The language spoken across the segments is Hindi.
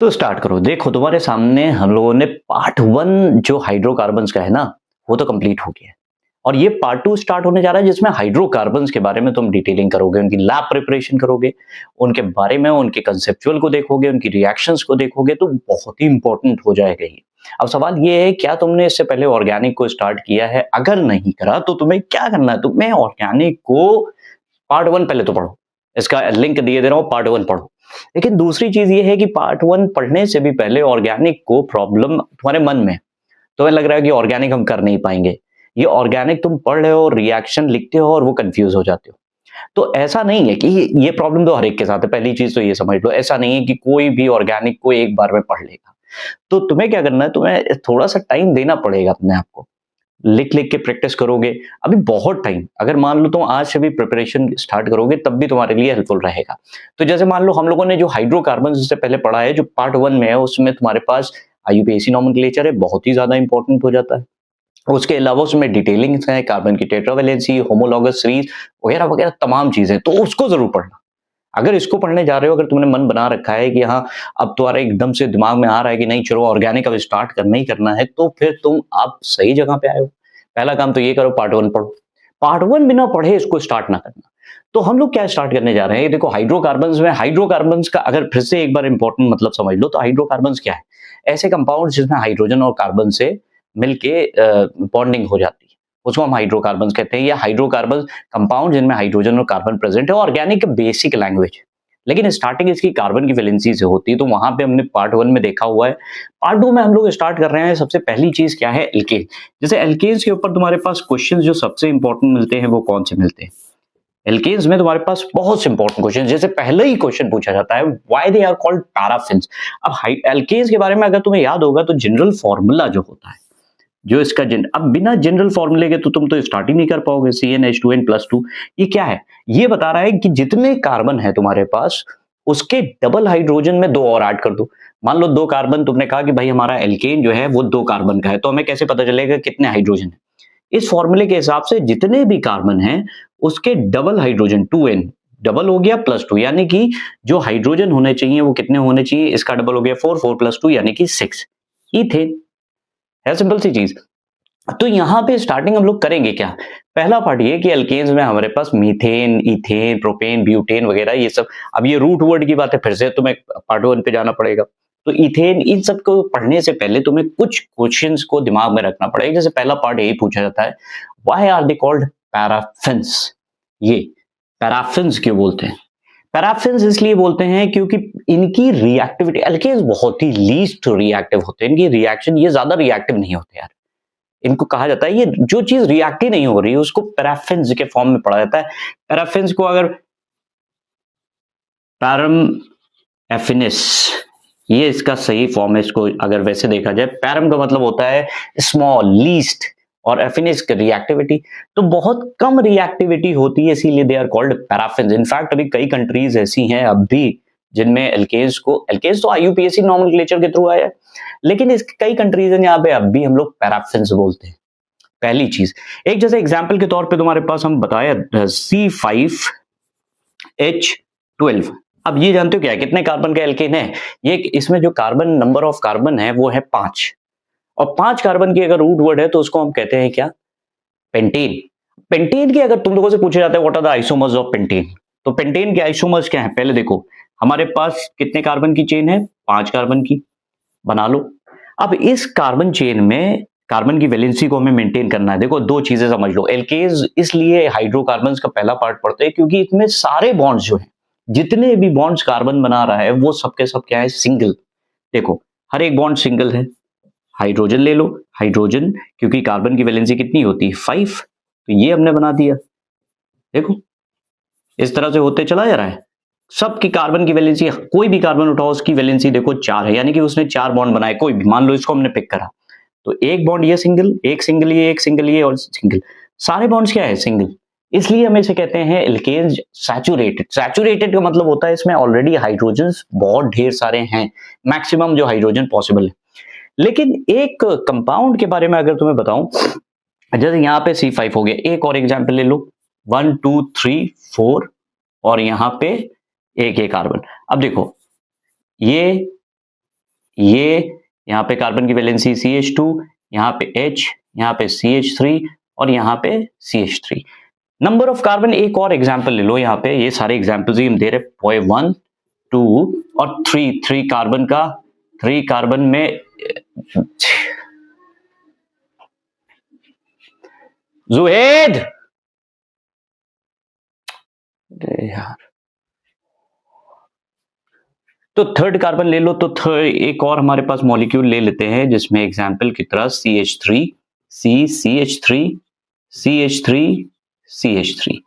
तो स्टार्ट करो। देखो तुम्हारे सामने हम लोगों ने पार्ट 1 जो हाइड्रोकार्बन्स का है ना, वो तो कंप्लीट हो गया है। और ये पार्ट 2 स्टार्ट होने जा रहा है जिसमें हाइड्रोकार्बन्स के बारे में तुम डिटेलिंग करोगे, उनकी लैब प्रिपरेशन करोगे, उनके बारे में उनके कंसेप्चुअल को देखोगे, उनकी रिएक्शंस को देखोगे तो बहुत ही इंपॉर्टेंट हो जाएगा ये। अब सवाल ये है क्या तुमने इससे पहले ऑर्गेनिक को स्टार्ट किया है? अगर नहीं करा तो तुम्हें क्या करना है? तुम्हें ऑर्गेनिक को पार्ट 1 पहले तो पढ़ो। इसका लिंक दिए दे रहा हूँ, पार्ट 1 पढ़ो। लेकिन दूसरी चीज़ ये है कि पार्ट 1 पढ़ने से भी पहले ऑर्गेनिक को प्रॉब्लम तुम्हारे मन में है। तुम्हें लग रहा है कि ऑर्गेनिक हम कर नहीं पाएँगे। ये ऑर्गेनिक तुम पढ़ रहे हो, रिएक्शन लिखते हो और वो कन्फ्यूज़ हो जाते हो। तो ऐसा नहीं है कि ये प्रॉब्लम तो हर एक के साथ है, पहली चीज़ तो ये समझ लो। ऐसा नहीं है कि कोई भी ऑर्गेनिक को एक बार में पढ़ लेगा। तो तुम्हें क्या करना है, तुम्हें थोड़ा-सा टाइम देना पड़ेगा अपने आप को। लिख-लिख के प्रैक्टिस करोगे, अभी बहुत टाइम अगर मान लो तुम आज से भी प्रिपरेशन स्टार्ट करोगे तब भी तुम्हारे लिए हेल्पफुल रहेगा। तो जैसे मान लो हम लोगों ने जो हाइड्रोकार्बन्स इससे पहले पढ़ा है, जो पार्ट 1 में है उसमें तुम्हारे पास आईयूपीएसी नोमेनक्लेचर है, बहुत ही ज़्यादा इंपॉर्टेंट हो जाता है। उसके अलावा उसमें डिटेलिंग्स है, कार्बन की टेट्रावैलेंसी, होमोलॉगस सीरीज़ वगैरह-वगैरह तमाम चीज़ें, तो उसको ज़रूर पढ़ना। अगर इसको पढ़ने जा रहे हो, अगर तुमने मन बना रखा है कि हाँ, अब तुम्हारे एकदम से दिमाग में आ रहा है कि नहीं चलो ऑर्गेनिक अब स्टार्ट करना ही करना है, तो फिर तुम आप सही जगह पे आए हो। पहला काम तो ये करो पार्ट 1 पढ़ो। पार्ट 1 बिना पढ़े इसको स्टार्ट ना करना। तो हम लोग क्या स्टार्ट करने जा रहे हैं, ये देखो हाइड्रोकार्बन्स में हाइड्रोकार्बन्स का अगर फिर से एक बार इंपॉर्टेंट मतलब समझ लो तो हाइड्रोकार्बन्स क्या है? ऐसे कंपाउंड्स जिसमें हाइड्रोजन और कार्बन से मिलके बॉन्डिंग हो जाती है। उसको हम हाइड्रोकार्बन्स कहते हैं या हाइड्रोकार्बन कंपाउंड जिनमें हाइड्रोजन और कार्बन प्रेजेंट है। ऑर्गेनिक बेसिक लैंग्वेज, लेकिन स्टार्टिंग इसकी कार्बन की वैलेंसी से होती है, तो वहां पे हमने पार्ट 1 में देखा हुआ है। पार्ट 2 में हम लोग स्टार्ट कर रहे हैं। सबसे पहली चीज क्या है? एल्केन। जैसे एल्केन्स के ऊपर तुम्हारे पास क्वेश्चन जो सबसे इंपॉर्टेंट मिलते हैं वो कौन से मिलते हैं? एल्केन्स में तुम्हारे पास बहुत से इंपॉर्टेंट क्वेश्चन, जैसे पहले ही क्वेश्चन पूछा जाता है why they are called paraffins. अब एल्केन्स के बारे में अगर तुम्हें याद होगा तो जनरल फॉर्मूला जो होता है, जो इसका अब बिना जनरल फॉर्मूले के तो तुम तो स्टार्ट ही नहीं कर पाओगे। CnH2n+2 ये क्या है? ये बता रहा है कि जितने कार्बन है तुम्हारे पास उसके डबल हाइड्रोजन में 2 और ऐड कर दो। मान लो 2 कार्बन, तुमने कहा कि भाई हमारा एल्केन जो है वो 2 कार्बन का है, तो हमें कैसे पता चलेगा कितने हाइड्रोजन है? इस फॉर्मूले के हिसाब से जितने भी कार्बन हैं उसके डबल हाइड्रोजन 2n डबल हो गया +2, यानी कि जो हाइड्रोजन होने चाहिए वो कितने होने चाहिए? इसका डबल हो गया 4, 4 + 2 यानी कि 6। इथेन है, सिंपल सी चीज। तो यहाँ पे स्टार्टिंग हम लोग करेंगे क्या? पहला पार्ट ये कि एल्केन्स में हमारे पास मीथेन, इथेन, प्रोपेन, ब्यूटेन वगैरह ये सब। अब ये रूट वर्ड की बात है, फिर से तुम्हें पार्ट 1 पे जाना पड़ेगा। तो इथेन, इन सब को पढ़ने से पहले तुम्हें कुछ क्वेश्चंस को दिमाग में रखना पड़ेगा। जैसे पहला पार्ट यही पूछा जाता है, why are they called paraffins? ये पैराफिन्स क्यों बोलते हैं? पैराफिन्स इसलिए बोलते हैं क्योंकि इनकी रिएक्टिविटी, एल्केन्स बहुत ही लीस्ट रिएक्टिव होते हैं, इनकी रिएक्शन ये ज्यादा रिएक्टिव नहीं होते यार। इनको कहा जाता है, ये जो चीज रिएक्ट ही नहीं हो रही है उसको पैराफिन्स के फॉर्म में पढ़ा जाता है। पैराफिन्स को अगर पैरम एफिनिस, ये इसका सही फॉर्म है। इसको अगर वैसे देखा जाए, पैरम का मतलब होता है स्मॉल, लीस्ट, और एफिनिस की रिएक्टिविटी। तो बहुत कम रिएक्टिविटी होती है, इसीलिए they are called paraffins. In fact अभी कई कंट्रीज ऐसी हैं अब भी जिनमें एल्केन्स तो आईयूपीएसी नॉमेनक्लेचर के थ्रू आया है, लेकिन इस कई कंट्रीज हैं जहां पे अब भी हम लोग पैराफिन्स बोलते हैं। पहली चीज, एक जैसे एग्जाम्पल के तौर पे तुम्हारे पास हम बताया C5H12। अब ये जानते हो क्या है? कितने कार्बन का एल्केन है ये? इसमें जो कार्बन नंबर ऑफ कार्बन है वो है 5, और 5 कार्बन की अगर रूट वर्ड है तो उसको हम कहते हैं क्या? पेंटेन। पेंटेन के अगर तुम लोगों से पूछा जाता है what are the isomers of pentane, तो पेंटेन के आइसोमर्स क्या है? पहले देखो हमारे पास कितने कार्बन की चेन है? 5 कार्बन की, बना लो। अब इस कार्बन चेन में कार्बन की वैलेंसी को हमें मेंटेन करना है। देखो दो चीजें समझ लो, एल्केन्स इसलिए हाइड्रोकार्बन्स का पहला पार्ट पढ़ते हैं क्योंकि इसमें सारे बॉन्ड्स जो हैं, जितने भी बॉन्ड्स कार्बन बना रहा है वो सबके सब क्या है? सिंगल। देखो हर एक बॉन्ड सिंगल है। हाइड्रोजन ले लो, हाइड्रोजन क्योंकि कार्बन की वैलेंसी कितनी होती है? 5, तो ये हमने बना दिया। देखो इस तरह से होते चला जा रहा है। सबकी कार्बन की वैलेंसी, कोई भी कार्बन उठाओ उसकी वैलेंसी देखो 4 है, यानी कि उसने 4 बॉन्ड बनाए। कोई भी, मान लो इसको हमने पिक करा, तो एक बॉन्ड ये सिंगल, एक सिंगल ये, एक सिंगल ये और सिंगल, सारे बॉन्ड्स क्या है? सिंगल। इसलिए हम इसे कहते हैं एल्केन्स सैचुरेटेड। सैचुरेटेड का मतलब होता है इसमें ऑलरेडी हाइड्रोजन्स बहुत ढेर सारे हैं, मैक्सिमम जो हाइड्रोजन पॉसिबल है। लेकिन एक कंपाउंड के बारे में अगर तुम्हें बताऊं, जैसे यहाँ पे C5 हो गया, एक और एग्जाम्पल ले लो, 1 2 3 4 और यहाँ पे एक कार्बन। अब देखो ये ये यहाँ पे कार्बन की वैलेंसी CH2, यहाँ पे H, यहाँ पे CH3 और यहाँ पे CH3। नंबर ऑफ कार्बन, एक और एग्जांपल ले लो, यहाँ पे ये सारे एग्जांपल्स ही हम दे रहे, 1, 2 और 3 कार्बन का, 3 कार्बन में जुहेद, यार, तो थर्ड कार्बन ले लो, तो एक और हमारे पास मॉलिक्यूल ले लेते हैं जिसमें एग्जाम्पल की तरह CH3, CH3, CH3, CH3।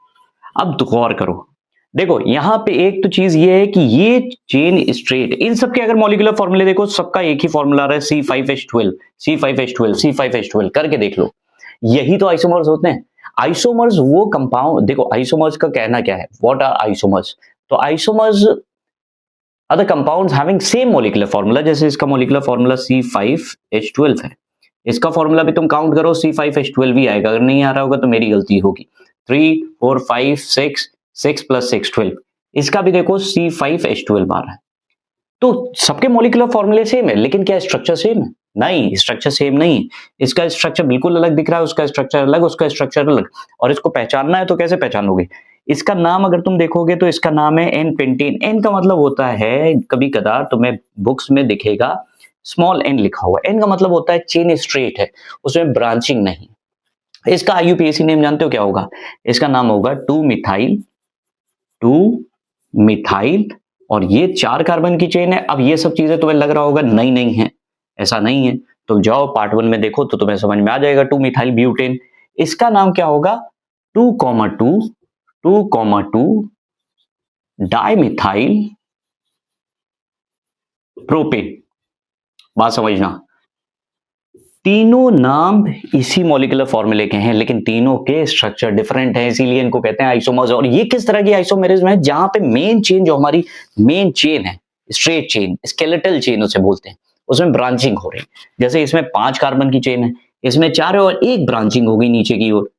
अब गौर करो, देखो यहाँ पे एक तो चीज ये है कि ये चेन स्ट्रेट, इन सब के अगर मॉलिक्यूलर फॉर्मूले देखो, सबका एक ही फॉर्मूला रहा है, C5H12, C5H12, C5H12 करके देख लो, यही तो आइसोमर्स होते हैं। आइसोमर्स वो कंपाउंड, देखो आइसोमर्स का कहना क्या है, व्हाट आर आइसोमर्स, तो isomers other compounds having same molecular formula, जैसे इसका molecular formula C5H12 है, इसका फॉर्मूला भी तुम काउंट करो, C5H12 ही आएगा, अगर नहीं आ रहा होगा तो मेरी गलती होगी। 3, 4, 5, 6, 6 + 6 12, इसका भी देखो C5H12 आ रहा है। तो सबके मॉलिक्यूलर फॉर्मूले सेम है, लेकिन क्या स्ट्रक्चर सेम है? नहीं, स्ट्रक्चर सेम नहीं, इसका स्ट्रक्चर बिल्कुल अलग दिख रहा है, उसका स्ट्रक्चर अलग, उसका स्ट्रक्चर अलग, और इसको पहचानना है तो कैसे पहचानोगे? इसका नाम अगर तुम देखोगे तो इसका नाम है एन पेंटेन। एन का मतलब होता है, कभी कदार तुम्हें बुक्स में दिखेगा स्मॉल एन लिखा हुआ, एन का मतलब होता है चेन स्ट्रेट है, उसमें ब्रांचिंग नहीं। इसका IUPAC नेम जानते हो क्या होगा? इसका नाम होगा 2 मिथाइल, और ये 4 कार्बन की चेन है। अब ये सब चीजें तुम्हें लग रहा होगा नहीं नहीं है, ऐसा नहीं है, तो जाओ पार्ट 1 में देखो तो तुम्हें समझ में आ जाएगा। 2 मिथाइल ब्यूटेन, इसका नाम क्या होगा? 2,2 डाइमिथाइल प्रोपेन। बात समझना, तीनों नाम इसी मॉलिक्यूलर फॉर्मूले के हैं, लेकिन तीनों के स्ट्रक्चर डिफरेंट है, इसीलिए इनको कहते हैं आइसोमर्स। और ये किस तरह की आइसोमेरिज्म है? जहां पे मेन चेन, जो हमारी मेन चेन है, स्ट्रेट चेन, स्केलेटल चेन उसे बोलते हैं, उसमें ब्रांचिंग हो रही है। जैसे इसमें 5 कार्बन की चेन है, इसमें 4 है, और एक ब्रांचिंग होगी नीचे की ओर।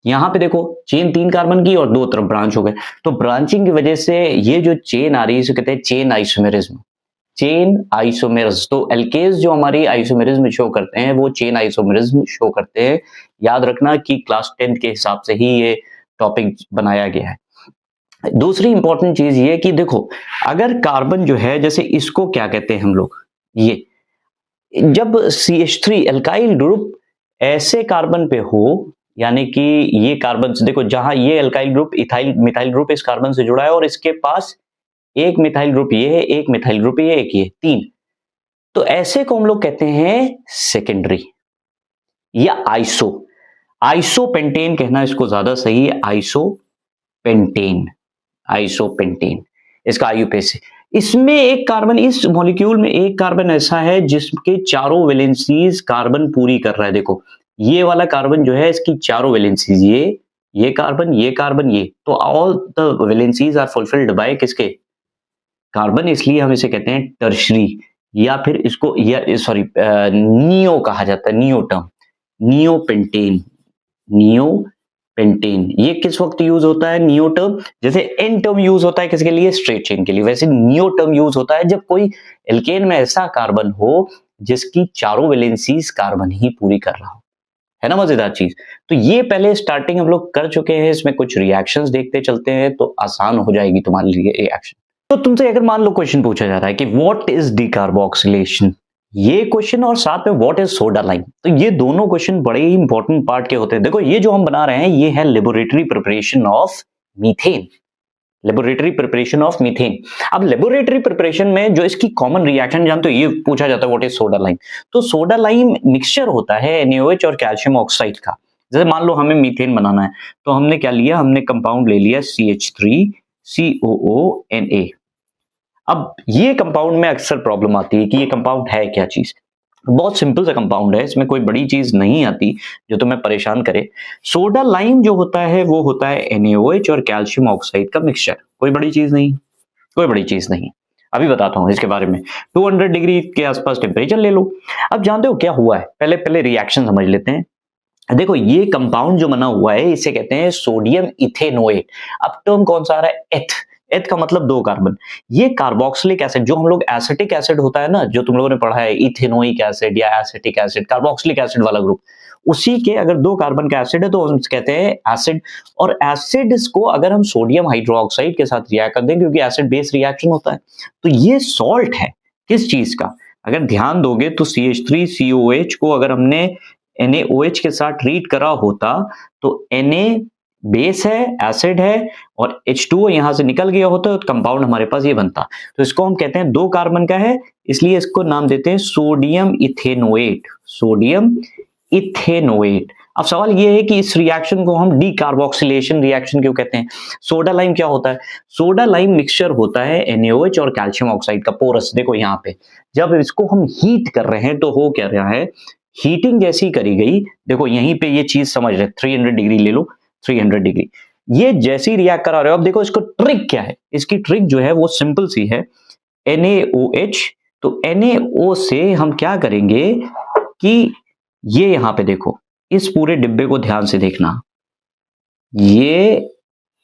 यहां पे देखो चेन 3 कार्बन की और 2 तरफ ब्रांच हो गए, तो ब्रांचिंग की वजह से ये जो चेन आ रही है इसे कहते हैं चेन आइसोमेरिज्म। चेन आइसोमेरिज्म, तो एल्केज जो हमारी आइसोमेरिज्म शो करते हैं वो चेन आइसोमेरिज्म शो करते हैं। याद रखना कि क्लास 10 के हिसाब से ही ये टॉपिक बनाया गया है। दूसरी इंपॉर्टेंट चीज ये कि देखो, अगर कार्बन जो है, जैसे इसको क्या कहते हैं हम लोग, ये जब CH3 एल्काइल ग्रुप ऐसे कार्बन पे हो, यानी कि ये कार्बन देखो, जहां ये alkyl group ethyl methyl group इस कार्बन से जुड़ा है, और इसके पास एक मिथाइल ग्रुप ये है, एक मिथाइल ग्रुप ये, एक ये, 3, तो ऐसे को हम लोग कहते हैं सेकेंडरी या आइसोपेंटेन कहना इसको ज्यादा सही है, आइसोपेंटेन इसका IUPAC। इसमें एक कार्बन, इस मॉलिक्यूल में एक कार्बन ऐसा है जिसके चारों वैलेंसीज कार्बन पूरी कर रहा है। देखो ये वाला कार्बन जो है, इसकी चारों वैलेंसीज, ये कार्बन, ये कार्बन, ये, तो all the valencies are fulfilled by किसके? कार्बन। इसलिए हम इसे कहते हैं टर्शरी, या फिर इसको नियो कहा जाता है, नियो टर्म, नियोपेंटेन। ये किस वक्त यूज होता है नियो टर्म? जैसे एन टर्म यूज होता है किसके लिए? स्ट्रेट चेन के लिए। वैसे नियो टर्म यूज होता है जब कोई एल्केन में ऐसा कार्बन हो जिसकी चारों वैलेंसीज कार्बन ही पूरी कर रहा हो। है ना मजेदार चीज? तो ये पहले स्टार्टिंग हम लोग कर चुके हैं, इसमें कुछ रिएक्शंस देखते चलते हैं तो आसान हो जाएगी तुम्हारे लिए रिएक्शन। तो तुमसे अगर मान लो क्वेश्चन पूछा जा रहा है कि व्हाट इज डीकार्बोक्सिलेशन, ये क्वेश्चन, और साथ में व्हाट इज सोडा लाइम, तो ये दोनों क्वेश्चन बड़े ही इंपॉर्टेंट पार्ट के होते हैं। देखो ये जो हम बना रहे हैं ये है laboratory preparation of methane, laboratory preparation of methane. अब लेबोरेटरी प्रिपरेशन में जो इसकी कॉमन रिएक्शन जानते हो, ये पूछा जाता है व्हाट इज सोडा लाइम। तो सोडा लाइम मिक्सचर होता है NaOH और कैल्शियम ऑक्साइड का। जैसे मान लो हमें मीथेन बनाना है, तो हमने क्या लिया? हमने कंपाउंड ले लिया CH3COONA। अब ये कंपाउंड में अक्सर प्रॉब्लम आती है कि ये कंपाउंड है क्या चीज। बहुत सिंपल सा कंपाउंड है, इसमें कोई बड़ी चीज नहीं आती जो तुम्हें परेशान करे। सोडा लाइम जो होता है वो होता है NaOH और कैल्शियम ऑक्साइड का मिक्सचर, कोई बड़ी चीज नहीं, कोई बड़ी चीज नहीं। अभी बताता हूं इसके बारे में। 200 डिग्री के आसपास टेम्परेचर ले लो। अब जानते हो क्या हुआ है? पहले रिएक्शन समझ लेते हैं। देखो ये कंपाउंड जो बना हुआ है इसे कहते हैं सोडियम इथेनोएट। अब टर्म कौन सा आ रहा है? एथ, एथ का मतलब 2 कार्बन। ये कार्बोक्सिलिक एसिड, जो हम लोग एसिटिक एसिड होता है ना, जो तुम लोगों ने पढ़ा है इथेनोइक एसिड या एसिटिक एसिड, कार्बोक्सिलिक एसिड वाला ग्रुप, उसी के अगर 2 कार्बन का एसिड है तो हम कहते हैं एसिड। और एसिड्स को अगर हम सोडियम हाइड्रोक्साइड के साथ रिएक्ट कर दें, क्योंकि एसिड बेस रिएक्शन होता है, तो ये सॉल्ट है किस चीज का? अगर ध्यान दोगे तो CH3COH को अगर हमने NaOH के साथ ट्रीट करा होता तो Na बेस है, एसिड है, और H2O यहां से निकल गया होता तो कंपाउंड हमारे पास ये बनता। तो इसको हम कहते हैं 2 कार्बन का है, इसलिए इसको नाम देते हैं सोडियम इथेनोएट। Sodium ethanoate. अब सवाल ये है कि इस रिएक्शन को हम डीकार्बोक्सिलेशन रिएक्शन क्यों कहते हैं? सोडा लाइम क्या होता है? सोडा लाइम मिक्सचर होता है NaOH और कैल्शियम ऑक्साइड का पोरस। देखो यहाँ पे जब इसको हम हीट कर रहे हैं तो हो क्या रहा है, हीटिंग जैसी करी गई, देखो यहीं पे ये चीज समझ रहे, 300 डिग्री ले लो, 300 डिग्री, ये जैसी रिएक्ट करा रहे हो। अब देखो इसको ट्रिक क्या है, इसकी ट्रिक जो है वो सिंपल सी है, NaOH, तो NaO से हम क्या करेंगे कि ये यहां पे देखो, इस पूरे डिब्बे को ध्यान से देखना, ये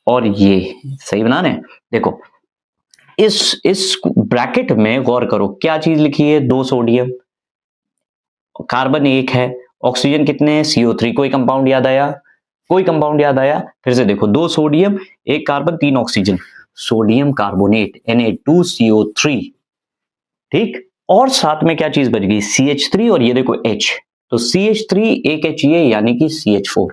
और ये सही बना रहे हैं। देखो इस ब्रैकेट में गौर करो, क्या चीज लिखी है? 2 सोडियम, कार्बन 1 है, ऑक्सीजन कितने हैं? CO3। कोई कंपाउंड याद आया? कोई कंपाउंड याद आया? फिर से देखो, 2 sodium, 1 carbon, 3 oxygen, sodium carbonate Na2CO3, ठीक। और साथ में क्या चीज बच गई? CH3, और ये देखो H, तो CH3 एक H ये यानी कि CH4।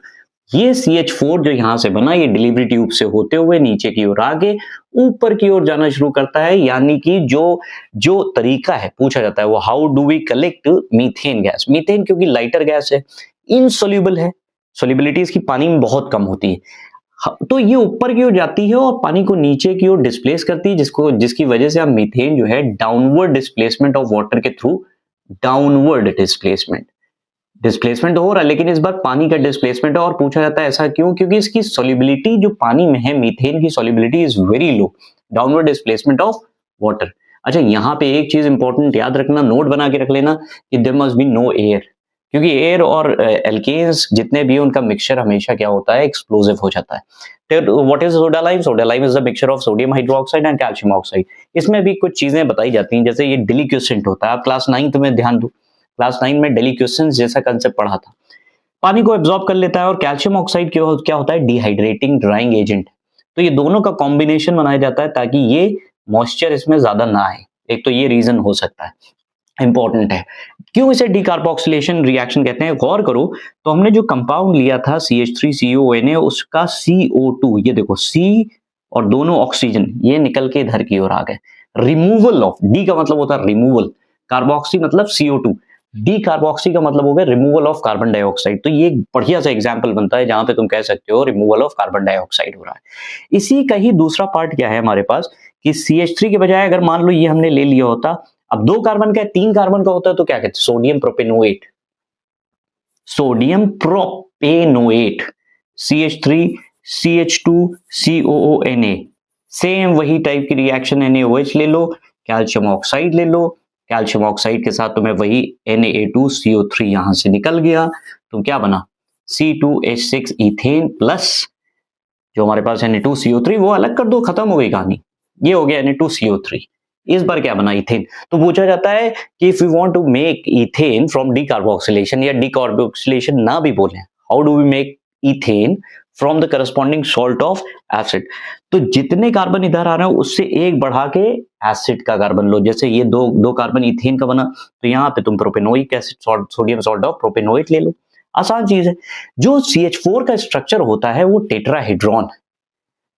ये CH4 जो यहां से बना, ये डिलीवरी ट्यूब से होते हुए नीचे की ओर आगे ऊपर की ओर जाना शुरू करता है, यानी कि जो तरीका है पूछा जाता है वो how do we collect methane gas. Methane क्योंकि लाइटर गैस है, इनसोल्यूबल है, सोल्यूबिलिटी इसकी पानी में बहुत कम होती है, तो ये ऊपर की ओर जाती है और पानी को नीचे की ओर डिस्प्लेस करती है, जिसकी वजह से हम मीथेन जो है डाउनवर्ड डिस्प्लेसमेंट ऑफ वाटर के थ्रू, डाउनवर्ड डिस्प्लेसमेंट हो रहा है, लेकिन इस बार पानी का डिस्प्लेसमेंट है। और पूछा जाता है ऐसा क्यों? क्योंकि इसकी सोल्यूबिलिटी जो पानी में है, मीथेन की solubility is very low, downward displacement of water. अच्छा, यहां पे एक चीज इंपॉर्टेंट याद रखना, नोट बना के रख लेना कि there must be no air, क्योंकि एयर और एल्केन्स जितने भी उनका मिक्सचर हमेशा क्या होता है? एक्सप्लोसिव हो जाता है। तो what is soda lime? Soda lime is the mixture of sodium hydroxide and calcium oxide. इसमें भी कुछ चीजें बताई जाती हैं, जैसे ये डिलिक्विसेंट होता है, आप क्लास 9 में ध्यान दो, क्लास 9 में डेलिक्विसेंस जैसा कंसेप्ट पढ़ा था। पानी को एब्जॉर्ब कर लेता है, और कैल्शियम ऑक्साइड क्या होता है? Dehydrating drying agent. तो ये दोनों का कॉम्बिनेशन बनाया जाता है ताकि ये मॉइस्चर इसमें ज्यादा ना आए, एक तो ये रीजन हो सकता है, इंपॉर्टेंट है। क्यों इसे डीकार्बोक्सिलेशन रिएक्शन कहते हैं? गौर करो तो हमने जो कंपाउंड लिया था CH3CONA, उसका CO2, ये देखो C और दोनों ऑक्सीजन ये निकल के इधर की ओर आ गए। रिमूवल ऑफ, डी का मतलब होता है रिमूवल, कार्बोक्सी मतलब CO2, डी कार्बोक्सी का मतलब हो गया रिमूवल ऑफ कार्बन डाइऑक्साइड। तो ये बढ़िया सा एग्जांपल बनता है जहां पे तुम कह सकते हो रिमूवल ऑफ कार्बन डाइऑक्साइड हो रहा है। इसी का ही दूसरा पार्ट क्या है हमारे पास कि CH3 के बजाय अगर मान लो ये हमने ले लिया होता, अब 2 कार्बन का है, 3 कार्बन का होता है, तो क्या कहते हैं? Sodium propanoate, sodium propanoate, CH3 CH2 COONA, same वही टाइप की रिएक्शन, NaOH ले लो, कैल्शियम ऑक्साइड ले लो, कैल्शियम ऑक्साइड के साथ तुम्हें वही Na2CO3 यहां से निकल गया, तो क्या बना? C2H6 इथेन प्लस जो हमारे पास Na2CO3, वो अलग कर दो, खत्म हो गई कहानी, ये हो गया Na2CO3। इस बार क्या बना? इथेन। तो पूछा जाता है कि if you want to make ethane from decarboxylation, या डीकार्बोक्सिलेशन ना भी बोले, how do we make ethane from the corresponding salt of acid? तो जितने कार्बन इधर आ रहे हैं उससे एक बढ़ा के एसिड का कार्बन लो, जैसे ये दो कार्बन इथेन का बना, तो यहाँ पे तुम propanoic acid, sodium salt of propanoate ले लो, आसान चीज है। जो CH4 का स्ट्रक्चर होता है वो टेट्राहेड्रॉन।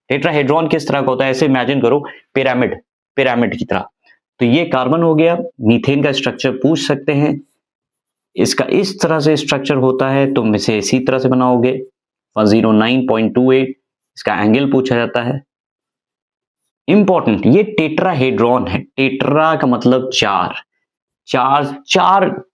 टेट्राहेड्रॉन किस तरह का होता है? ऐसे इमेजिन करो, पिरामिड की तरह। तो ये कार्बन हो गया, मीथेन का स्ट्रक्चर पूछ सकते हैं, इसका इस तरह से स्ट्रक्चर होता है, तुम इसे इसी तरह से बनाओगे, 109.28, इसका एंगल पूछा जाता है। इंपॉर्टेंट, ये टेट्राहेड्रॉन है, टेट्रा का मतलब चार,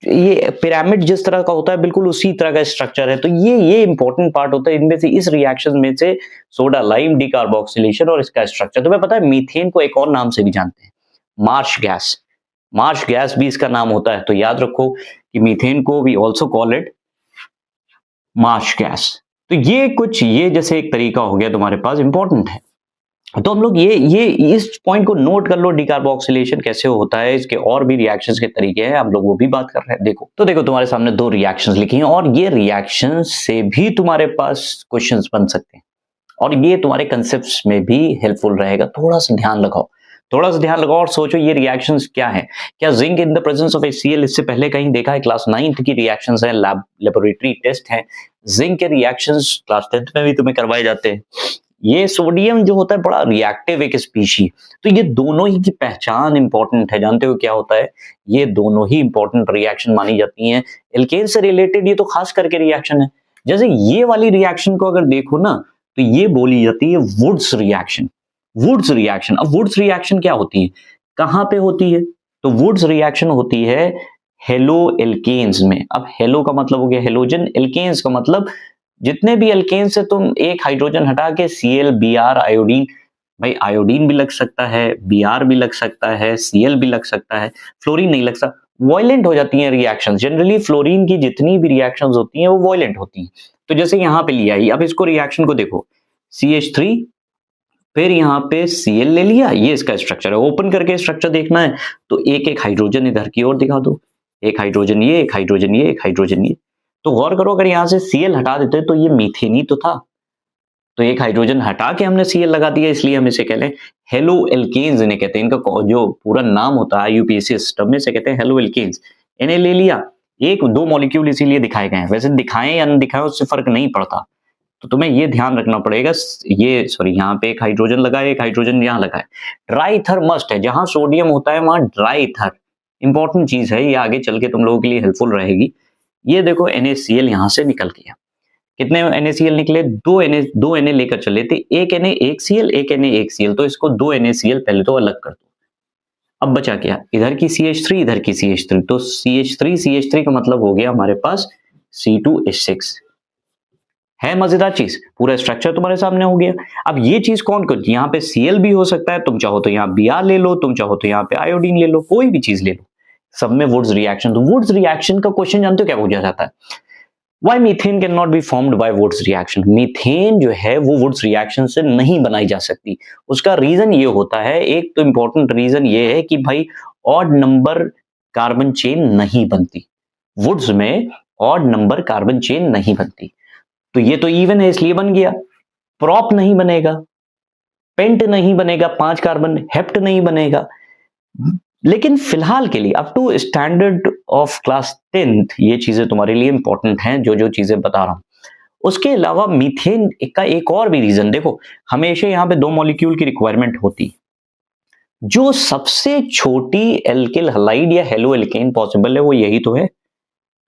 ये पिरामिड जिस तरह का होता है बिल्कुल उसी तरह का स्ट्रक्चर है। तो ये इंपॉर्टेंट पार्ट होता है इनमें से, इस रिएक्शन में से सोडा लाइम डीकार्बोक्सिलेशन और इसका स्ट्रक्चर। तुम्हें पता है मीथेन को एक और नाम से भी जानते हैं, मार्श गैस। मार्श गैस भी इसका नाम होता है, तो याद रखो कि मीथेन को we also call it marsh gas. तो ये जैसे एक तरीका हो गया तुम्हारे पास, इंपॉर्टेंट है। तो हम लोग ये इस पॉइंट को नोट कर लो, डिकार्बोक्सिलेशन कैसे होता है, इसके और भी रिएक्शंस के तरीके हैं, हम लोग वो भी बात कर रहे हैं। देखो तो देखो तुम्हारे सामने दो रिएक्शंस लिखी हैं और ये रिएक्शंस से भी तुम्हारे पास क्वेश्चंस बन सकते हैं और ये तुम्हारे कंसेप्ट्स में भी हेल्पफुल रहेगा। थोड़ा सा ध्यान लगाओ, थोड़ा सा ध्यान लगाओ और सोचो ये रिएक्शंस क्या है। क्या zinc in the presence of HCl इससे पहले कहीं देखा है? क्लास 9th की रिएक्शंस है, लेबोरेटरी टेस्ट है, जिंक के रिएक्शंस क्लास 10th में भी तुम्हें करवाए जाते हैं। ये सोडियम जो होता है बड़ा रिएक्टिव एक स्पीशी, तो ये दोनों ही की पहचान इंपॉर्टेंट है। जानते हो क्या होता है? ये दोनों ही इंपॉर्टेंट रिएक्शन मानी जाती हैं। एल्केन से रिलेटेड ये तो खास करके रिएक्शन है। जैसे ये वाली रिएक्शन को अगर देखो ना तो ये बोली जाती है वुड्स रिएक्शन। वुड्स रिएक्शन, अब वुड्स रिएक्शन क्या होती है, कहां पे होती है? तो वुड्स रिएक्शन होती है हेलो एल्केन्स में। अब हेलो का मतलब हो गया हेलोजन, एल्केन्स का मतलब जितने भी एल्केन से तुम एक हाइड्रोजन हटा के Cl, Br, आयोडीन, भाई आयोडीन भी लग सकता है, Br भी लग सकता है, Cl भी लग सकता है, फ्लोरीन नहीं लग सकता, वॉयलेंट हो जाती हैं रिएक्शंस। जनरली फ्लोरीन की जितनी भी रिएक्शंस होती हैं वो वॉयलेंट होती हैं। तो जैसे यहां पे लिया ही, अब इसको रिएक्शन को देखो, CH3 फिर यहाँ पे Cl ले लिया, ये इसका स्ट्रक्चर है। ओपन करके स्ट्रक्चर देखना है तो एक एक हाइड्रोजन इधर की ओर दिखा दो, एक हाइड्रोजन ये, एक हाइड्रोजन ये, एक हाइड्रोजन ये। तो गौर करो अगर यहाँ से Cl हटा देते तो ये मीथेन ही तो था, तो एक हाइड्रोजन हटा के हमने Cl लगा दिया, इसलिए हम इसे कहते हैं हेलो एल्केन्स। इन्हें कहते हैं, इनका जो पूरा नाम होता है यूपीएससी सिस्टम में से कहते हैं हेलो एल्केन्स। इन्हें ले लिया, एक दो मॉलिक्यूल इसीलिए दिखाए गए हैं, वैसे दिखाएं या न दिखाएं उससे फर्क नहीं पड़ता। तो तुम्हें ये ध्यान रखना पड़ेगा, ये सॉरी यहाँ पे एक हाइड्रोजन लगा है, एक हाइड्रोजन यहाँ लगा है। ड्राई ईथर मस्ट है, जहां सोडियम होता है वहां ड्राई ईथर इंपॉर्टेंट चीज है, ये आगे चल के तुम लोगों के लिए हेल्पफुल रहेगी। ये देखो NaCl यहाँ से निकल गया, कितने NaCl निकले? दो Na लेकर चले थे, एक Na एक Cl, एक Na एक Cl, तो इसको दो NaCl पहले तो अलग कर दो। अब बचा क्या? इधर की CH3, इधर की CH3, तो CH3 का मतलब हो गया हमारे पास C2H6। है मजेदार चीज, पूरा स्ट्रक्चर तुम्हारे सामने हो गया। अब ये चीज कौन कर, यहाँ पे Cl भी हो सकता है, तुम चाहो तो यहाँ Br ले लो, तुम चाहो तो यहाँ पे आयोडीन ले लो, कोई भी चीज ले लो, सब में वुड्स रिएक्शन। तो वुड्स रिएक्शन का क्वेश्चन जानते हो क्या पूछा जाता है? Why methane cannot be formed by Wurtz reaction? Methane जो है वो वुड्स रिएक्शन से नहीं बनाई जा सकती। उसका रीजन ये होता है, एक तो इंपॉर्टेंट रीजन ये है कि भाई ऑड नंबर कार्बन चेन नहीं बनती, वुड्स में ऑड नंबर कार्बन चेन नहीं बनती। तो ये तो इवन है इसलिए बन गया। प्रॉप नहीं बनेगा, पेंट नहीं बनेगा, 5 कार्बन, हेप्ट नहीं बनेगा। लेकिन फिलहाल के लिए up to standard of class 10th ये चीजें तुम्हारे लिए इंपॉर्टेंट हैं, जो जो चीजें बता रहा हूं। उसके अलावा मीथेन का एक और भी रीजन देखो, हमेशा यहाँ पे दो मॉलिक्यूल की रिक्वायरमेंट होती, जो सबसे छोटी एल्किल हलाइड या हेलो एल्केन पॉसिबल है वो यही तो है,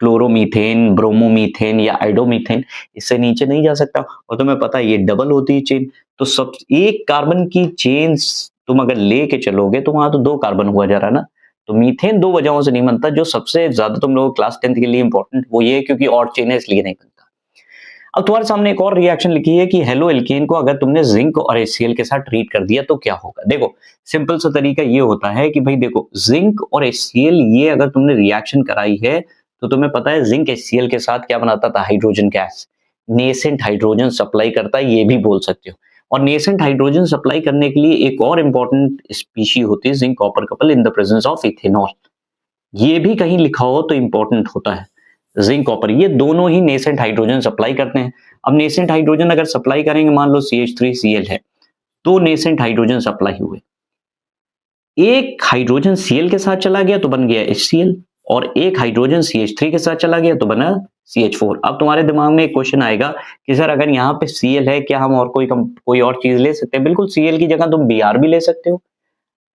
क्लोरोमीथेन, ब्रोमोमीथेन या आइडोमीथेन। इससे नीचे नहीं जा सकता। और तुम्हें पता है ये डबल होती है चेन, तो सब एक कार्बन की चेन तुम अगर लेके चलोगे तो वहां तो 2 कार्बन हुआ जा रहा है ना। तो मीथेन 2 वजहों से नहीं बनता, जो सबसे ज्यादा तुम लोग क्लास 10th के लिए इंपॉर्टेंट वो ये है क्योंकि और चेन है इसलिए नहीं बनता। अब तुम्हारे सामने एक और रिएक्शन लिखी है कि हेलो एल्केन को अगर तुमने जिंक और HCl के साथ ट्रीट कर दिया तो क्या होगा। देखो सिंपल सा तरीका ये होता है कि भाई देखो जिंक और HCl ये अगर तुमने रिएक्शन कराई है तो तुम्हें पता है जिंक HCl के साथ क्या बनाता था? Hydrogen gas, nascent hydrogen supply करता है, ये भी बोल सकते हो। और नेसेंट हाइड्रोजन सप्लाई करने के लिए एक और इंपॉर्टेंट स्पीशी होती है zinc copper couple in the presence of ethanol. ये भी कहीं लिखा हो तो इंपॉर्टेंट होता है। जिंक कॉपर ये दोनों ही नेसेंट हाइड्रोजन सप्लाई करते हैं। अब नेसेंट हाइड्रोजन अगर सप्लाई करेंगे, मान लो CH3Cl है, तो नेसेंट हाइड्रोजन सप्लाई हुए, एक हाइड्रोजन Cl के साथ चला गया तो बन गया HCl, और एक हाइड्रोजन CH3 के साथ चला गया तो बना CH4। अब तुम्हारे दिमाग में एक क्वेश्चन आएगा कि सर अगर यहाँ पे Cl है, क्या हम और कोई और चीज ले सकते हैं? बिल्कुल, Cl की जगह तुम Br भी ले सकते हो,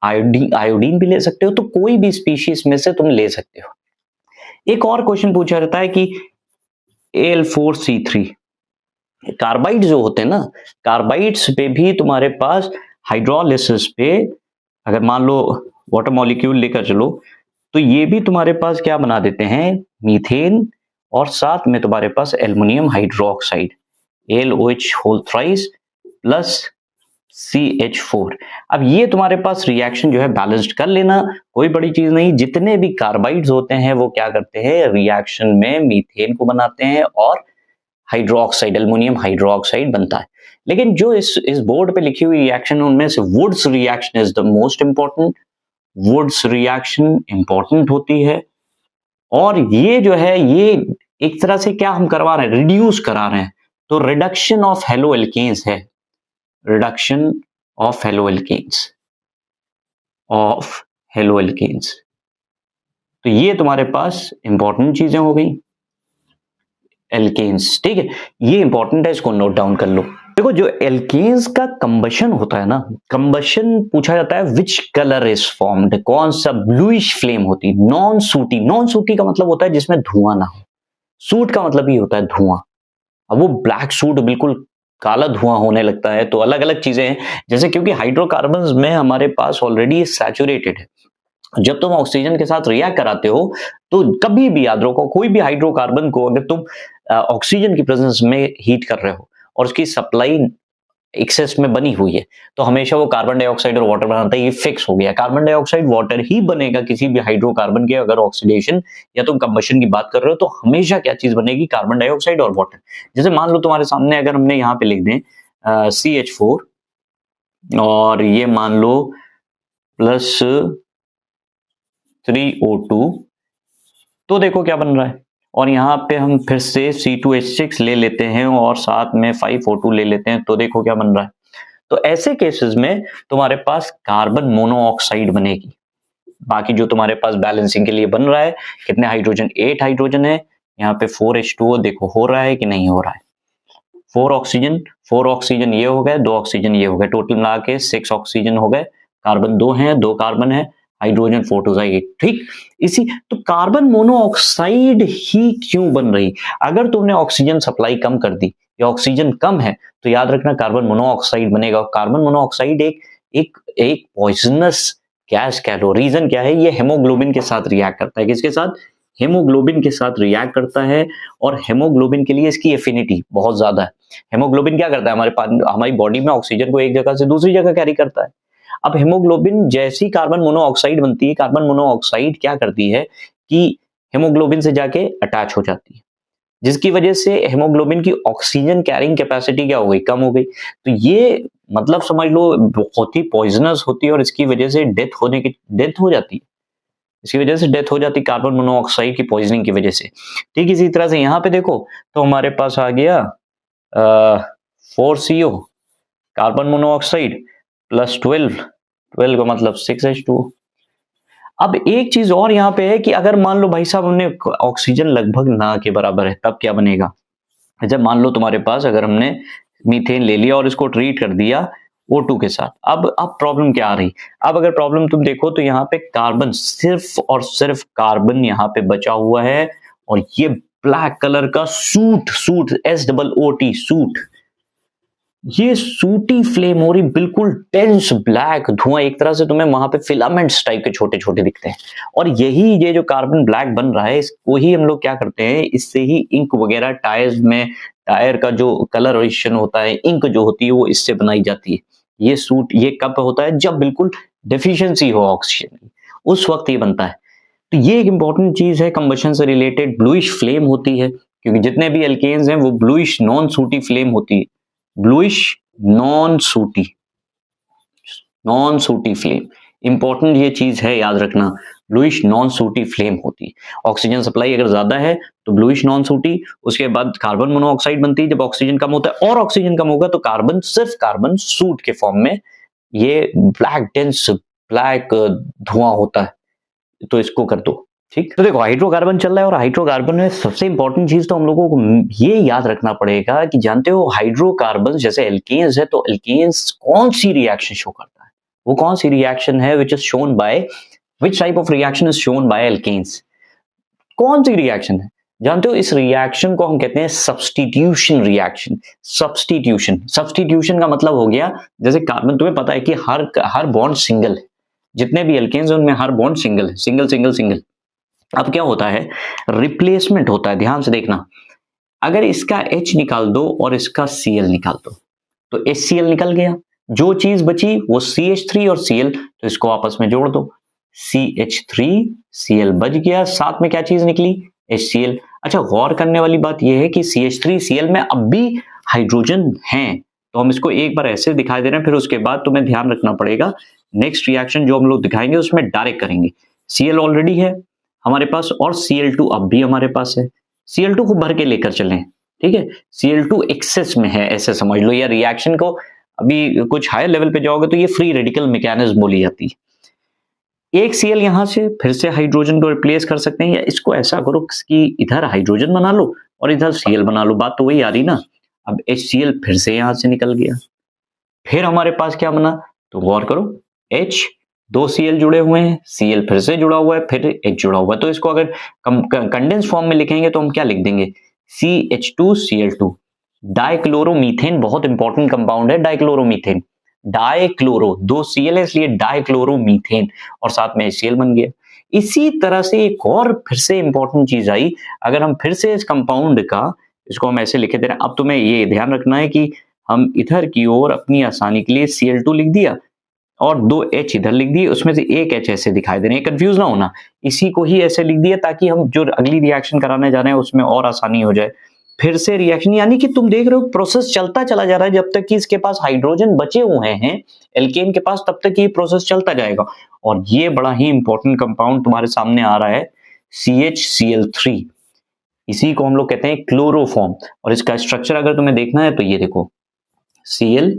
आयोडीन भी ले सकते हो, तो कोई भी स्पीशीज में से तुम ले सकते हो। एक और क्वेश्चन पूछा जाता है कि Al4C3 कार्बाइड जो होते हैं ना, कार्बाइड्स पे भी तुम्हारे पास हाइड्रोलिसिस पे अगर मान लो वाटर मॉलिक्यूल लेकर चलो तो ये भी तुम्हारे पास क्या बना देते हैं? मीथेन, और साथ में तुम्हारे पास aluminium hydroxide LOH whole thrice plus CH4। अब ये तुम्हारे पास रिएक्शन जो है बैलेंस्ड कर लेना, कोई बड़ी चीज नहीं। जितने भी कार्बाइड्स होते हैं वो क्या करते हैं? रिएक्शन में मीथेन को बनाते हैं और हाइड्रोक्साइड, एल्युमिनियम हाइड्रोक्साइड बनता है। लेकिन जो इस बोर्ड पे लिखी हुई रिएक्शन है उनमें से Wurtz reaction is the most important. Wurtz reaction important होती है, और ये जो है ये एक तरह से क्या हम करवा रहे हैं, रिड्यूस करा रहे हैं। तो रिडक्शन ऑफ हेलो एल्केन्स है, reduction of halo alkenes, of halo alkenes. तो ये तुम्हारे पास इंपॉर्टेंट चीजें हो गई, एल्केन्स, ठीक है, ये इंपॉर्टेंट है, इसको नोट डाउन कर लो। देखो जो एल्केन्स का कंबशन होता है ना, कंबशन पूछा जाता है विच कलर इज फॉर्म्ड, कौन सा ब्लूइश फ्लेम होती है। नॉन सूटी, नॉन सूटी का मतलब होता है जिसमें धुआं ना हो, सूट का मतलब ही होता है धुआं। अब वो ब्लैक सूट बिल्कुल काला धुआं होने लगता है, तो अलग अलग चीजें हैं, जैसे क्योंकि हाइड्रोकार्बन्स में हमारे पास ऑलरेडी सैचुरेटेड है। जब तुम ऑक्सीजन के साथ रिएक्ट कराते हो तो कभी भी याद रखो, कोई भी हाइड्रोकार्बन को अगर तुम ऑक्सीजन की प्रेजेंस में हीट कर रहे हो और उसकी सप्लाई एक्सेस में बनी हुई है, तो हमेशा वो कार्बन डाइऑक्साइड और वाटर बनाता है, ये फिक्स हो गया। कार्बन डाइऑक्साइड वाटर ही बनेगा किसी भी हाइड्रोकार्बन के, अगर ऑक्सीडेशन या तुम कंबशन की बात कर रहे हो तो हमेशा क्या चीज बनेगी, कार्बन डाइऑक्साइड और वाटर। जैसे मान लो तुम्हारे सामने अगर हमने यहाँ पे लिख दें CH4 और ये मान लो प्लस 3O2, तो देखो क्या बन रहा है। और यहाँ पे हम फिर से C2H6 ले लेते हैं और साथ में 5O2 ले लेते हैं, तो देखो क्या बन रहा है। तो ऐसे केसेस में तुम्हारे पास कार्बन मोनोऑक्साइड बनेगी। बाकी जो तुम्हारे पास बैलेंसिंग के लिए बन रहा है, कितने हाइड्रोजन, 8 हाइड्रोजन है, यहाँ पे 4H2O देखो हो रहा है कि नहीं हो रहा है। 4 ऑक्सीजन ये हो गए, 2 ऑक्सीजन ये हो गए, टोटल मिला के 6 ऑक्सीजन हो गए। कार्बन 2 हैं, 2 कार्बन है, हाइड्रोजन 4 2 8, ठीक। इसी तो कार्बन मोनोऑक्साइड ही क्यों बन रही, अगर तुमने ऑक्सीजन सप्लाई कम कर दी या ऑक्सीजन कम है तो याद रखना कार्बन मोनोऑक्साइड बनेगा। कार्बन मोनोऑक्साइड एक एक एक पॉइजनस गैस कह लो। रीजन क्या है, ये हेमोग्लोबिन के साथ रिएक्ट करता है, किसके साथ, हेमोग्लोबिन के साथ रिएक्ट करता है, और हेमोग्लोबिन के लिए इसकी एफिनिटी बहुत ज्यादा है। हेमोग्लोबिन क्या करता है, हमारी बॉडी में ऑक्सीजन को एक जगह से दूसरी जगह कैरी करता है। अब हेमोग्लोबिन जैसी कार्बन मोनोऑक्साइड बनती है, कार्बन मोनोऑक्साइड क्या करती है कि हेमोग्लोबिन से जाके अटैच हो जाती है, जिसकी वजह से हेमोग्लोबिन की ऑक्सीजन कैरिंग कैपेसिटी क्या हो गई, कम हो गई। तो ये मतलब समझ लो बहुत ही पॉइजनस होती है, और इसकी वजह से डेथ हो जाती है, इसकी वजह से डेथ हो जाती है कार्बन मोनोऑक्साइड की पॉइजनिंग की वजह से। ठीक इसी तरह से यहाँ पे देखो तो हमारे पास आ गया 4CO कार्बन मोनोऑक्साइड प्लस 12 का मतलब 6H2। अब एक चीज और यहाँ पे है कि अगर मान लो भाई साहब हमने ऑक्सीजन लगभग ना के बराबर है, तब क्या बनेगा। जब मान लो तुम्हारे पास अगर हमने मीथेन ले लिया और इसको ट्रीट कर दिया O2 के साथ, अब प्रॉब्लम क्या आ रही। अब अगर प्रॉब्लम तुम देखो तो यहाँ पे कार्बन, सिर्फ और सिर्फ कार्बन यहाँ पे बचा हुआ है, और ये ब्लैक कलर का सूट SOOT सूट, ये सूटी फ्लेम हो रही, बिल्कुल टेंस ब्लैक धुआं, एक तरह से तुम्हें वहां पे फिलामेंट्स टाइप के छोटे छोटे दिखते हैं। और यही ये जो कार्बन ब्लैक बन रहा है, इसको ही हम लोग क्या करते हैं, इससे ही इंक वगैरह टायर्स में, टायर का जो कलरेशन होता है, इंक जो होती है वो इससे बनाई जाती है। ये सूट ये कब होता है, जब बिल्कुल डेफिशिएंसी हो ऑक्सीजन की, उस वक्त ये बनता है। तो ये एक इंपॉर्टेंट चीज है, कंबशन से रिलेटेड ब्लूइश फ्लेम होती है, क्योंकि जितने भी एल्केन्स हैं वो ब्लूइश नॉन सूटी फ्लेम होती है। ब्लूइश नॉन सूटी फ्लेम, इंपॉर्टेंट ये चीज है, याद रखना, ब्लूइश नॉन सूटी फ्लेम होती है। ऑक्सीजन सप्लाई अगर ज्यादा है तो ब्लूइश नॉन सूटी, उसके बाद कार्बन मोनोऑक्साइड बनती है। जब ऑक्सीजन कम होता है और ऑक्सीजन कम होगा तो कार्बन, सिर्फ कार्बन सूट के फॉर्म में ये ब्लैक डेंस ब्लैक धुआं होता है। तो इसको कर दो, ठीक। तो देखो हाइड्रोकार्बन चल रहा है, और हाइड्रोकार्बन में सबसे इंपॉर्टेंट चीज तो हम लोगों को ये याद रखना पड़ेगा कि जानते हो हाइड्रोकार्बन जैसे एल्केन्स है, तो एल्केन्स कौन सी रिएक्शन शो करता है, वो कौन सी रिएक्शन है which is shown by, which type of reaction is shown by alkenes, कौन सी रिएक्शन है जानते हो। इस रिएक्शन को हम कहते हैं सब्स्टिट्यूशन रिएक्शन। सब्स्टिट्यूशन का मतलब हो गया, जैसे कार्बन, तुम्हें पता है कि हर बॉन्ड सिंगल है, जितने भी एल्केन्स हैं उनमें हर बॉन्ड सिंगल है, सिंगल। अब क्या होता है, रिप्लेसमेंट होता है, ध्यान से देखना। अगर इसका H निकाल दो और इसका Cl निकाल दो तो HCl निकल गया, जो चीज बची वो CH3 और Cl, तो इसको आपस में जोड़ दो, CH3Cl बच गया, साथ में क्या चीज निकली, HCl। अच्छा, गौर करने वाली बात यह है कि CH3Cl में अब भी हाइड्रोजन हैं, तो हम इसको एक बार ऐसे दिखाई दे रहे हैं, फिर उसके बाद तुम्हें ध्यान रखना पड़ेगा नेक्स्ट रिएक्शन जो हम लोग दिखाएंगे उसमें डायरेक्ट करेंगे। Cl ऑलरेडी है हमारे पास और Cl2 अब भी हमारे पास है। Cl2 को भर के लेकर चलें, ठीक है। Cl2 एक्सेस में है ऐसे समझ लो, या रिएक्शन को अभी कुछ हायर लेवल पे जाओगे तो ये फ्री रेडिकल मैकेनिज्म बोली जाती है। एक Cl यहां से फिर से हाइड्रोजन को रिप्लेस कर सकते हैं, या इसको ऐसा करो कि इधर हाइड्रोजन बना लो और इधर Cl बना लो, बात तो वही आ रही ना। अब HCl फिर से यहां से निकल गया, फिर हमारे पास क्या बना, तो गौर करो H, दो Cl जुड़े हुए हैं, Cl फिर से जुड़ा हुआ है, फिर H जुड़ा हुआ है। तो इसको अगर कंडेंस फॉर्म में लिखेंगे तो हम क्या लिख देंगे, CH2Cl2। डाइक्लोरोमीथेन बहुत इंपॉर्टेंट कंपाउंड है, डाइक्लोरोमीथेन, डाइक्लोरो, दो Cl है इसलिए डाइक्लोरोमीथेन, और साथ में HCl बन गया। इसी तरह से एक और फिर से इंपॉर्टेंट चीज आई, अगर हम फिर से इस कंपाउंड का, इसको हम ऐसे लिखे दे रहे हैं। अब तुम्हें ये ध्यान रखना है कि हम इधर की ओर अपनी आसानी के लिए Cl2 लिख दिया और दो H इधर लिख दिए, उसमें से एक H ऐसे दिखाई दे रहे हैं, कंफ्यूज ना होना, इसी को ही ऐसे लिख दिया ताकि हम जो अगली रिएक्शन कराने जा रहे हैं उसमें और आसानी हो जाए। फिर से रिएक्शन, यानी कि तुम देख रहे हो प्रोसेस चलता चला जा रहा है, जब तक कि इसके पास हाइड्रोजन बचे हुए हैं एल्केन के पास, तब तक ये प्रोसेस चलता जाएगा। और ये बड़ा ही इंपॉर्टेंट कंपाउंड तुम्हारे सामने आ रहा है CHCl3, इसी को हम लोग कहते हैं क्लोरोफॉर्म। और इसका स्ट्रक्चर अगर तुम्हें देखना है तो ये देखो Cl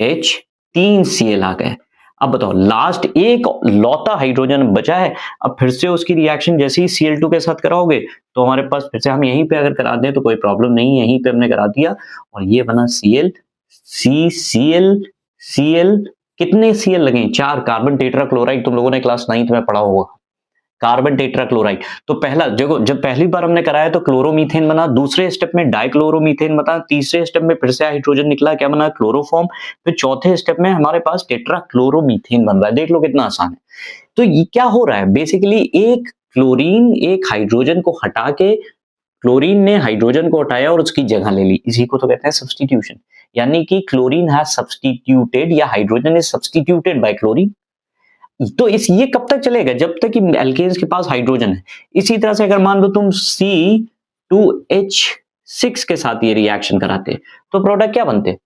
H, तीन Cl आ गए। अब बताओ लास्ट एक लौता हाइड्रोजन बचा है, अब फिर से उसकी रिएक्शन जैसे ही Cl2 के साथ कराओगे तो हमारे पास फिर से हम यहीं पे अगर करा दें तो कोई प्रॉब्लम नहीं, यहीं पे हमने करा दिया और ये बना Cl, Cl, कितने Cl लगे, 4 कार्बन टेट्राक्लोराइड, तुम लोगों ने क्लास 9th में पढ़ा होगा कार्बन टेट्राक्लोराइड। तो पहला देखो जब पहली बार हमने कराया तो क्लोरोमीथेन बना, दूसरे स्टेप में डाइक्लोरोमीथेन बना, तीसरे स्टेप में फिर से हाइड्रोजन निकला, क्या बना, क्लोरोफॉर्म, फिर चौथे स्टेप में हमारे पास टेट्राक्लोरोमीथेन बन रहा है। देख लो कितना आसान है। तो ये क्या हो रहा है, बेसिकली एक क्लोरीन एक हाइड्रोजन को हटा के, क्लोरीन ने हाइड्रोजन को हटाया और उसकी जगह ले ली, इसी को तो कहते हैं सब्स्टिट्यूशन। यानी कि क्लोरीन हैज सब्स्टिट्यूटेड या hydrogen is substituted by chlorine. तो ये कब तक चलेगा, जब तक कि एल्केन्स के पास हाइड्रोजन है। इसी तरह से अगर मान लो तुम C2H6 के साथ ये रिएक्शन कराते तो प्रोडक्ट क्या बनते,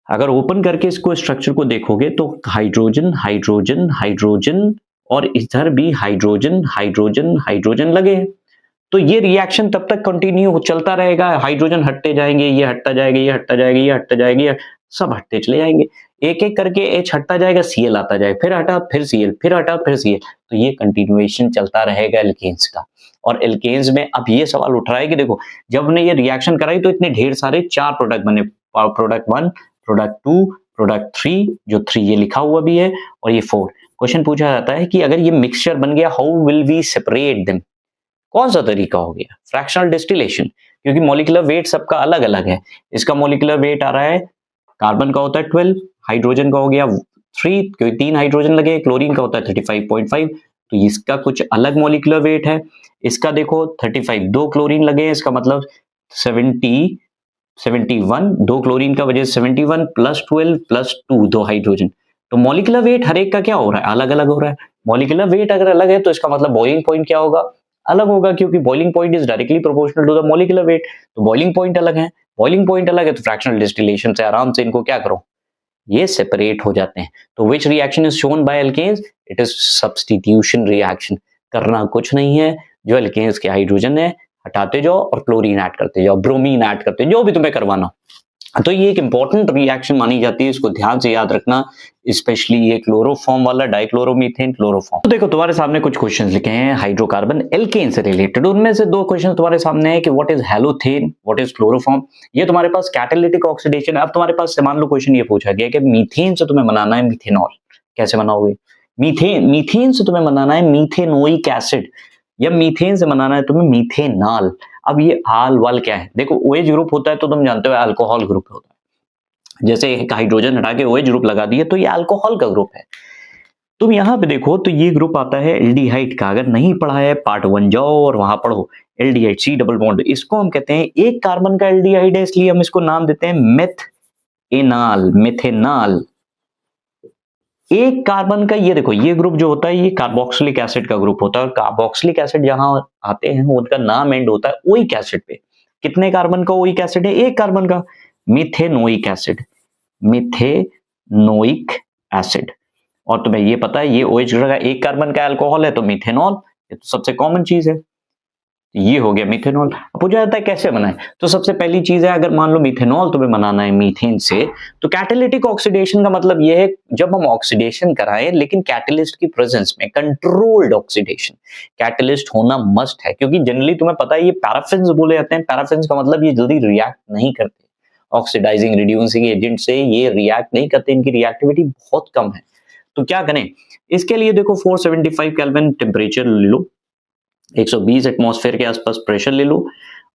अगर ओपन करके इसको स्ट्रक्चर को देखोगे तो हाइड्रोजन हाइड्रोजन हाइड्रोजन और इधर भी हाइड्रोजन हाइड्रोजन हाइड्रोजन लगे हैं। तो ये रिएक्शन तब तक कंटिन्यू चलता रहेगा, हाइड्रोजन हटते जाएंगे, ये हटता जाएगा, ये हटता जाएगा, ये हटता जाएगा, ये सब हटते चले जाएंगे, एक एक करके H हटता जाएगा, Cl आता जाएगा, फिर हटा फिर Cl, फिर हटा फिर Cl। तो ये कंटिन्यूएशन चलता रहेगा एल्केन्स का। और एल्केन्स में अब ये सवाल उठ रहा है कि देखो जब हमने ये रिएक्शन कराई तो इतने ढेर सारे 4 प्रोडक्ट बने, प्रोडक्ट 1, प्रोडक्ट 2, प्रोडक्ट 3, जो 3 ये लिखा हुआ भी है, और ये 4। क्वेश्चन पूछा जाता है कि अगर ये मिक्सचर बन गया, how will we separate them, कौन सा तरीका हो गया, फ्रैक्शनल डिस्टिलेशन, क्योंकि मॉलिक्यूलर वेट सबका अलग अलग है। इसका मॉलिक्यूलर वेट आ रहा है, कार्बन का होता है 12, हाइड्रोजन का हो गया 3 क्योंकि 3 हाइड्रोजन लगे, क्लोरीन का होता है 35.5, तो इसका कुछ अलग मॉलिक्यूलर वेट है। इसका देखो 35, 2 क्लोरीन लगे, इसका मतलब 71, 2 क्लोरीन का वजह 71 प्लस 12 प्लस 2, 2 हाइड्रोजन। तो मॉलिक्यूलर वेट हर एक का क्या हो रहा है, अलग अलग हो रहा है। मॉलिक्यूलर वेट अगर अलग है तो इसका मतलब बॉइलिंग पॉइंट क्या होगा, अलग होगा, क्योंकि boiling point is directly proportional to the molecular weight. तो बॉइलिंग पॉइंट अलग है, बॉइलिंग पॉइंट अलग है, तो फ्रैक्शनल डिस्टिलेशन से आराम से इनको क्या करो, ये सेपरेट हो जाते हैं। तो which reaction is shown by alkenes, it is substitution reaction. करना कुछ नहीं है, जो एल्केन्स के हाइड्रोजन है हटाते जाओ और क्लोरीन ऐड करते जाओ, ब्रोमीन ऐड करते जाओ, जो भी तुम्हें करवाना। तो ये एक इंपॉर्टेंट रिएक्शन मानी जाती है, इसको ध्यान से याद रखना, स्पेशली ये क्लोरोफॉर्म वाला, डाइक्लोरोमीथेन क्लोरोफॉर्म। तो देखो तुम्हारे सामने कुछ क्वेश्चंस लिखे हैं हाइड्रोकार्बन एल्केन से रिलेटेड, उनमें से 2 क्वेश्चन तुम्हारे सामने है कि what is हैलोथेन, what is chloroform. ये तुम्हारे पास कैटालिटिक ऑक्सीडेशन है। अब तुम्हारे पास से मान लो क्वेश्चन ये पूछा गया कि मीथेन से तुम्हें बनाना है मिथेनॉल, कैसे बनाओगे, मीथेन से तुम्हें बनाना है मीथेनोइक एसिड, या मीथेन से बनाना है तुम्हें मीथेनॉल। अब ये आल वाल क्या है, देखो OH ग्रुप होता है तो तुम जानते हो अल्कोहल ग्रुप होता है, जैसे एक हाइड्रोजन हटा के OH ग्रुप लगा दिए तो ये अल्कोहल का ग्रुप है। तुम यहां पे देखो तो ये ग्रुप आता है एल्डिहाइड का, अगर नहीं पढ़ा है पार्ट 1 जाओ और वहां पढ़ो, एल्डिहाइड C डबल बॉन्ड, इसको हम कहते हैं एक कार्बन का एल्डिहाइड है, इसलिए हम इसको नाम देते हैं मेथेनॉल, मिथेनॉल। एक कार्बन का ये देखो ये ग्रुप जो होता है ये कार्बोक्सिलिक एसिड का ग्रुप होता है, और कार्बोक्सिलिक एसिड जहां आते हैं उनका नाम एंड होता है ओइक एसिड पे। कितने कार्बन का ओइक एसिड है, एक कार्बन का, मिथेनोइक एसिड, मिथेनोइक एसिड। और तुम्हें ये पता है ये OH ग्रुप का एक कार्बन का अल्कोहल है तो मिथेनॉल, ये तो सबसे कॉमन चीज है। ये हो गया मिथेनॉल। अब पूछा जाता है कैसे बनाए, तो सबसे पहली चीज है अगर मान लो मिथेनॉल तुम्हें बनाना है मीथेन से, तो कैटालिटिक ऑक्सीडेशन का मतलब ये है जब हम ऑक्सीडेशन कराएं लेकिन कैटलिस्ट की प्रेजेंस में, कंट्रोल्ड ऑक्सीडेशन। कैटलिस्ट होना मस्ट है, क्योंकि जनरली तुम्हें पता है ये पैराफिन्स बोले जाते हैं। पैराफिन्स का मतलब ये जल्दी रिएक्ट नहीं करते, ऑक्सीडाइजिंग रिड्यूसिंग एजेंट से ये रिएक्ट नहीं करते, इनकी रिएक्टिविटी बहुत कम है। तो क्या करें इसके लिए, देखो 475 केल्विन टेम्परेचर ले लो, 120 एटमॉस्फेयर के आसपास प्रेशर ले लो,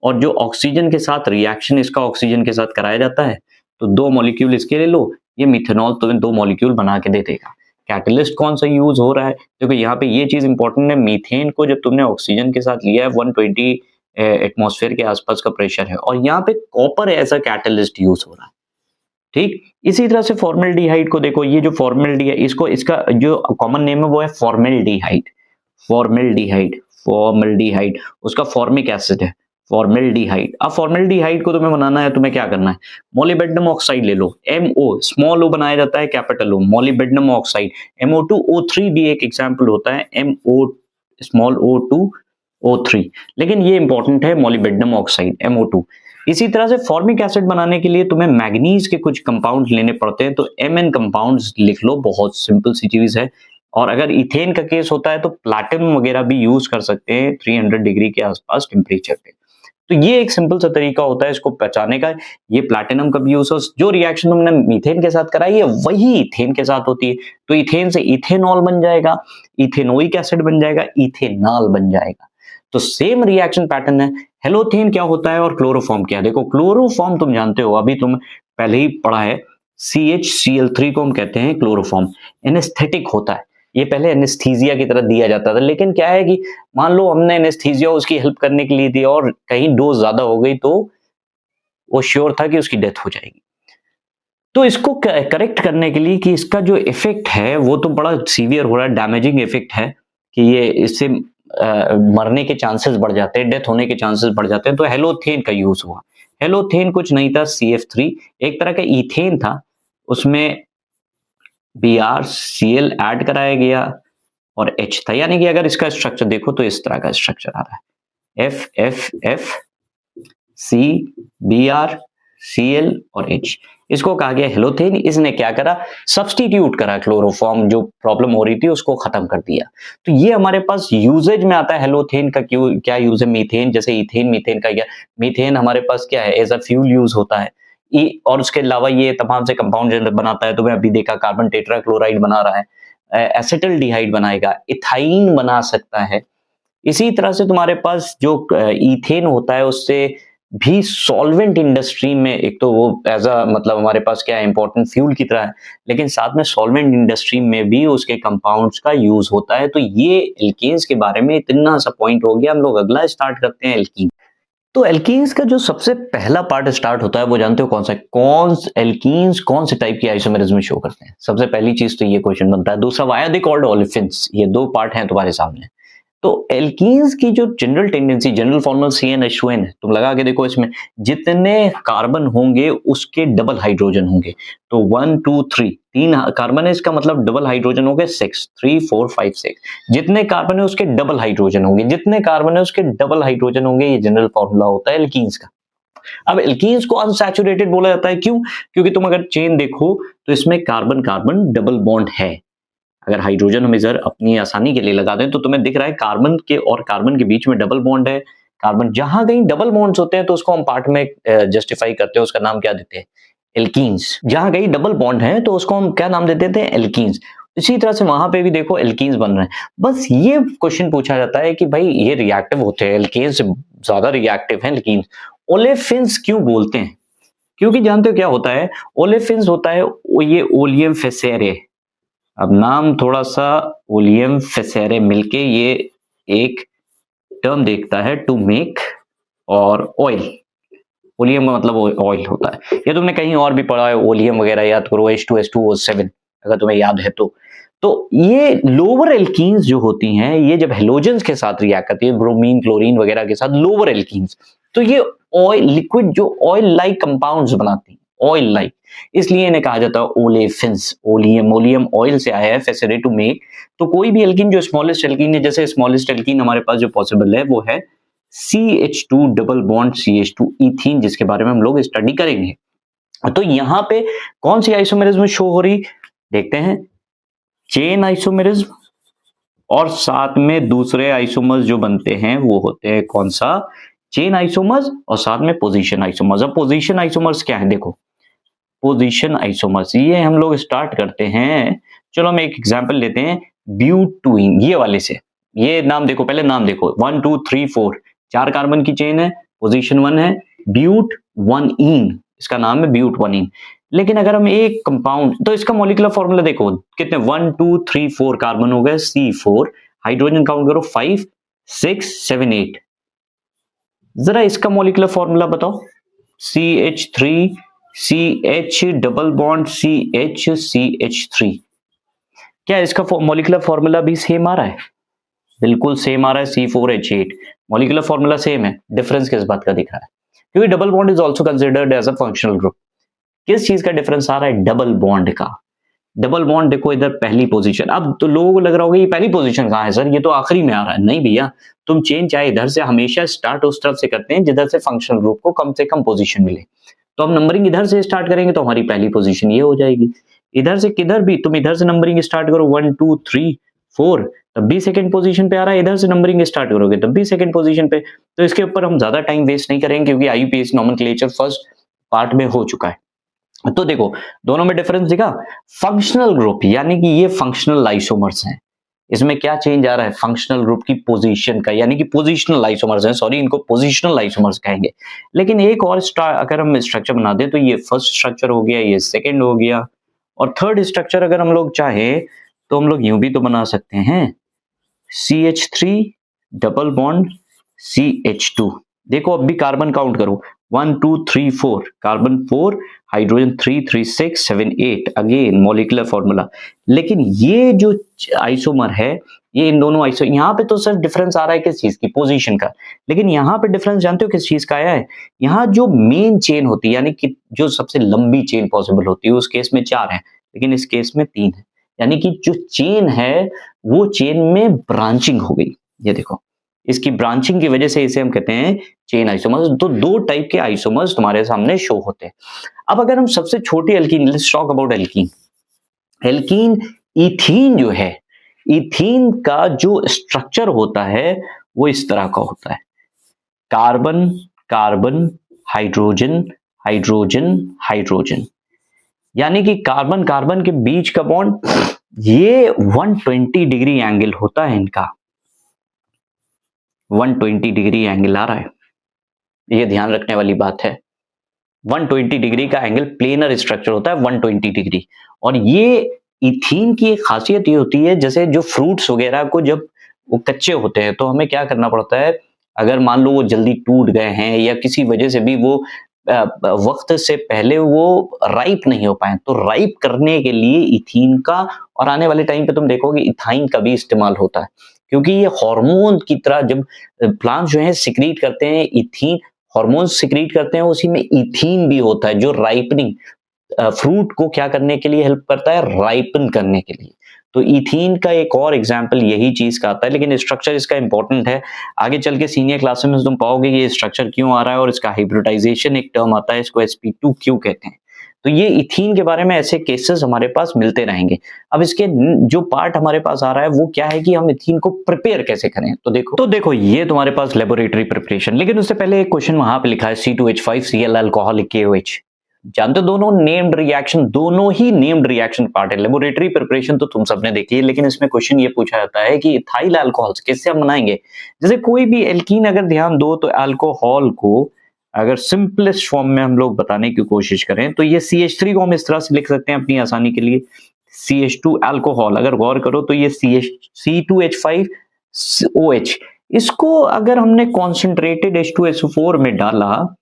और जो ऑक्सीजन के साथ रिएक्शन इसका ऑक्सीजन के साथ कराया जाता है, तो 2 मॉलिक्यूल इसके ले लो, ये मिथेनॉल तुम्हें 2 मॉलिक्यूल बना के दे देगा। कैटलिस्ट कौन सा यूज हो रहा है, देखो यहाँ पे ये चीज इंपॉर्टेंट है, मीथेन को जब तुमने ऑक्सीजन के साथ लिया है 120 एटमॉस्फेयर के आसपास का प्रेशर है, और यहाँ पे copper as a catalyst use हो रहा है। ठीक, इसी तरह से फॉर्मल्डिहाइड को देखो, ये जो फॉर्मल्डिहाइड, इसको इसका जो कॉमन नेम है वो है फॉर्मल्डिहाइड। फॉर्मल्डिहाइड, फॉर्मल्डिहाइड उसका फॉर्मिक एसिड है, फॉर्मल्डिहाइड। अब फॉर्मल्डिहाइड को तुम्हें बनाना है, तुम्हें क्या करना है, मोलिब्डेनम ऑक्साइड ले लो, MO, स्मॉल ओ बनाया जाता है capital O, molybdenum oxide. MO2O3 भी एक एग्जांपल होता है, MO स्मॉल O2O3, लेकिन ये इंपॉर्टेंट है मोलिब्डेनम ऑक्साइड, MO2। इसी तरह से फॉर्मिक एसिड बनाने के लिए तुम्हें मैग्नीज के कुछ कंपाउंड लेने पड़ते हैं, तो Mn कंपाउंड्स लिख लो, बहुत सिंपल सी चीज है। और अगर इथेन का केस होता है तो प्लैटिनम वगैरह भी यूज कर सकते हैं 300 डिग्री के आसपास टेम्परेचर पे। तो ये एक सिंपल सा तरीका होता है इसको पहचानने का। ये प्लैटिनम का भी यूज हो, जो रिएक्शन तुमने मीथेन के साथ कराई है वही इथेन के साथ होती है, तो इथेन से इथेनॉल बन जाएगा, इथेनोइक एसिड बन जाएगा, इथेनॉल बन जाएगा। तो सेम रिएक्शन पैटर्न है। हेलोथेन क्या होता है और क्लोरोफॉर्म क्या है, देखो क्लोरोफॉर्म तुम जानते हो, अभी तुम पहले ही पढ़ा है, CHCl3 को हम कहते हैं क्लोरोफॉर्म। एनेस्थेटिक होता है, ये पहले एनेस्थीसिया की तरह दिया जाता था, लेकिन क्या है कि मान लो हमने एनेस्थीसिया उसकी हेल्प करने के लिए दिया और कहीं डोज ज्यादा हो गई तो वो श्योर था कि उसकी डेथ हो जाएगी। तो इसको करेक्ट करने के लिए कि इसका जो इफेक्ट है वो तो बड़ा सीवियर हो रहा है, डैमेजिंग इफेक्ट है कि ये इससे मरने के चांसेस बढ़ जाते हैं, डेथ होने के चांसेस बढ़ जाते हैं, तो हेलोथेन का यूज हुआ। हेलोथेन कुछ नहीं था, CF3 एक तरह का इथेन था, उसमें BrCl ऐड कराया गया और H था, यानी कि अगर इसका स्ट्रक्चर देखो तो इस तरह का स्ट्रक्चर आ रहा है, FFF C BrCl और H। इसको कहा गया हेलोथेन। इसने क्या करा, सब्स्टिट्यूट करा क्लोरोफॉर्म, जो प्रॉब्लम हो रही थी उसको खत्म कर दिया। तो ये हमारे पास यूजेज में आता है हेलोथेन का। क्यों, क्या यूज है, मीथेन जैसे इथेन, मीथेन का क्या, मीथेन हमारे पास क्या है, एज अ फ्यूल यूज होता है। और उसके अलावा ये तमाम से कंपाउंड बनाता है, तो मैं अभी देखा कार्बन टेट्राक्लोराइड बना रहा है, एसिटल्डिहाइड बनाएगा, इथाइन बना सकता है। इसी तरह से तुम्हारे पास जो इथेन होता है उससे भी सॉल्वेंट इंडस्ट्री में, एक तो वो एज अ मतलब हमारे पास क्या है, इंपॉर्टेंट फ्यूल की तरह है, लेकिन साथ में सॉल्वेंट इंडस्ट्री में भी उसके कंपाउंड्स का यूज होता है। तो ये एल्कीन्स के बारे में इतना सा पॉइंट हो गया। हम लोग अगला स्टार्ट करते हैं एल्कीन। तो एल्कीन्स का जो सबसे पहला पार्ट स्टार्ट होता है वो जानते हो कौन सा है, एल्कीन्स कौन से टाइप की आइसोमेरिज्म शो करते हैं, सबसे पहली चीज तो ये क्वेश्चन बनता है। दूसरा, why are they called olefins, ये दो पार्ट हैं तुम्हारे सामने। तो एल्कीन्स की जो general tendency, general formula CnH2n है, तुम लगा के देखो, इसमें जितने कार्बन होंगे उसके डबल हाइड्रोजन होंगे। तो 1 2 3 तीन कार्बन है, इसका मतलब डबल हाइड्रोजन हो गए 6, 3 4 5 6। जितने कार्बन है उसके डबल हाइड्रोजन होंगे, जितने कार्बन है उसके डबल हाइड्रोजन होंगे। ये जनरल फॉर्मूला होता है एल्कीन्स का। अब एल्कीन्स को अनसैचुरेटेड बोला जाता है, क्यों? क्योंकि तुम अगर चेन देखो तो इसमें कार्बन कार्बन डबल बॉन्ड है। अगर हाइड्रोजन हम इधर अपनी आसानी के लिए लगा दें तो तुम्हें दिख रहा है कार्बन के और कार्बन के बीच में डबल बॉन्ड है। कार्बन जहां कहीं डबल बॉन्ड्स होते हैं तो उसको हम पार्ट में जस्टिफाई करते हैं, उसका नाम क्या देते हैं, एल्कीन्स। जहां कहीं डबल बॉन्ड है तो उसको हम क्या नाम देते हैं, एल्कीन्स। इसी तरह से वहां पे भी देखो एल्कीन्स बन रहे हैं। बस ये क्वेश्चन पूछा जाता है कि भाई ये रिएक्टिव होते हैं, एल्कीन्स ज्यादा रिएक्टिव हैं, एल्कीन्स। ओलेफिन्स क्यों बोलते हैं? क्योंकि जानते हो क्या होता है, ओलेफिन्स होता है ये ओलियम फेसेरे। अब नाम थोड़ा सा, ओलियम फेसेरे मिलके ये एक टर्म देखता है, टू मेक और ऑयल। ओलियम का मतलब ऑयल होता है। ये तुमने कहीं और भी पढ़ा है, ओलियम वगैरह याद करो, H2SO7 अगर तुम्हें याद है तो ये लोअर एल्कीन्स जो होती हैं, ये जब हेलोजेंस के साथ रिएक्ट करती है, ब्रोमीन क्लोरीन वगैरह के साथ, लोअर एल्कीन्स, तो ये ऑयल लिक्विड जो ऑयल लाइक कंपाउंड्स बनाती हैं, ऑयल लाइक, इसलिए इन्हें कहा जाता है ओलेफिन्स। ओलियम ऑयल से आया है, फैसिलिटी टू मेक। तो कोई भी एल्कीन जो स्मॉलेस्ट एल्कीन है, जैसे स्मॉलेस्ट एल्कीन हमारे पास जो पॉसिबल है वो है CH2 double bond CH2 ethene, जिसके बारे में हम लोग स्टडी करेंगे। तो यहाँ पे कौन सी आइसोमेरिज्म शो हो रही, देखते हैं। चेन आइसोमेरिज्म और साथ में दूसरे आइसोमर्स जो बनते हैं वो होते हैं कौन सा, चेन आइसोमर्स और साथ में पोजीशन आइसोमर्स। अब पोजीशन आइसोमर्स क्या है, देखो पोजीशन आइसोमर्स ये हम लोग स्टार्ट करते हैं। चलो हम एक एग्जांपल लेते हैं ब्यूटीन, ये वाले से। ये नाम देखो, पहले नाम देखो, 1 2 3 4 4 कार्बन की चेन है, पोजीशन 1 है, ब्यूट 1इन, इसका नाम है ब्यूट 1इन। लेकिन अगर हम एक कंपाउंड, तो इसका मॉलिक्यूलर फॉर्मूला देखो कितने, 1 2 3 4 कार्बन हो गए, C4, हाइड्रोजन काउंट करो 5 6 7 8। जरा इसका मॉलिक्यूलर फॉर्मूला बताओ, CH3 CH double bond CH CH3। क्या इसका मॉलिक्यूलर फॉर्मूला भी सेम आ रहा है? बिल्कुल सेम आ रहा है, C4H8। मॉलिक्यूलर फॉर्मूला सेम है, डिफरेंस किस बात का दिख रहा है? क्योंकि double bond is also considered as a functional group. किस चीज का डिफरेंस आ रहा है? डबल बॉन्ड का। डबल बॉन्ड देखो इधर पहली पोजीशन। अब तो लोगों को लग रहा होगा ये पहली पोजीशन कहाँ है सर, ये तो आखिरी में आ रहा है। नहीं भैया, तुम चेन चाहे इधर से, हमेशा स्टार्ट उस तरफ से करते हैं जिधर से फंक्शनल ग्रुप को कम से कम पोजीशन मिले। तो हम नंबरिंग इधर से स्टार्ट करेंगे तो हमारी पहली पोजीशन ये हो जाएगी। इधर से किधर भी तुम इधर से नंबरिंग स्टार्ट करो 1 2 3 4, तब भी सेकंड पोजीशन पे आ रहा है। इधर से नंबरिंग स्टार्ट करोगे तब भी सेकंड पोजीशन पे। तो इसके ऊपर हम ज्यादा टाइम वेस्ट नहीं करेंगे क्योंकि IUPAC नोमेनक्लेचर फर्स्ट पार्ट में हो चुका है। तो देखो दोनों में डिफरेंस दिखा। फंक्शनल ग्रुप यानी कि ये फंक्शनल आइसोमर्स हैं। इसमें क्या चेंज आ रहा है? फंक्शनल ग्रुप की पोजीशन का, यानी कि पोजीशनल आइसोमर्स हैं, सॉरी इनको पोजीशनल आइसोमर्स कहेंगे। लेकिन एक और अगर हम स्ट्रक्चर बना दें तो ये फर्स्ट स्ट्रक्चर हो गया, ये सेकंड हो गया, और थर्ड स्ट्रक्चर अगर हम लोग चाहे तो हम लोग यूं भी तो बना सकते हैं, CH3 डबल बॉन्ड CH2। देखो अब भी कार्बन काउंट करो, 1 2 3 4, carbon 4, hydrogen 3 3 6 7 8, again molecular formula. लेकिन ये जो आइसोमर है, ये इन दोनों आइसो, यहाँ पे तो सिर्फ डिफरेंस आ रहा है किस चीज की? पोजीशन का। लेकिन यहाँ पे डिफरेंस जानते हो किस चीज का आया है? यहाँ जो मेन चेन होती है, यानी कि जो सबसे लंबी चेन पॉसिबल होती है, उस केस में 4 है, लेकिन इस केस में 3 है। यानी कि जो चेन है वो चेन में ब्रांचिंग हो गई। ये देखो, इसकी ब्रांचिंग की वजह से इसे हम कहते हैं चेन आइसोमर्स। तो दो टाइप के आइसोमर्स तुम्हारे सामने शो होते हैं। अब अगर हम सबसे छोटी alkene, let's talk about alkene. Alkene ethene जो है, इथीन का जो स्ट्रक्चर होता है वो इस तरह का होता है, carbon carbon hydrogen hydrogen hydrogen. यानी कि कार्बन कार्बन के बीच का बॉन्ड, ये 120 डिग्री एंगल होता है इनका, 120 डिग्री एंगल आ रहा है, ये ध्यान रखने वाली बात है। 120 डिग्री का एंगल प्लेनर स्ट्रक्चर होता है, 120 डिग्री। और ये इथीन की एक खासियत ये होती है, जैसे जो फ्रूट्स वगैरह को जब वो कच्चे होते हैं तो हमें क्या करना पड़ता है, अगर मान लो वो जल्दी टूट गए हैं या किसी वजह से भी वो वक्त से पहले वो राइप नहीं हो पाए, तो राइप करने के लिए इथीन का, और आने वाले टाइम पे तुम देखोगे इथाइन का भी इस्तेमाल होता है। क्योंकि ये हार्मोन की तरह जब प्लांट जो है सिक्रीट करते हैं, इथीन हार्मोन सिक्रीट करते हैं, उसी में इथीन भी होता है जो राइपनिंग, फ्रूट को क्या करने के लिए हेल्प करता है? राइपन करने के लिए। तो इथीन का एक और एग्जांपल यही चीज का आता है, लेकिन स्ट्रक्चर इसका इंपॉर्टेंट है। आगे चल के सीनियर क्लासेस में तुम पाओगे ये स्ट्रक्चर क्यों आ रहा है, और इसका हाइब्रिडाइजेशन एक टर्म आता है, इसको sp2 क्यों कहते हैं। तो ये इथीन के बारे में ऐसे केसेस हमारे पास मिलते रहेंगे। अब इसके जो पार्ट हमारे पास आ रहा है वो क्या है कि हम इथीन को प्रिपेयर कैसे करें। तो देखो ये तुम्हारे पास लेबोरेटरी प्रिपरेशन, लेकिन उससे पहले एक क्वेश्चन वहां पे लिखा है C2H5Cl अल्कोहलिक KOH। जानते हो दोनों नेम्ड रिएक्शन, दोनों ही नेम्ड रिएक्शन पार्ट है। लेबोरेटरी प्रिपरेशन तो तुम सबने देखी है, लेकिन इसमें क्वेश्चन ये पूछा जाता है कि इथाइल अल्कोहल्स किससे हम बनाएंगे। जैसे कोई भी एल्कीन अगर ध्यान दो तो अल्कोहल को अगर सिंपलेस्ट फॉर्म में हम लोग बताने की कोशिश करें तो ये CH3 को हम इस तरह से लिख सकते हैं अपनी आसानी के लिए, CH2 अल्कोहल। अगर गौर करो तो ये C2H5OH, इसको अगर हमने कॉन्सेंट्रेटेड H2SO4 में डाला,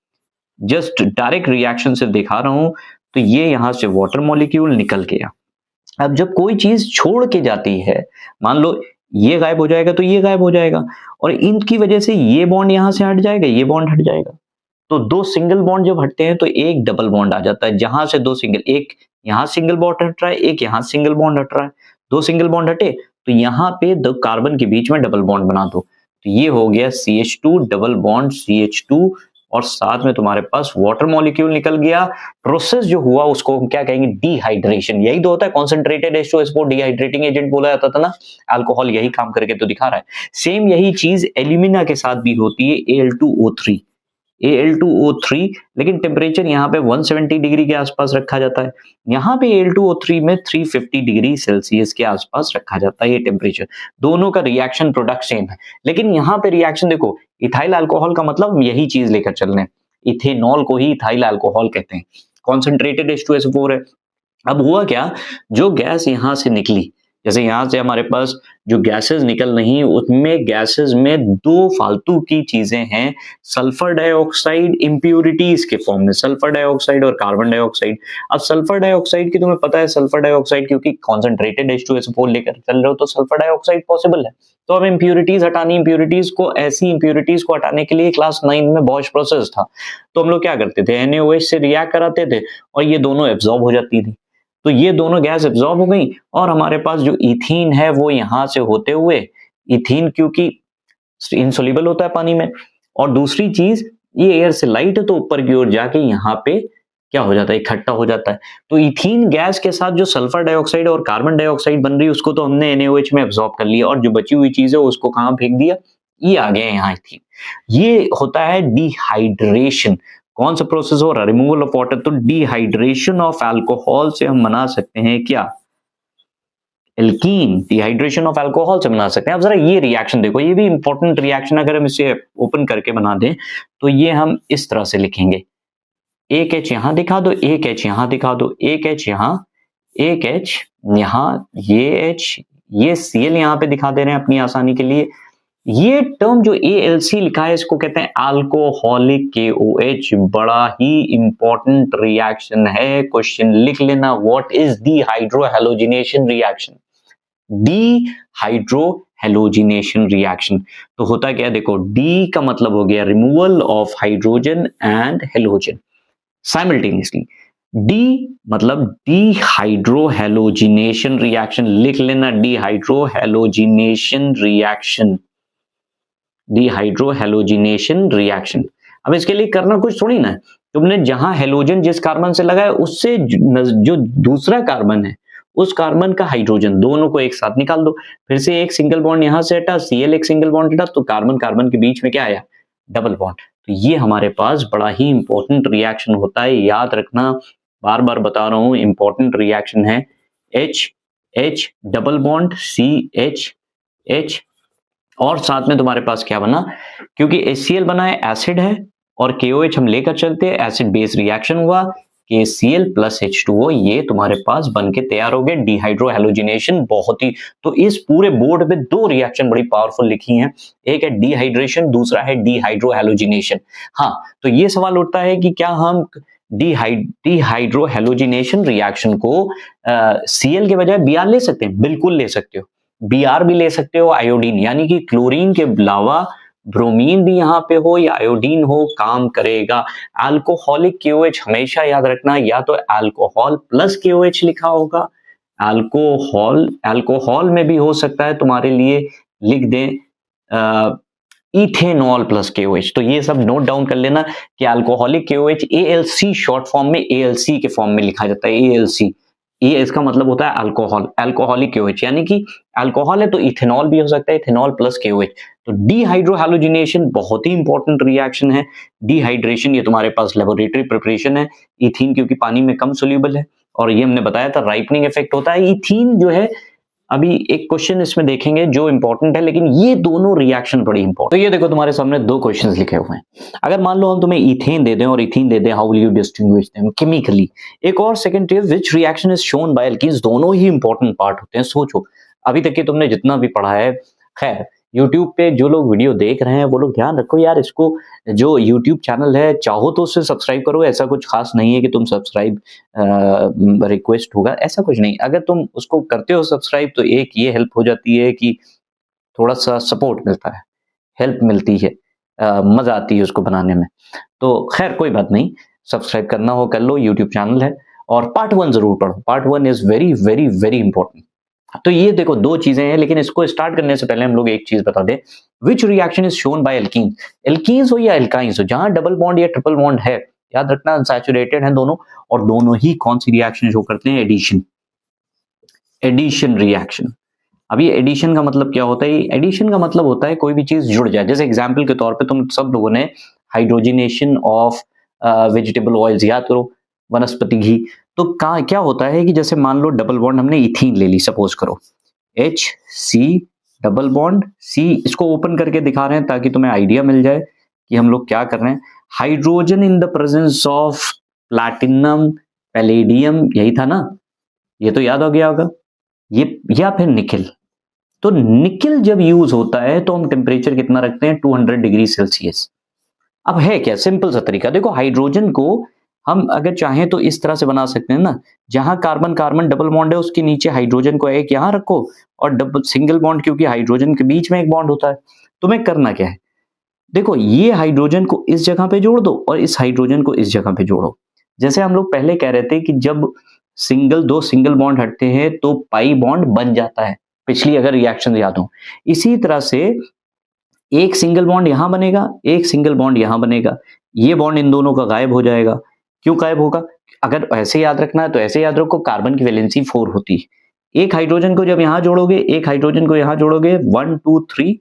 जस्ट डायरेक्ट रिएक्शन से दिखा रहा हूं, तो ये यहां से वाटर मॉलिक्यूल निकल गया। अब जब कोई चीज छोड़ के जाती है, मान लो ये गायब हो जाएगा तो ये गायब हो जाएगा, और इनकी वजह से ये बॉन्ड यहां से हट जाएगा, ये बॉन्ड हट जाएगा। तो दो सिंगल बॉन्ड जब हटते हैं तो एक डबल बॉन्ड आ जाता है, जहां से दो सिंगल, एक यहाँ सिंगल बॉन्ड हट रहा है, एक यहाँ सिंगल बॉन्ड हट रहा है, दो सिंगल बॉन्ड हटे तो यहाँ पे दो कार्बन के बीच में डबल बॉन्ड बना दो, तो ये हो गया CH2 डबल बॉन्ड CH2 और साथ में तुम्हारे पास वाटर मॉलिक्यूल निकल गया। प्रोसेस जो हुआ उसको हम क्या कहेंगे, डिहाइड्रेशन। यही तो होता है, कॉन्सेंट्रेटेड H2SO4 डिहाइड्रेटिंग एजेंट बोला जाता था ना, अल्कोहल यही काम करके तो दिखा रहा है। सेम यही चीज एल्यूमिना के साथ भी होती है, Al2O3, लेकिन टेम्परेचर यहाँ पे 170 डिग्री के आसपास रखा जाता है, यहाँ पे Al2O3 में 350 डिग्री सेल्सियस के आसपास रखा जाता है ये टेम्परेचर। दोनों का रिएक्शन प्रोडक्ट सेम है, लेकिन यहाँ पे रिएक्शन देखो, इथाइल अल्कोहल का मतलब यही चीज लेकर चल रहे हैं, इथेनॉल को ही इथाइल अल्कोहल कहते हैं, कॉन्सेंट्रेटेड H2SO4 है। अब हुआ क्या, जो गैस यहाँ से निकली, जैसे यहाँ से हमारे पास जो गैसेस निकल रही उसमें गैसेस में दो फालतू की चीजें हैं, सल्फर डाइऑक्साइड इम्प्यूरिटीज के फॉर्म में, सल्फर डाइऑक्साइड और कार्बन डाइऑक्साइड। अब सल्फर डाइऑक्साइड की तुम्हें पता है, सल्फर डाइऑक्साइड क्योंकि कॉन्सेंट्रेटेड H2SO4 लेकर चल रहे हो तो सल्फर डाइऑक्साइड पॉसिबल है। तो अब इम्प्यूरिटीज हटानी, इम्प्यूरिटीज को, ऐसी इम्प्यूरिटीज को हटाने के लिए क्लास 9 में बॉश प्रोसेस था, तो हम लोग क्या करते थे, NaOH से रिएक्ट कराते थे और ये दोनों एब्जॉर्ब हो जाती थी, तो ये दोनों गैस एब्जॉर्ब हो गई और हमारे पास जो इथीन है वो यहां से होते हुए, इथीन क्योंकि इनसोल्यूबल होता है पानी में, और दूसरी चीज ये एयर से लाइट है तो ऊपर की ओर जाके यहाँ पे क्या हो जाता है, इकट्ठा हो जाता है। तो इथीन गैस के साथ जो सल्फर डाइऑक्साइड और कार्बन डाइऑक्साइड बन रही है उसको तो हमने NaOH में एब्जॉर्ब कर लिया और जो बची हुई चीज है उसको कहाँ फेंक दिया, ये आ गया यहाँ इथीन। ये होता है डिहाइड्रेशन। कौन सा प्रोसेस हो रहा है, रिमूवल ऑफ वाटर। तो डिहाइड्रेशन ऑफ अल्कोहल से हम बना सकते हैं क्या, एल्कीन। डिहाइड्रेशन ऑफ अल्कोहल से बना सकते हैं। अब जरा ये रिएक्शन देखो, ये भी इंपॉर्टेंट रिएक्शन, अगर हम इसे ओपन करके बना दें तो ये हम इस तरह से लिखेंगे, एक H यहां दिखा दो, एक H यहां दिखा दो, एक H यहां, एक H यहां, ये H, ये Cl यहां पे दिखा दे रहे हैं अपनी आसानी के लिए। ये टर्म जो ALC लिखा है इसको कहते हैं अल्कोहलिक KOH। बड़ा ही इंपॉर्टेंट रिएक्शन है, क्वेश्चन लिख लेना, what is the hydrohalogenation reaction, D hydrohalogenation reaction. तो होता क्या है देखो, डी का मतलब हो गया removal of hydrogen and halogen simultaneously, D मतलब डिहाइड्रोहेलोजिनेशन रिएक्शन, लिख लेना डिहाइड्रोहेलोजिनेशन रिएक्शन, डिहाइड्रोहेलोजिनेशन रिएक्शन। अब इसके लिए करना कुछ थोड़ी ना, तुमने जहां हेलोजन जिस कार्बन से लगा है उससे जो दूसरा कार्बन है उस कार्बन का हाइड्रोजन दोनों को एक साथ निकाल दो, फिर से एक सिंगल बॉन्ड यहां से हटा, Cl एक सिंगल बॉन्ड हटा, तो कार्बन कार्बन के बीच में क्या आया, डबल बॉन्ड। तो ये हमारे पास बड़ा ही इंपॉर्टेंट रिएक्शन होता है, याद रखना, बार बार बता रहा हूं, इंपॉर्टेंट रिएक्शन है। H H double bond CH H और साथ में तुम्हारे पास क्या बना, क्योंकि HCl बना है, एसिड है, और KOH हम लेकर चलते हैं, एसिड बेस रिएक्शन हुआ, KCl प्लस H2O, ये तुम्हारे पास बन के तैयार हो गए, डिहाइड्रोहेलोजिनेशन। बहुत ही, तो इस पूरे बोर्ड पे दो रिएक्शन बड़ी पावरफुल लिखी हैं, एक है डिहाइड्रेशन, दूसरा है डिहाइड्रोहेलोजिनेशन। हाँ, तो ये सवाल उठता है कि क्या हम डिहाइड्रोहेलोजिनेशन रिएक्शन को Cl के बजाय Br ले सकते हैं? बिल्कुल ले सकते हो, Br भी ले सकते हो, आयोडीन, यानी कि क्लोरीन के अलावा ब्रोमीन भी यहाँ पे हो या आयोडीन हो, काम करेगा। अल्कोहलिक KOH हमेशा याद रखना, या तो अल्कोहल प्लस KOH लिखा होगा, अल्कोहल में भी हो सकता है तुम्हारे लिए, लिख दें इथेनॉल प्लस KOH। तो ये सब नोट डाउन कर लेना कि alcoholic KOH ALC short form में, ALC के फॉर्म में लिखा जाता है, ALC। ये इसका मतलब होता है अल्कोहल, अल्कोहलिक KOH, यानी कि अल्कोहल है तो इथेनॉल भी हो सकता है, इथेनॉल प्लस KOH। तो डिहाइड्रोहेलोजिनेशन बहुत ही इंपॉर्टेंट रिएक्शन है। डिहाइड्रेशन ये तुम्हारे पास लेबोरेटरी प्रिपरेशन है, इथीन क्योंकि पानी में कम सोल्यूबल है, और ये हमने बताया था राइपनिंग इफेक्ट होता है। इथीन जो है, अभी एक क्वेश्चन इसमें देखेंगे जो इंपॉर्टेंट है, लेकिन ये दोनों रिएक्शन बड़ी इंपॉर्टेंट। तो ये देखो तुम्हारे सामने दो क्वेश्चंस लिखे हुए हैं, अगर मान लो हम तुम्हें इथेन दे दें और इथीन दे दें, how will you distinguish them chemically. एक और second tip, which reaction is shown bye alkenes, दोनों ही इंपॉर्टेंट पार्ट होते हैं। सोचो, अभी तक के तुमने जितना भी पढ़ा है, खैर YouTube पे जो लोग वीडियो देख रहे हैं वो लोग ध्यान रखो यार, इसको जो YouTube चैनल है चाहो तो उसे सब्सक्राइब करो, ऐसा कुछ खास नहीं है कि तुम सब्सक्राइब रिक्वेस्ट होगा, ऐसा कुछ नहीं। अगर तुम उसको करते हो सब्सक्राइब तो एक ये हेल्प हो जाती है कि थोड़ा सा सपोर्ट मिलता है, हेल्प मिलती है, मजा आती है उसको बनाने में। तो खैर कोई बात नहीं, सब्सक्राइब करना हो कर लो, यूट्यूब चैनल है। और पार्ट 1 जरूर पढ़ो, part 1 is very very very important. तो ये देखो 2 चीजें हैं, लेकिन इसको स्टार्ट करने से पहले हम लोग एक चीज बता दें, विच reaction is shown bye alkene. Alkenes हो या एल्काइंस हो, जहां डबल बॉन्ड या ट्रिपल बॉन्ड है, याद रखना अनसैचुरेटेड है दोनों, और दोनों ही कौन सी रिएक्शन शो करते हैं, एडिशन। Addition reaction. अब ये एडिशन का मतलब क्या होता है, एडिशन का मतलब होता है कोई भी चीज जुड़ जाए। जैसे एग्जांपल के तौर पे तुम सब लोगों ने हाइड्रोजनेशन ऑफ वेजिटेबल ऑयल्स याद करो, वनस्पति घी। तो क्या होता है कि जैसे मान लो डबल बॉन्ड हमने इथीन ले ली, सपोज करो H C double bond C, इसको ओपन करके दिखा रहे हैं ताकि तुम्हें आइडिया मिल जाए कि हम लोग क्या कर रहे हैं। Hydrogen in the presence of platinum palladium, यही था ना, ये तो याद हो गया होगा ये, या फिर निकिल। तो निकिल जब यूज होता है तो हम टेम्परेचर कितना रखते हैं, 200 डिग्री सेल्सियस। अब है क्या, सिंपल सा तरीका देखो, हाइड्रोजन को हम अगर चाहें तो इस तरह से बना सकते हैं ना, जहां कार्बन कार्बन डबल बॉन्ड है उसके नीचे हाइड्रोजन को एक यहां रखो, और डबल सिंगल बॉन्ड, क्योंकि हाइड्रोजन के बीच में एक बॉन्ड होता है। तुम्हें करना क्या है, देखो ये हाइड्रोजन को इस जगह पे जोड़ दो और इस हाइड्रोजन को इस जगह पे जोड़ो। जैसे हम लोग पहले कह रहे थे कि जब दो सिंगल बॉन्ड हटते हैं तो पाई बॉन्ड बन जाता है, पिछली अगर रिएक्शन याद हो। इसी तरह से एक सिंगल बॉन्ड यहां बनेगा, एक सिंगल बॉन्ड यहां बनेगा, ये बॉन्ड इन दोनों का गायब हो जाएगा। क्यों गायब होगा, अगर ऐसे याद रखना है तो ऐसे याद रखो, कार्बन की वैलेंसी 4 होती है। एक हाइड्रोजन को जब यहां जोड़ोगे, एक हाइड्रोजन को यहां जोड़ोगे, 1 2 3,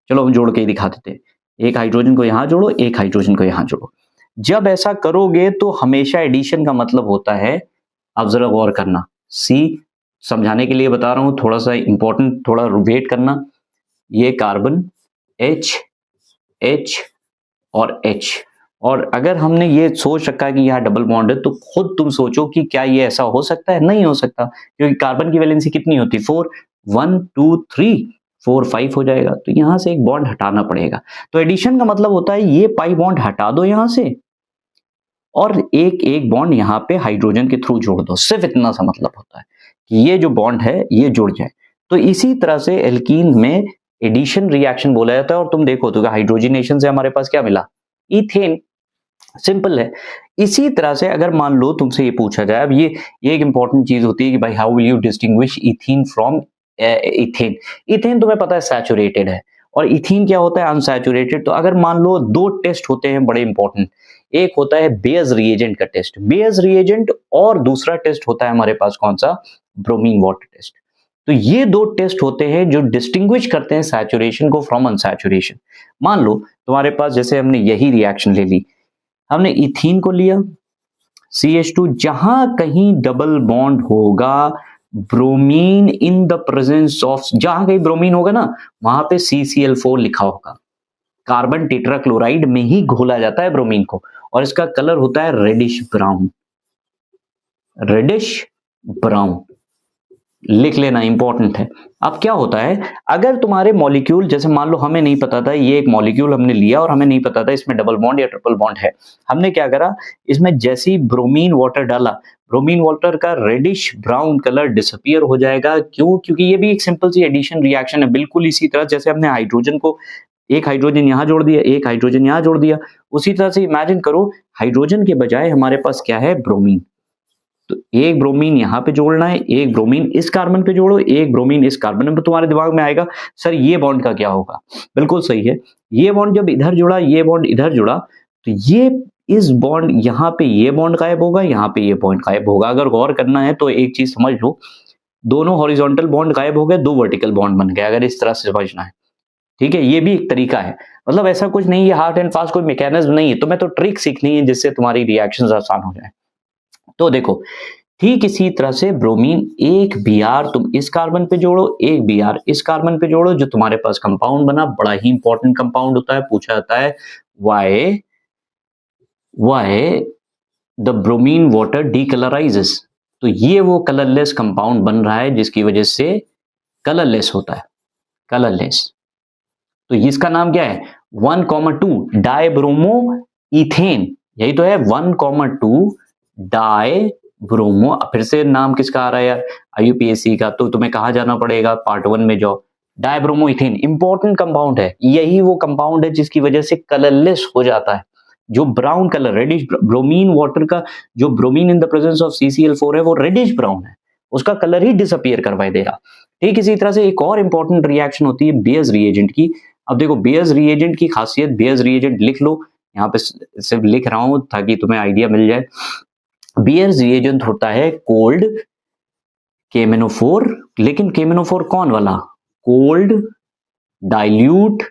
चलो हम जोड़ के ही दिखा देते हैं। एक हाइड्रोजन को यहां जोड़ो, एक हाइड्रोजन को यहां जोड़ो। जब ऐसा करोगे तो हमेशा एडिशन का मतलब होता है, अब जरा गौर करना, सी समझाने के लिए बता रहा हूं, थोड़ा सा इंपॉर्टेंट, थोड़ा वेट करना। ये कार्बन H H और H, और अगर हमने ये सोच रखा है कि यहाँ डबल बॉन्ड है, तो खुद तुम सोचो कि क्या ये ऐसा हो सकता है, नहीं हो सकता, क्योंकि कार्बन की वैलेंसी कितनी होती है, 4, 1 2 3 4 5 हो जाएगा, तो यहां से एक बॉन्ड हटाना पड़ेगा। तो एडिशन का मतलब होता है ये पाई बॉन्ड हटा दो यहां से, और एक एक बॉन्ड यहाँ पे हाइड्रोजन के थ्रू जोड़ दो, सिर्फ इतना सा मतलब होता है कि ये जो बॉन्ड है ये जुड़ जाए। तो इसी तरह से एल्कीन में एडिशन रिएक्शन बोला जाता है। और तुम देखो तो हाइड्रोजनेशन से हमारे पास क्या मिला, इथेन, सिंपल है। इसी तरह से अगर मान लो तुमसे ये पूछा जाए, अब ये एक इंपॉर्टेंट चीज होती है कि भाई how will you distinguish ethene from ethane. Ethane तुम्हें पता है सैचुरेटेड है, और इथीन क्या होता है, अनसैचुरेटेड। तो अगर मान लो 2 टेस्ट होते हैं बड़े इंपॉर्टेंट, एक होता है बेयर्स रिएजेंट का टेस्ट, बेयर्स रिएजेंट, और दूसरा टेस्ट होता है हमारे पास कौन सा, ब्रोमीन वाटर टेस्ट। तो ये 2 टेस्ट होते हैं जो डिस्टिंग्विश करते हैं सैचुरेशन को फ्रॉम अनसैचुरेशन। मान लो तुम्हारे पास, जैसे हमने यही रिएक्शन ले ली, हमने इथीन को लिया, CH2, जहां कहीं डबल बॉन्ड होगा, bromine in the presence of, जहां कहीं ब्रोमीन होगा ना, वहां पे CCl4 लिखा होगा। कार्बन टेट्राक्लोराइड में ही घोला जाता है ब्रोमीन को, और इसका कलर होता है रेडिश ब्राउन, रेडिश ब्राउन, लिख लेना, इंपॉर्टेंट है। अब क्या होता है, अगर तुम्हारे मॉलिक्यूल, जैसे मान लो हमें नहीं पता था, ये एक मॉलिक्यूल हमने लिया और हमें नहीं पता था इसमें डबल बॉन्ड या ट्रिपल बॉन्ड है, हमने क्या करा, इसमें जैसे ही ब्रोमीन वाटर डाला, ब्रोमीन वाटर का रेडिश ब्राउन कलर डिसअपियर हो जाएगा। क्यों, क्योंकि ये भी एक सिंपल सी एडिशन रिएक्शन है, बिल्कुल इसी तरह जैसे हमने हाइड्रोजन को, एक हाइड्रोजन यहां जोड़ दिया, एक हाइड्रोजन यहां जोड़ दिया, उसी तरह से इमेजिन करो हाइड्रोजन के बजाय हमारे पास क्या है, ब्रोमीन। तो एक ब्रोमीन यहां पे जोड़ना है, एक ब्रोमीन इस कार्बन पे जोड़ो, एक ब्रोमीन इस कार्बन पे। तुम्हारे दिमाग में आएगा सर ये बॉन्ड का क्या होगा, बिल्कुल सही है, ये बॉन्ड जब इधर जुड़ा, ये बॉन्ड इधर जुड़ा, तो ये इस बॉन्ड यहाँ पे ये बॉन्ड गायब होगा, यहाँ पे ये बॉन्ड गायब होगा। अगर गौर करना है तो एक चीज समझ लो, दोनों हॉरिजॉन्टल बॉन्ड गायब हो गए, 2 वर्टिकल बॉन्ड बन गए, अगर इस तरह से समझना है, ठीक है। ये भी एक तरीका है, मतलब ऐसा कुछ नहीं है हार्ड एंड फास्ट कोई मैकेनिज्म नहीं है, तुम्हें तो ट्रिक सीखनी है जिससे तुम्हारी रिएक्शंस आसान हो जाए। तो देखो ठीक इसी तरह से ब्रोमीन, एक Br तुम इस कार्बन पे जोड़ो, एक Br इस कार्बन पे जोड़ो, जो तुम्हारे पास कंपाउंड बना, बड़ा ही इंपॉर्टेंट कंपाउंड होता है, पूछा जाता है why द ब्रोमीन वाटर डीकलराइजेस। तो ये वो कलरलेस कंपाउंड बन रहा है जिसकी वजह से कलरलेस होता है, कलरलेस। तो इसका नाम क्या है, 1,2 डाइब्रोमो इथेन, यही तो है 1,2 डाई ब्रोमो। फिर से नाम किसका आ रहा है यार, IUPAC का, तो तुम्हें कहा जाना पड़ेगा, पार्ट 1 में जाओ, डायब्रोमोइथेन इंपॉर्टेंट कंपाउंड है, यही वो कंपाउंड है जिसकी वजह से कलरलेस हो जाता है। जो brown colour reddish bromine water का जो bromine in the presence of CCl4 है वो रेडिश ब्राउन है, उसका कलर ही डिसअपियर करवा देगा। ठीक इसी तरह से एक और इंपॉर्टेंट रिएक्शन होती है बेयर्स रिएजेंट की। अब देखो बेयर्स रिएजेंट की खासियत, बेयर्स रिएजेंट लिख लो, यहाँ पे सिर्फ लिख रहा हूं ताकि तुम्हें आइडिया मिल जाए। बेयर्स रिएजेंट होता है कोल्ड KMnO4, लेकिन KMnO4 कौन वाला? कोल्ड, डाइल्यूट,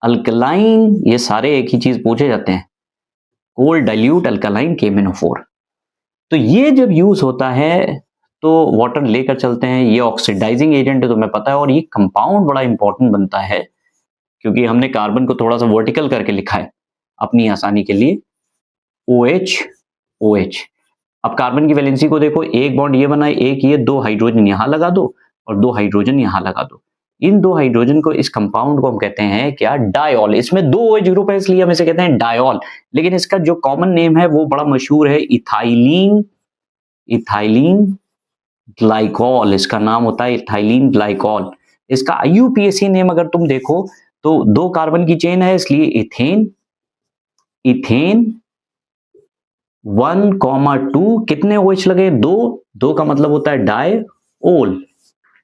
अल्कलाइन, ये सारे एक ही चीज पूछे जाते हैं, कोल्ड, डाइल्यूट, अल्कलाइन, KMnO4। तो ये जब यूज होता है तो वाटर लेकर चलते हैं, ये ऑक्सीडाइजिंग एजेंट है तुम्हें पता है, और ये कंपाउंड बड़ा इंपॉर्टेंट बनता है क्योंकि हमने कार्बन को थोड़ा सा वर्टिकल करके लिखा है अपनी आसानी के लिए, OH OH। अब कार्बन की वैलेंसी को देखो, एक बॉन्ड ये बना है, एक ये, दो हाइड्रोजन यहां लगा दो और दो हाइड्रोजन यहां लगा दो। इन दो हाइड्रोजन को, इस कंपाउंड को हम कहते हैं क्या? डायॉल। इसमें दो OH ग्रुप है इसलिए हम इसे कहते हैं डायॉल, लेकिन इसका जो कॉमन नेम है वो बड़ा मशहूर है, इथाइलिन, इथाइलिन ग्लाइकॉल इसका नाम होता है, इथाइलिन ग्लाइकॉल। इसका IUPAC नेम अगर तुम देखो तो दो कार्बन की चेन है इसलिए इथेन, इथेन 1,2 कितने OH लगे? दो का मतलब होता है डायओल।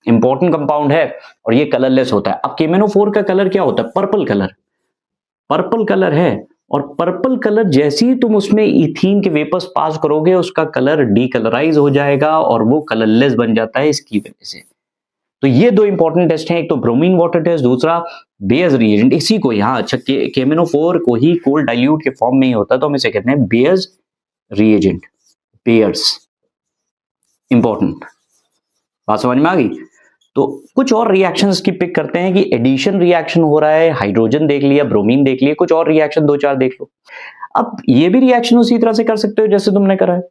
इंपॉर्टेंट कंपाउंड है और ये कलरलेस होता है। अब KMnO4 का कलर क्या होता है? पर्पल कलर, पर्पल कलर है, और पर्पल कलर जैसे ही तुम उसमें इथीन के वेपर्स पास करोगे उसका कलर डीकलराइज हो जाएगा और वो कलरलेस बन जाता है इसकी वजह से। तो ये दो इंपॉर्टेंट टेस्ट हैं, एक तो ब्रोमीन वाटर टेस्ट, दूसरा बेयर्स रिएजेंट। इसी को यहाँ अच्छा KMnO4 को ही कोल्ड डाइल्यूट के फॉर्म में ही होता है तो हम इसे कहते हैं बेयर्स रिएजेंट, बेयर्स। इंपॉर्टेंट बात समझ में आ गई? तो कुछ और रिएक्शंस की पिक करते हैं कि एडिशन रिएक्शन हो रहा है, हाइड्रोजन देख लिया, ब्रोमीन देख लिया, कुछ और रिएक्शन दो चार देख लो। अब ये भी रिएक्शन उसी तरह से कर सकते हो जैसे तुमने करा है,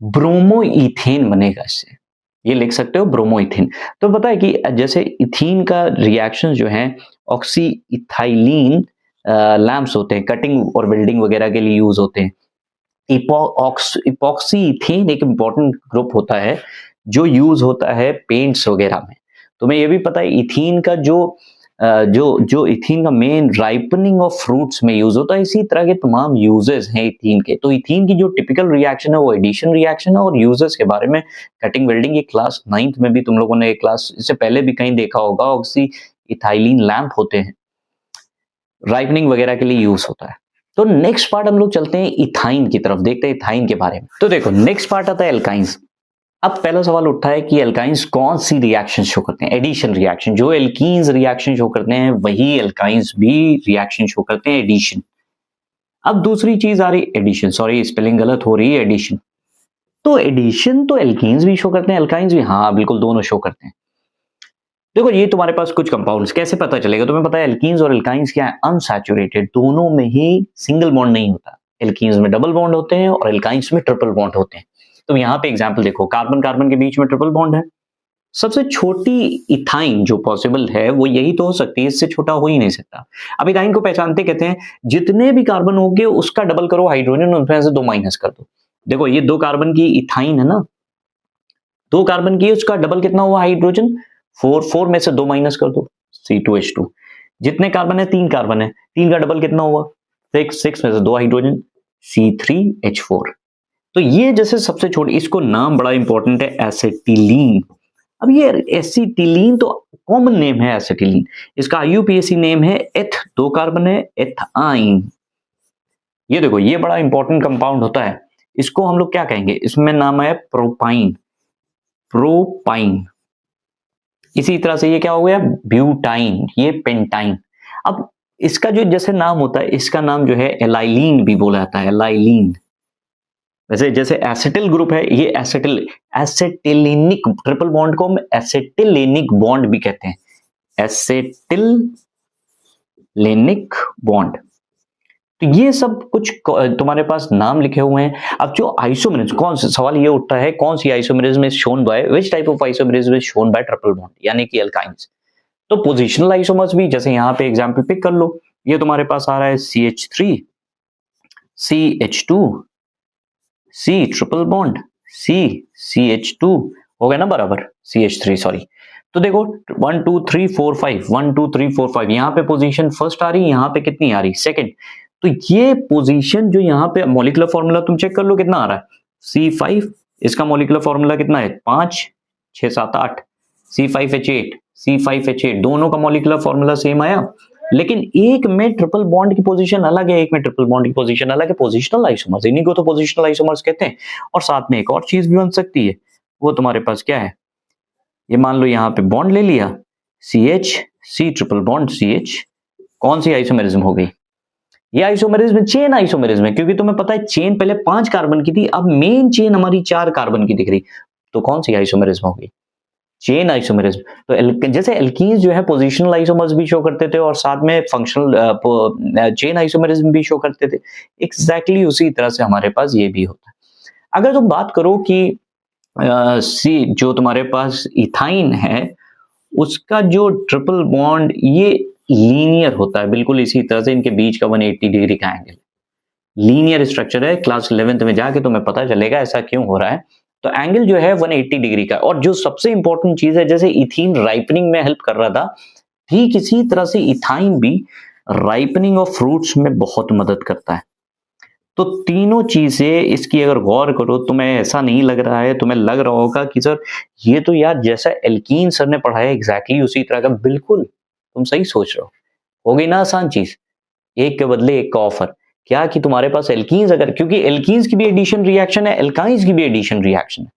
ब्रोमोइथेन बनेगा इससे, ये लिख सकते हो ब्रोमोइथेन। तो पता है कि जैसे इथीन का रिएक्शन जो है ऑक्सी इथाइलिन लैंप्स होते हैं, कटिंग और वेल्डिंग वगैरह के लिए यूज होते हैं। इपॉक्सी इथेन एक इंपॉर्टेंट ग्रुप होता है जो यूज होता है पेंट्स वगैरह में। तुम्हें ये भी पता है इथीन का जो इथीन का मेन राइपनिंग ऑफ फ्रूट्स में यूज होता है। इसी तरह के तमाम यूजेस हैं इथीन के। तो इथीन की जो टिपिकल रिएक्शन है वो एडिशन रिएक्शन है, और यूजेस के बारे में कटिंग वेल्डिंग की क्लास 9th में भी तुम लोगों ने क्लास इससे पहले भी कहीं देखा होगा। ऑक्सी इथाइलिन लैंप होते हैं, राइपनिंग वगैरह के लिए यूज होता है। तो नेक्स्ट पार्ट हम लोग चलते हैं इथाइन की तरफ, देखते हैं इथाइन के बारे में। तो देखो नेक्स्ट पार्ट आता है एल्काइंस। अब पहला सवाल उठता है कि एल्काइंस कौन सी रिएक्शन शो करते हैं? Addition reaction. जो एल्कीन्स रिएक्शन शो करते हैं वही एल्काइंस भी रिएक्शन शो करते हैं, एडिशन। अब दूसरी चीज आ रही एडिशन, सॉरी स्पेलिंग गलत हो रही है, एडिशन। तो एडिशन तो एल्कीन्स भी शो करते हैं, एल्काइंस भी, हाँ बिल्कुल दोनों शो करते हैं। देखो ये तुम्हारे पास कुछ कंपाउंड्स, कैसे पता चलेगा? तुम्हें पता है एल्कीन्स और एल्काइंस क्या है? अनसैचुरेटेड, दोनों में ही सिंगल बॉन्ड नहीं होता। एल्कीन्स में डबल बॉन्ड होते हैं और एल्काइंस में ट्रिपल बॉन्ड होते हैं। तो यहाँ पे एग्जांपल देखो, कार्बन कार्बन के बीच में ट्रिपल बॉन्ड है। सबसे छोटी इथाइन जो पॉसिबल है वो यही तो हो सकती है, इससे छोटा हो ही नहीं सकता। अब इथाइन को पहचानते कहते हैं जितने भी कार्बन होंगे उसका डबल करो हाइड्रोजन, उनमें से 2 माइनस कर दो। देखो ये 2 कार्बन की इथाइन है ना, 2 कार्बन की, उसका डबल कितना हुआ हाइड्रोजन? 4 में से 2 माइनस कर दो, C2H2। जितने कार्बन है 3 कार्बन है, 3 का डबल कितना हुआ? 6 में से 2 हाइड्रोजन, C3H4। तो ये जैसे सबसे छोटी, इसको नाम बड़ा इंपॉर्टेंट है, एसिटिलीन। अब ये एसिटिलीन तो कॉमन नेम है एसिटिलीन, इसका IUPAC नेम है एथ, 2 कार्बन है, एथाइन। ये देखो ये बड़ा इंपॉर्टेंट कंपाउंड होता है, इसको हम लोग क्या कहेंगे? इसमें नाम है प्रोपाइन, प्रोपाइन। इसी तरह से ये क्या हो गया? ब्यूटाइन, ये पेंटाइन। अब इसका जो जैसे नाम होता है, इसका नाम जो है एलाइलीन भी बोला जाता है, एलाइलीन। वैसे जैसे एसिटिल ग्रुप है, ये एसिटिलिनिक ट्रिपल बॉन्ड को हम एसिटिलिनिक बॉन्ड भी कहते हैं, एसिटिलिनिक बॉन्ड। तो ये सब कुछ तुम्हारे पास नाम लिखे हुए हैं। अब जो आइसोमेरिज्म, कौन सा सवाल ये उठता है, कौन सी isomerism is shown by, which type of isomerism is shown by triple bond, यानी कि एल्काइंस। तो पोजिशनल आइसोमर्स भी, जैसे यहां पे एग्जांपल पिक कर लो, ये तुम्हारे पास आ रहा है CH3, CH2, C triple bond, CH2 हो गया ना बराबर, CH3 सॉरी। तो देखो 1 2 3 4 5 1 2 3 4 5 यहाँ पे पोजीशन फर्स्ट आ रही, यहाँ पे कितनी आ रही, सेकंड। तो ये पोजीशन जो यहाँ पे मॉलिक्यूलर फॉर्मूला तुम चेक कर लो कितना आ रहा है, C5, इसका मॉलिक्यूलर फॉर्मूला कितना है, 5 6 7 8, C5H8 C5H8, दोनों का मॉलिक्यूलर फॉर्मूला सेम आया, लेकिन एक में ट्रिपल बॉन्ड की पोजीशन अलग है, एक में ट्रिपल बॉन्ड की पोजीशन अलग है, पोजिशनल आइसोमर्स, इन्हीं को तो पोजिशनल आइसोमर्स कहते हैं। और साथ में एक और चीज भी बन सकती है, वो तुम्हारे पास क्या है, ये मान लो यहाँ पे बॉन्ड ले लिया, CH C triple bond CH, कौन सी आइसोमेरिज्म हो गई, ये आइसोमेरिज्म चेन आइसोमेरिज्म है, क्योंकि तुम्हें पता है चेन पहले 5 कार्बन की थी, अब मेन चेन हमारी 4 कार्बन की दिख रही, तो कौन सी आइसोमेरिज्म होगी, चेन आइसोमेरिज्म। तो जैसे एल्कीन्स जो है पोजिशनल आइसोमर्स भी शो करते थे और साथ में फंक्शनल चेन आइसोमेरिज्म भी शो करते थे, एग्जैक्टली उसी तरह से हमारे पास ये भी होता है। अगर तुम बात करो कि सी जो तुम्हारे पास इथाइन है, उसका जो ट्रिपल बॉन्ड ये लीनियर होता है, बिल्कुल इसी तरह से इनके बीच का 180 डिग्री का एंगल, लीनियर स्ट्रक्चर है, क्लास 11th में जाके तुम्हें पता चलेगा ऐसा क्यों हो रहा है। तो एंगल जो है 180 डिग्री का, और जो सबसे इंपॉर्टेंट चीज है, जैसे इथीन राइपनिंग में हेल्प कर रहा था, ठीक इसी तरह से इथाइन भी राइपनिंग ऑफ फ्रूट्स में बहुत मदद करता है। तो तीनों चीजें इसकी अगर गौर करो, तुम्हें ऐसा नहीं लग रहा है, तुम्हें लग रहा होगा कि सर ये तो यार जैसा एल्कीन सर ने पढ़ाया एग्जैक्टली उसी तरह का, बिल्कुल तुम सही सोच रहे हो गई ना आसान चीज, एक के बदले एक का ऑफर। क्या कि तुम्हारे पास एल्कीन्स, अगर क्योंकि एल्कीन्स की भी एडिशन रिएक्शन है, एल्काइंस की भी एडिशन रिएक्शन है,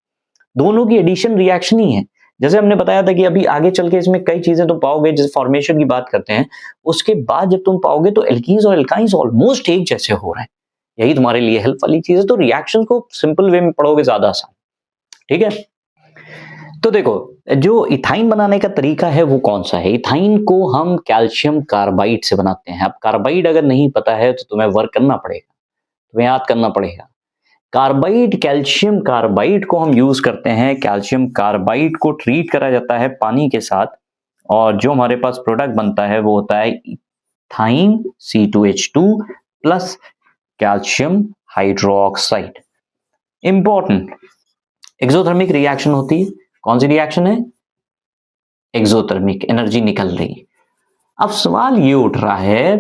दोनों की एडिशन रिएक्शन ही है। जैसे हमने बताया था कि अभी आगे चल के इसमें कई चीजें तुम पाओगे, जैसे फॉर्मेशन की बात करते हैं, उसके बाद जब तुम पाओगे तो एल्कीन्स और एल्काइंस ऑलमोस्ट एक जैसे हो रहे हैं, यही तुम्हारे लिए हेल्प वाली चीज है। तो रिएक्शन को सिंपल वे में पढ़ोगे ज्यादा आसान, ठीक है। तो देखो जो इथाइन बनाने का तरीका है वो कौन सा है, इथाइन को हम कैल्शियम कार्बाइड से बनाते हैं। अब कार्बाइड अगर नहीं पता है तो तुम्हें वर्क करना पड़ेगा, तुम्हें याद करना पड़ेगा। कार्बाइड, कैल्शियम कार्बाइड को हम यूज करते हैं, कैल्शियम कार्बाइड को ट्रीट करा जाता है पानी के साथ, और जो हमारे पास प्रोडक्ट बनता है वो होता है ethyne C2H2 plus calcium hydroxide. Important, exothermic reaction होती है, कौन सी रिएक्शन है, एक्सोथर्मिक, एनर्जी निकल रही है। अब सवाल ये उठ रहा है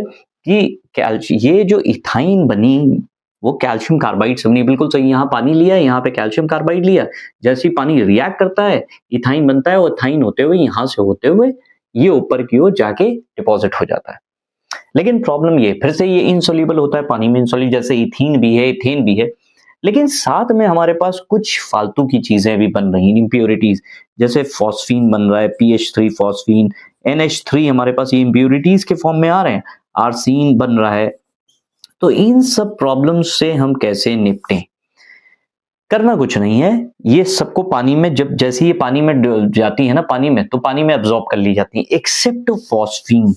कि ये जो इथाइन बनी वो कैल्शियम कार्बाइड से बनी, बिल्कुल सही। यहाँ पानी लिया, यहाँ पे कैल्शियम कार्बाइड लिया, जैसे ही पानी रिएक्ट करता है इथाइन बनता है, और इथाइन होते हुए यहां से होते हुए ये ऊपर की ओर जाके डिपॉजिट हो जाता है। लेकिन प्रॉब्लम ये, फिर से ये इनसोल्यूबल होता है पानी में, इनसोल्यूबल, जैसे इथीन भी है, इथेन भी है, लेकिन साथ में हमारे पास कुछ फालतू की चीजें भी बन रही हैं, इंप्योरिटीज, जैसे फॉस्फीन बन रहा है, PH3 फॉस्फीन, NH3 हमारे पास ये इंप्योरिटीज के फॉर्म में आ रहे हैं, आर्सीन बन रहा है। तो इन सब प्रॉब्लम्स से हम कैसे निपटें, करना कुछ नहीं है, ये सबको पानी में, जब जैसे ये पानी में जाती है ना, पानी में, तो पानी में एब्जॉर्ब कर ली जाती है, एक्सेप्ट फॉस्फीन।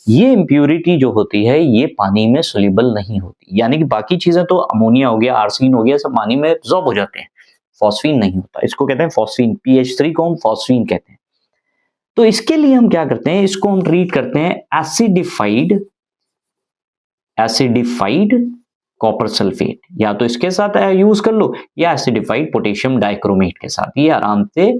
ये इंप्योरिटी जो होती है ये पानी में सोल्यूबल नहीं होती, यानी कि बाकी चीजें तो अमोनिया हो गया, आर्सेन हो गया, सब पानी में एब्जॉर्ब हो जाते हैं, फॉस्फीन नहीं होता, इसको कहते हैं फॉस्फीन, PH3 को हम फॉस्फीन कहते हैं। तो इसके लिए हम क्या करते हैं, इसको हम ट्रीट करते हैं एसिडिफाइड कॉपर सल्फेट, या तो इसके साथ यूज कर लो, या एसिडिफाइड पोटेशियम डाइक्रोमेट के साथ, ये आराम से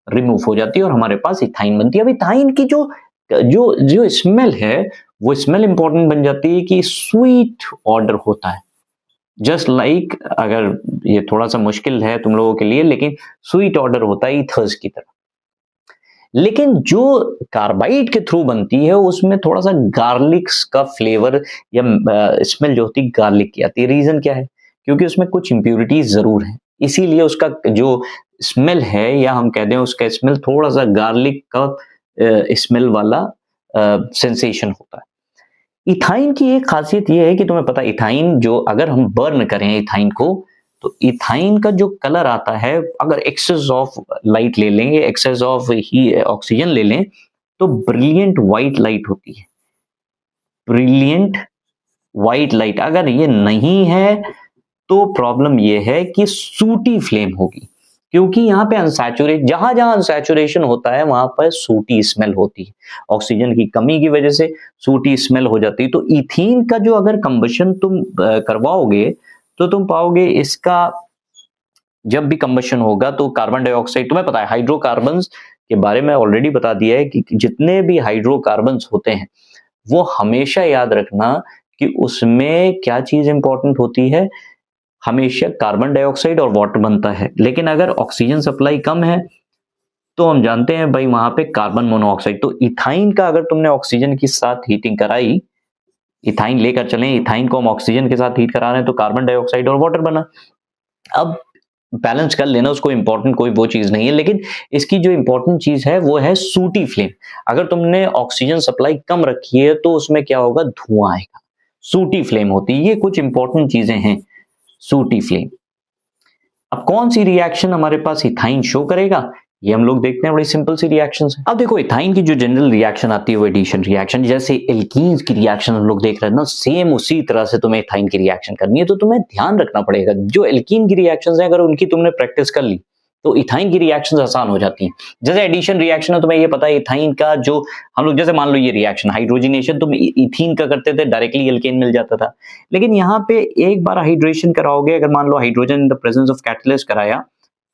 रिमूव हो जाती है और हमारे पास इथाइन बनती है। अब इथाइन की जो जो जो स्मेल है वो स्मेल इंपॉर्टेंट बन जाती है कि स्वीट ऑर्डर होता है, जस्ट लाइक अगर ये थोड़ा सा मुश्किल है तुम लोगों के लिए, लेकिन स्वीट ऑर्डर होता है ईथर्स की तरह। लेकिन जो कार्बाइड के थ्रू बनती है उसमें थोड़ा सा गार्लिक का फ्लेवर या स्मेल जो होती है गार्लिक की आती है। रीजन क्या है, क्योंकि उसमें कुछ इंप्योरिटीज जरूर है, इसीलिए उसका जो स्मेल है, या हम कहते हैं उसका स्मेल थोड़ा सा गार्लिक का स्मेल वाला सेंसेशन होता है। इथाइन की एक खासियत यह है कि तुम्हें पता है, इथाइन जो अगर हम बर्न करें इथाइन को, तो इथाइन का जो कलर आता है, अगर एक्सेस ऑफ लाइट ले लेंगे, एक्सेस ऑफ ही ऑक्सीजन ले लें, तो ब्रिलियंट व्हाइट लाइट होती है, ब्रिलियंट व्हाइट लाइट। अगर ये नहीं है तो प्रॉब्लम ये है कि सूटी फ्लेम होगी, क्योंकि यहाँ पे जहां जहां अनसैचुरेशन होता है वहां पर सूटी स्मेल होती है, ऑक्सीजन की कमी की वजह से सूटी स्मेल हो जाती है। तो इथीन का जो अगर कंबशन तुम करवाओगे तो तुम पाओगे इसका जब भी कंबशन होगा तो कार्बन डाइऑक्साइड, तुम्हें पता है हाइड्रोकार्बन्स के बारे में ऑलरेडी बता दिया है कि जितने भी हाइड्रोकार्बन्स होते हैं वो हमेशा याद रखना कि उसमें क्या चीज इंपॉर्टेंट होती है, हमेशा कार्बन डाइऑक्साइड और वाटर बनता है। लेकिन अगर ऑक्सीजन सप्लाई कम है तो हम जानते हैं भाई वहां पे कार्बन मोनोऑक्साइड। तो इथाइन का अगर तुमने ऑक्सीजन के साथ हीटिंग कराई, इथाइन लेकर चलें, इथाइन को हम ऑक्सीजन के साथ हीट करा रहे हैं तो कार्बन डाइऑक्साइड और वाटर बना। अब बैलेंस कर लेना, उसको इंपॉर्टेंट कोई वो चीज नहीं है। लेकिन इसकी जो इंपॉर्टेंट चीज है वो है सूटी फ्लेम। अगर तुमने ऑक्सीजन सप्लाई कम रखी है तो उसमें क्या होगा, धुआं आएगा, सूटी फ्लेम होती है। ये कुछ इंपॉर्टेंट चीजें हैं सूटी फ्लेम। अब कौन सी रिएक्शन हमारे पास इथाइन शो करेगा, ये हम लोग देखते हैं, बड़ी सिंपल सी रिएक्शन है। अब देखो इथाइन की जो जनरल रिएक्शन आती है वो एडिशन रिएक्शन। जैसे एल्कीन्स की रिएक्शन हम लोग देख रहे हैं ना, सेम उसी तरह से तुम्हें इथाइन की रिएक्शन करनी है। तो तुम्हें ध्यान रखना पड़ेगा जो एल्कीन की रिएक्शंस है अगर उनकी तुमने प्रैक्टिस कर ली तो इथाइन की रिएक्शंस आसान हो जाती हैं। जैसे एडिशन रिएक्शन है, तुम्हें ये पता है इथाइन का जो हम लोग, जैसे मान लो ये रिएक्शन हाइड्रोजनेशन तुम इथीन का करते थे, डायरेक्टली एल्केन मिल जाता था। लेकिन यहाँ पे एक बार हाइड्रेशन कराओगे, अगर मान लो hydrogen in the presence of catalyst कराया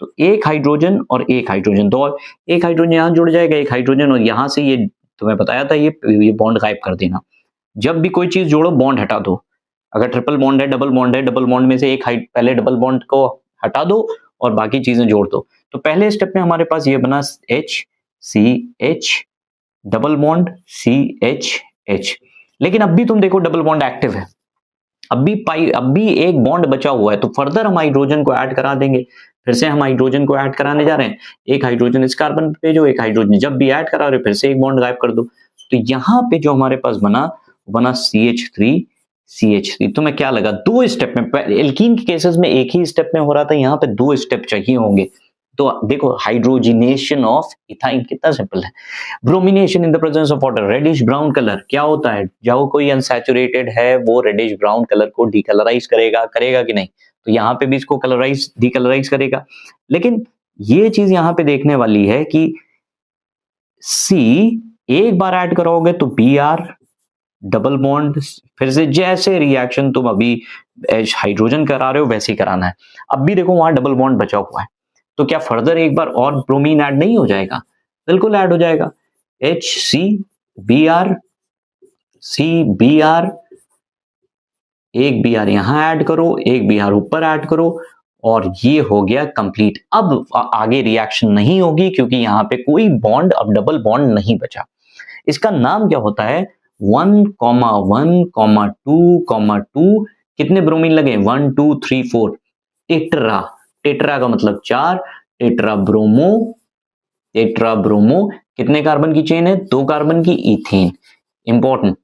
तो एक हाइड्रोजन और एक हाइड्रोजन, दो एक हाइड्रोजन यहाँ जुड़ जाएगा, एक हाइड्रोजन, और यहाँ से ये तुम्हें बताया था ये बॉन्ड गायब कर देना। जब भी कोई चीज जोड़ो बॉन्ड हटा दो। अगर ट्रिपल बॉन्ड है, डबल बॉन्ड है, डबल बॉन्ड में से एक पहले डबल बॉन्ड को हटा दो और बाकी चीजें जोड़ दो। तो पहले स्टेप में हमारे पास ये बना HCH डबल बॉन्ड CHH। लेकिन अब भी तुम देखो डबल बॉन्ड एक्टिव है, अब भी एक बॉन्ड बचा हुआ है। तो फर्दर हम हाइड्रोजन को ऐड करा देंगे। फिर से हम हाइड्रोजन को ऐड कराने जा रहे हैं, एक हाइड्रोजन इस कार्बन पे जो, एक हाइड्रोजन जब भी ऐड करा रहे हो फिर से एक बॉन्ड गायब कर दो। तो यहाँ पे जो हमारे पास बना CH3। तुम्हें क्या लगा, दो स्टेप में, एल्कीन के केसेस में एक ही स्टेप में हो रहा था, यहाँ पे दो स्टेप चाहिए होंगे। तो देखो हाइड्रोजिनेशन ऑफ इथाइन कितना सिंपल है। Bromination in the presence of water, reddish brown colour क्या होता है, जब कोई अनसैचुरेटेड है वो रेडिश ब्राउन कलर को डीकलराइज करेगा कि नहीं, तो यहाँ पे भी इसको डीकलराइज करेगा। लेकिन ये चीज यहाँ पे देखने वाली है कि C एक बार ऐड करोगे तो Br डबल बॉन्ड, फिर से जैसे रिएक्शन तुम अभी हाइड्रोजन करा रहे हो वैसे ही कराना है। अब भी देखो वहां डबल बॉन्ड बचा हुआ है, तो क्या फर्दर एक बार और ब्रोमीन ऐड नहीं हो जाएगा, बिल्कुल ऐड हो जाएगा। HCBr CBr, एक Br यहां ऐड करो, एक Br ऊपर ऐड करो, और ये हो गया कंप्लीट। अब आगे रिएक्शन नहीं होगी क्योंकि यहाँ पे कोई बॉन्ड, अब डबल बॉन्ड नहीं बचा। इसका नाम क्या होता है, 1,1,2,2 कितने ब्रोमीन लगे, 1 2 3 4, टेट्रा का मतलब 4, टेट्रा ब्रोमो कितने कार्बन की चेन है, 2 कार्बन की, इथेन। इंपॉर्टेंट।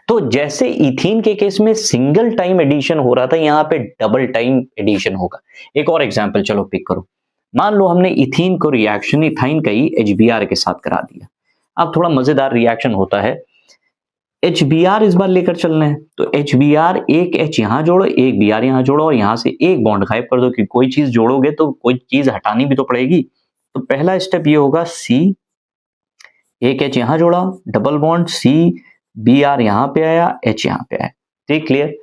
तो जैसे इथीन के केस में सिंगल टाइम एडिशन हो रहा था, यहां पे डबल टाइम एडिशन होगा। एक और एग्जांपल चलो पिक करो। मान लो हमने इथीन को रिएक्शन इथाइन का ही HBr के साथ करा दिया। अब थोड़ा मजेदार रिएक्शन होता है, HBr इस बार लेकर चलना है, तो HBr एक H यहां जोड़ो, एक Br यहां जोड़ो, और यहां से एक बॉन्ड गायब कर दो, कि कोई चीज जोड़ोगे तो कोई चीज हटानी भी तो पड़ेगी। तो पहला स्टेप ये होगा, C एक H यहां जोड़ा, डबल बॉन्ड, C Br यहां पे आया, H यहां पे आया, ठीक, क्लियर।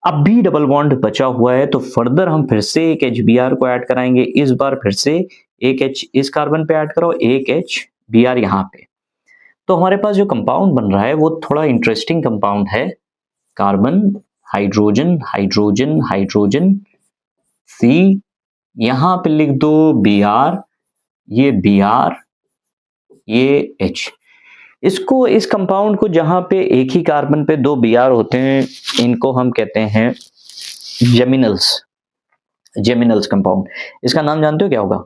अब भी डबल बॉन्ड बचा हुआ है तो फर्दर हम फिर से एक HBr को ऐड कराएंगे। इस बार फिर से एक H इस कार्बन पे ऐड करो, एक HBr यहां पे। तो हमारे पास जो कंपाउंड बन रहा है वो थोड़ा इंटरेस्टिंग कंपाउंड है, carbon hydrogen hydrogen hydrogen, C यहां पे लिख दो Br, ये Br, ये H। इसको, इस कंपाउंड को जहां पे एक ही कार्बन पे 2 Br होते हैं, इनको हम कहते हैं जेमिनल्स कंपाउंड। इसका नाम जानते हो क्या होगा,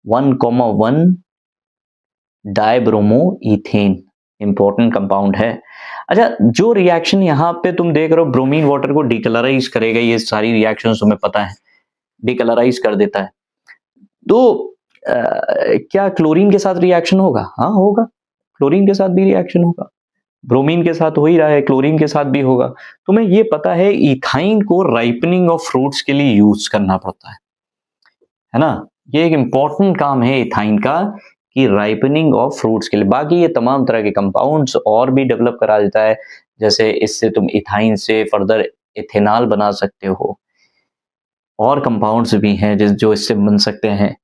1,1 डाइब्रोमो इथेन। इंपॉर्टेंट कंपाउंड है। अच्छा, जो रिएक्शन यहाँ पे तुम देख रहे हो ब्रोमीन वाटर को डीकलराइज करेगा, ये सारी रिएक्शन तुम्हें पता है, डीकलराइज कर देता है। तो क्या क्लोरीन के साथ रिएक्शन होगा, हाँ होगा, क्लोरीन के साथ भी रिएक्शन होगा, ब्रोमीन के साथ हो ही रहा है, क्लोरीन के साथ भी होगा। तुम्हें ये पता है इथाइन को राइपनिंग ऑफ फ्रूट्स के लिए यूज करना पड़ता है ना, ये एक इंपॉर्टेंट काम है इथाइन का कि राइपनिंग ऑफ फ्रूट्स के लिए। बाकी ये तमाम तरह के कंपाउंड्स और भी डेवलप करा देता है, जैसे इससे तुम इथाइन से फर्दर इथेनॉल बना सकते हो, और कंपाउंड्स भी हैं जो इससे बन सकते हैं,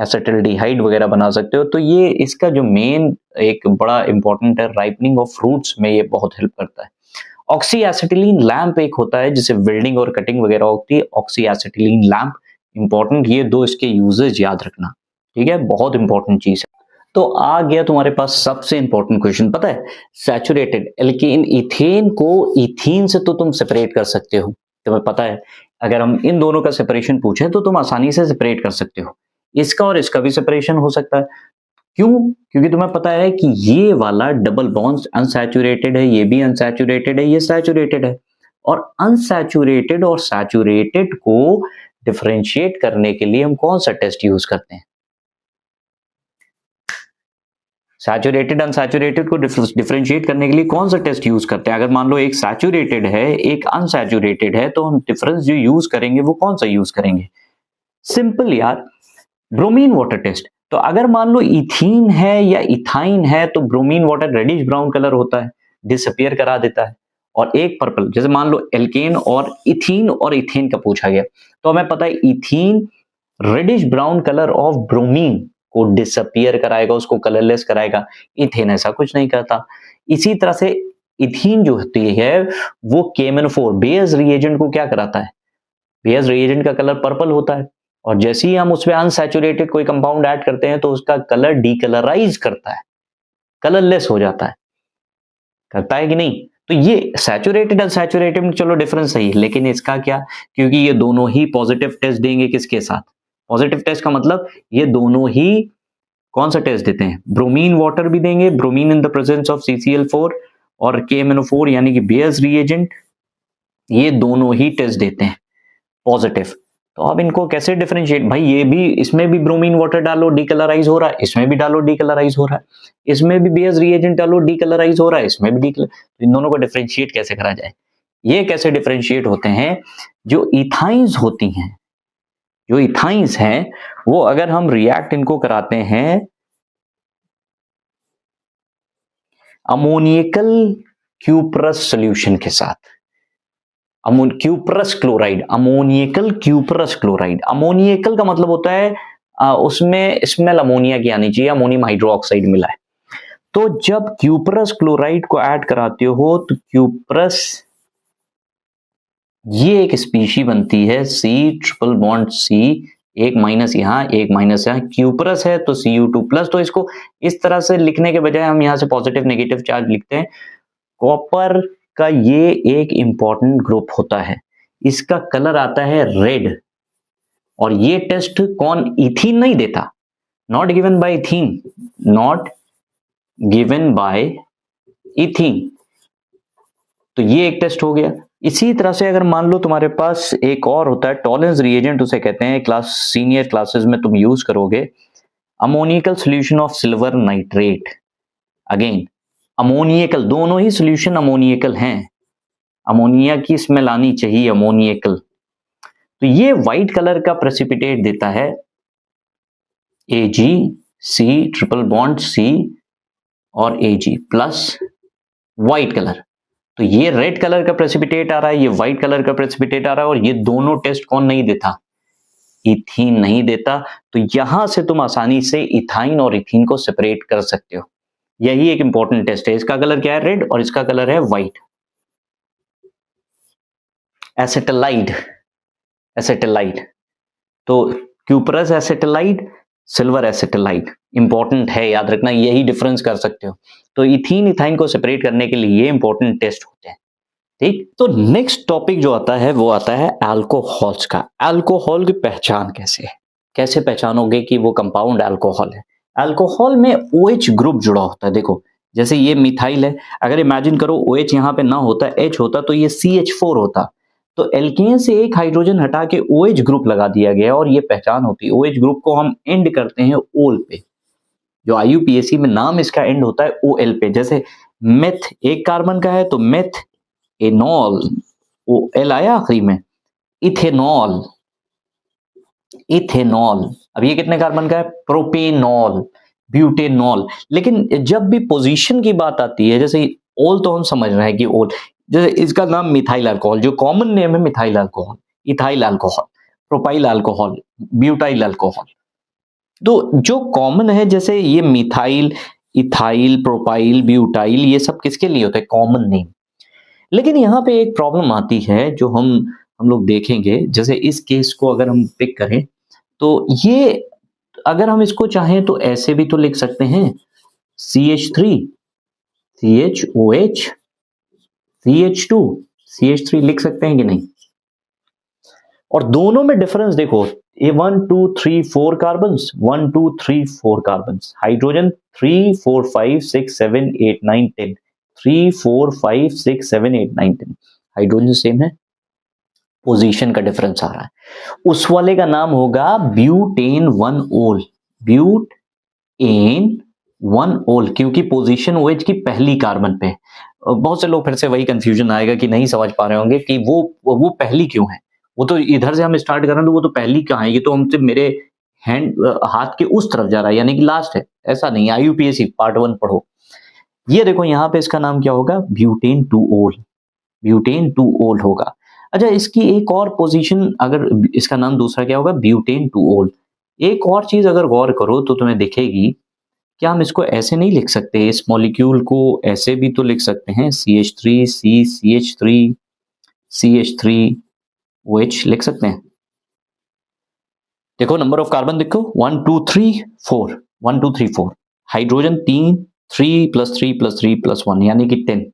एसिटिल्डिहाइड वगैरह बना सकते हो। तो ये इसका जो मेन एक बड़ा इंपॉर्टेंट है, राइपनिंग ऑफ फ्रूट्स में ये बहुत हेल्प करता है। ऑक्सी एसिटिलीन लैंप एक होता है जिसे वेल्डिंग और कटिंग वगैरह होती है। ऑक्सी एसिटिलीन लैंप इंपॉर्टेंट, ये दो इसके यूजेज याद रखना, ठीक है, बहुत इंपॉर्टेंट चीज है। तो आ गया तुम्हारे पास सबसे इंपॉर्टेंट क्वेश्चन, पता है सैचुरेटेड एल्केन इथेन को इथीन से तो तुम सेपरेट कर सकते हो, तुम्हें पता है। अगर हम इन दोनों का सेपरेशन पूछे तो तुम आसानी से सेपरेट कर सकते हो, इसका और इसका भी सेपरेशन हो सकता है। क्यों? क्योंकि तुम्हें पता है कि ये वाला डबल बॉन्ड अनसैचुरेटेड है, ये भी अनसैचुरेटेड है, ये सैचुरेटेड है। और अनसैचुरेटेड और सैचुरेटेड को डिफरेंशिएट करने के लिए हम कौन सा टेस्ट यूज करते हैं? सैचुरेटेड अनसैचुरेटेड को डिफरेंशिएट करने के लिए कौन सा टेस्ट यूज करते हैं? अगर मान लो एक सैचुरेटेड है एक अनसैचुरेटेड है, तो हम डिफरेंस जो यूज करेंगे वो कौन सा यूज करेंगे? सिंपल यार, ब्रोमीन वाटर टेस्ट। तो अगर मान लो इथीन है या इथाइन है तो bromine water reddish brown colour होता है, डिसअपियर करा देता है। और एक पर्पल, जैसे मान लो एल्केन और इथेन का पूछा गया, तो हमें पता है ethene reddish brown colour of bromine को डिसअपियर कराएगा, उसको कलरलेस कराएगा। इथेन ऐसा कुछ नहीं करता। इसी तरह से इथीन जो होती है वो KMnO4 बेस रिएजेंट को क्या कराता है? बेस रिएजेंट का कलर पर्पल होता है, और जैसे ही हम उसमें अनसैचुरेटेड कोई कंपाउंड ऐड करते हैं तो उसका कलर डीकलराइज करता है, कलरलेस हो जाता है, करता है कि नहीं? तो ये सैचुरेटेड अनसैचुरेटेड में चलो डिफरेंस सही है, लेकिन इसका क्या? क्योंकि ये दोनों ही पॉजिटिव टेस्ट देंगे किसके साथ? पॉजिटिव टेस्ट का मतलब ये दोनों ही कौन सा टेस्ट देते हैं? ब्रोमीन वाटर भी देंगे, bromine in the presence of CCl4 और KMnO4 यानी कि बेस रिएजेंट, ये दोनों ही टेस्ट देते हैं पॉजिटिव। तो अब इनको कैसे डिफरेंशिएट? भाई ये भी, इसमें भी ब्रोमीन वाटर डालो डीकलराइज हो रहा है, इसमें भी डालो डीकलराइज हो रहा है, इसमें भी बेस रिएजेंट डालो डीकलराइज हो रहा है, इसमें भी डीकलर। तो इन दोनों को डिफरेंशिएट कैसे करा जाए? ये कैसे डिफरेंशिएट होते हैं? जो इथाइंस होती हैं, जो इथाइंस हैं, वो अगर हम रिएक्ट इनको कराते हैं अमोनियकल क्यूप्रस सॉल्यूशन के साथ, क्यूप्रस क्लोराइड, अमोनियकल क्यूप्रस क्लोराइड। अमोनियकल का मतलब होता है उसमें स्मेल अमोनिया की आनी चाहिए, अमोनियम हाइड्रोक्साइड मिला है। तो जब क्यूप्रस क्लोराइड को ऐड कराते हो तो क्यूप्रस, ये एक स्पीशी बनती है C++C, एक माइनस यहां एक माइनस यहां, क्यूप्रस है तो Cu2+। तो इसको इस तरह से लिखने के बजाय हम यहां से पॉजिटिव नेगेटिव चार्ज लिखते हैं। कॉपर का ये एक इंपॉर्टेंट ग्रुप होता है, इसका कलर आता है रेड, और ये टेस्ट कौन? इथीन नहीं देता, not given by ethene, not given by ethene. तो ये एक टेस्ट हो गया। इसी तरह से अगर मान लो तुम्हारे पास एक और होता है टॉलरेंस रिएजेंट, उसे कहते हैं, क्लास सीनियर क्लासेस में तुम यूज करोगे, ammoniacal solution of silver nitrate. Again ammoniacal, दोनों ही सॉल्यूशन अमोनियकल हैं, अमोनिया की स्मेल आनी चाहिए, अमोनियकल। तो ये व्हाइट कलर का प्रेसिपिटेट देता है, AgC ट्रिपल बॉन्ड C और Ag प्लस व्हाइट कलर। तो ये रेड कलर का प्रेसिपिटेट आ रहा है, ये व्हाइट कलर का प्रेसिपिटेट आ रहा है, और ये दोनों टेस्ट कौन नहीं देता? इथीन नहीं देता। तो यहां से तुम आसानी से इथाइन और इथीन को सेपरेट कर सकते हो। यही एक इंपॉर्टेंट टेस्ट है। इसका कलर क्या है? रेड, और इसका कलर है व्हाइट। एसिटलाइड, एसिटलाइड, तो क्यूप्रस एसिटलाइड, सिल्वर एसिटलाइड, इंपॉर्टेंट है, याद रखना, यही डिफरेंस कर सकते हो। तो इथीन इथाइन को सेपरेट करने के लिए ये इंपॉर्टेंट टेस्ट होते हैं, ठीक। तो नेक्स्ट टॉपिक जो आता है वो आता है अल्कोहल्स का। अल्कोहल की पहचान कैसे है? कैसे पहचानोगे कि वो कंपाउंड अल्कोहल है? अल्कोहल में OH ग्रुप जुड़ा होता है। देखो जैसे ये मिथाइल है, अगर इमेजिन करो OH यहाँ पे ना होता, H होता, तो ये CH4 होता। तो एल्केन से एक हाइड्रोजन हटा के OH ग्रुप लगा दिया गया और ये पहचान होती है। OH ग्रुप को हम एंड करते हैं ओल पे, जो IUPAC में नाम इसका एंड होता है OL पे। जैसे मेथ एक कार्बन का है तो मेथ एनॉल, OL आया आखिरी में। इथेनॉल, इथेनॉल, अब ये कितने कार्बन का है? Propanol, butanol. लेकिन जब भी पोजीशन की बात आती है, जैसे ओल तो हम समझ रहे हैं कि ओल, जैसे इसका नाम मिथाइल अल्कोहल, जो कॉमन नेम है methyl alcohol, ethyl alcohol, propyl alcohol, butyl alcohol. तो जो कॉमन है जैसे ये मिथाइल, इथाइल, प्रोपाइल, ब्यूटाइल, ये सब किसके लिए होता है? Common name. लेकिन यहाँ पे एक प्रॉब्लम आती है जो हम लोग देखेंगे, जैसे इस केस को अगर हम पिक करें तो ये अगर हम इसको चाहें तो ऐसे भी तो लिख सकते हैं, CH3 CHOH CH2 CH3 लिख सकते हैं कि नहीं? और दोनों में डिफरेंस देखो, ये 1 2 3 4 carbons, 1 2 3 4 carbons, hydrogen 3 4 5 6 7 8 9 10, 3 4 5 6 7 8 9 10, hydrogen same है, पोजीशन का डिफरेंस आ रहा है। उस वाले का नाम होगा ब्यूटेन 1 ओल, ब्यूटेन 1 ओल, क्योंकि पोजीशन OH की पहली कार्बन पे है। बहुत से लोग फिर से वही कंफ्यूजन आएगा कि नहीं समझ पा रहे होंगे कि वो पहली क्यों है? वो तो इधर से हम स्टार्ट कर रहे हैं तो वो तो पहली कहाँ है? ये तो हमसे मेरे हाथ के उस तरफ जा रहा है, यानी कि लास्ट है। ऐसा नहीं, IUPAC पार्ट 1 पढ़ो। ये देखो यहाँ पे इसका नाम क्या होगा? ब्यूटेन 2 ओल, ब्यूटेन 2 ओल होगा। अच्छा, इसकी एक और पोजीशन, अगर इसका नाम दूसरा क्या होगा? ब्यूटेन 2 ओल। एक और चीज अगर गौर करो तो तुम्हें दिखेगी, क्या हम इसको ऐसे नहीं लिख सकते? इस मॉलिक्यूल को ऐसे भी तो लिख सकते हैं, CH3 C CH3 CH3 OH लिख सकते हैं। देखो नंबर ऑफ कार्बन देखो, 1 2 3 4, 1 2 3 4, हाइड्रोजन 3, 3 + 3 + 3 + 1 यानी कि 10।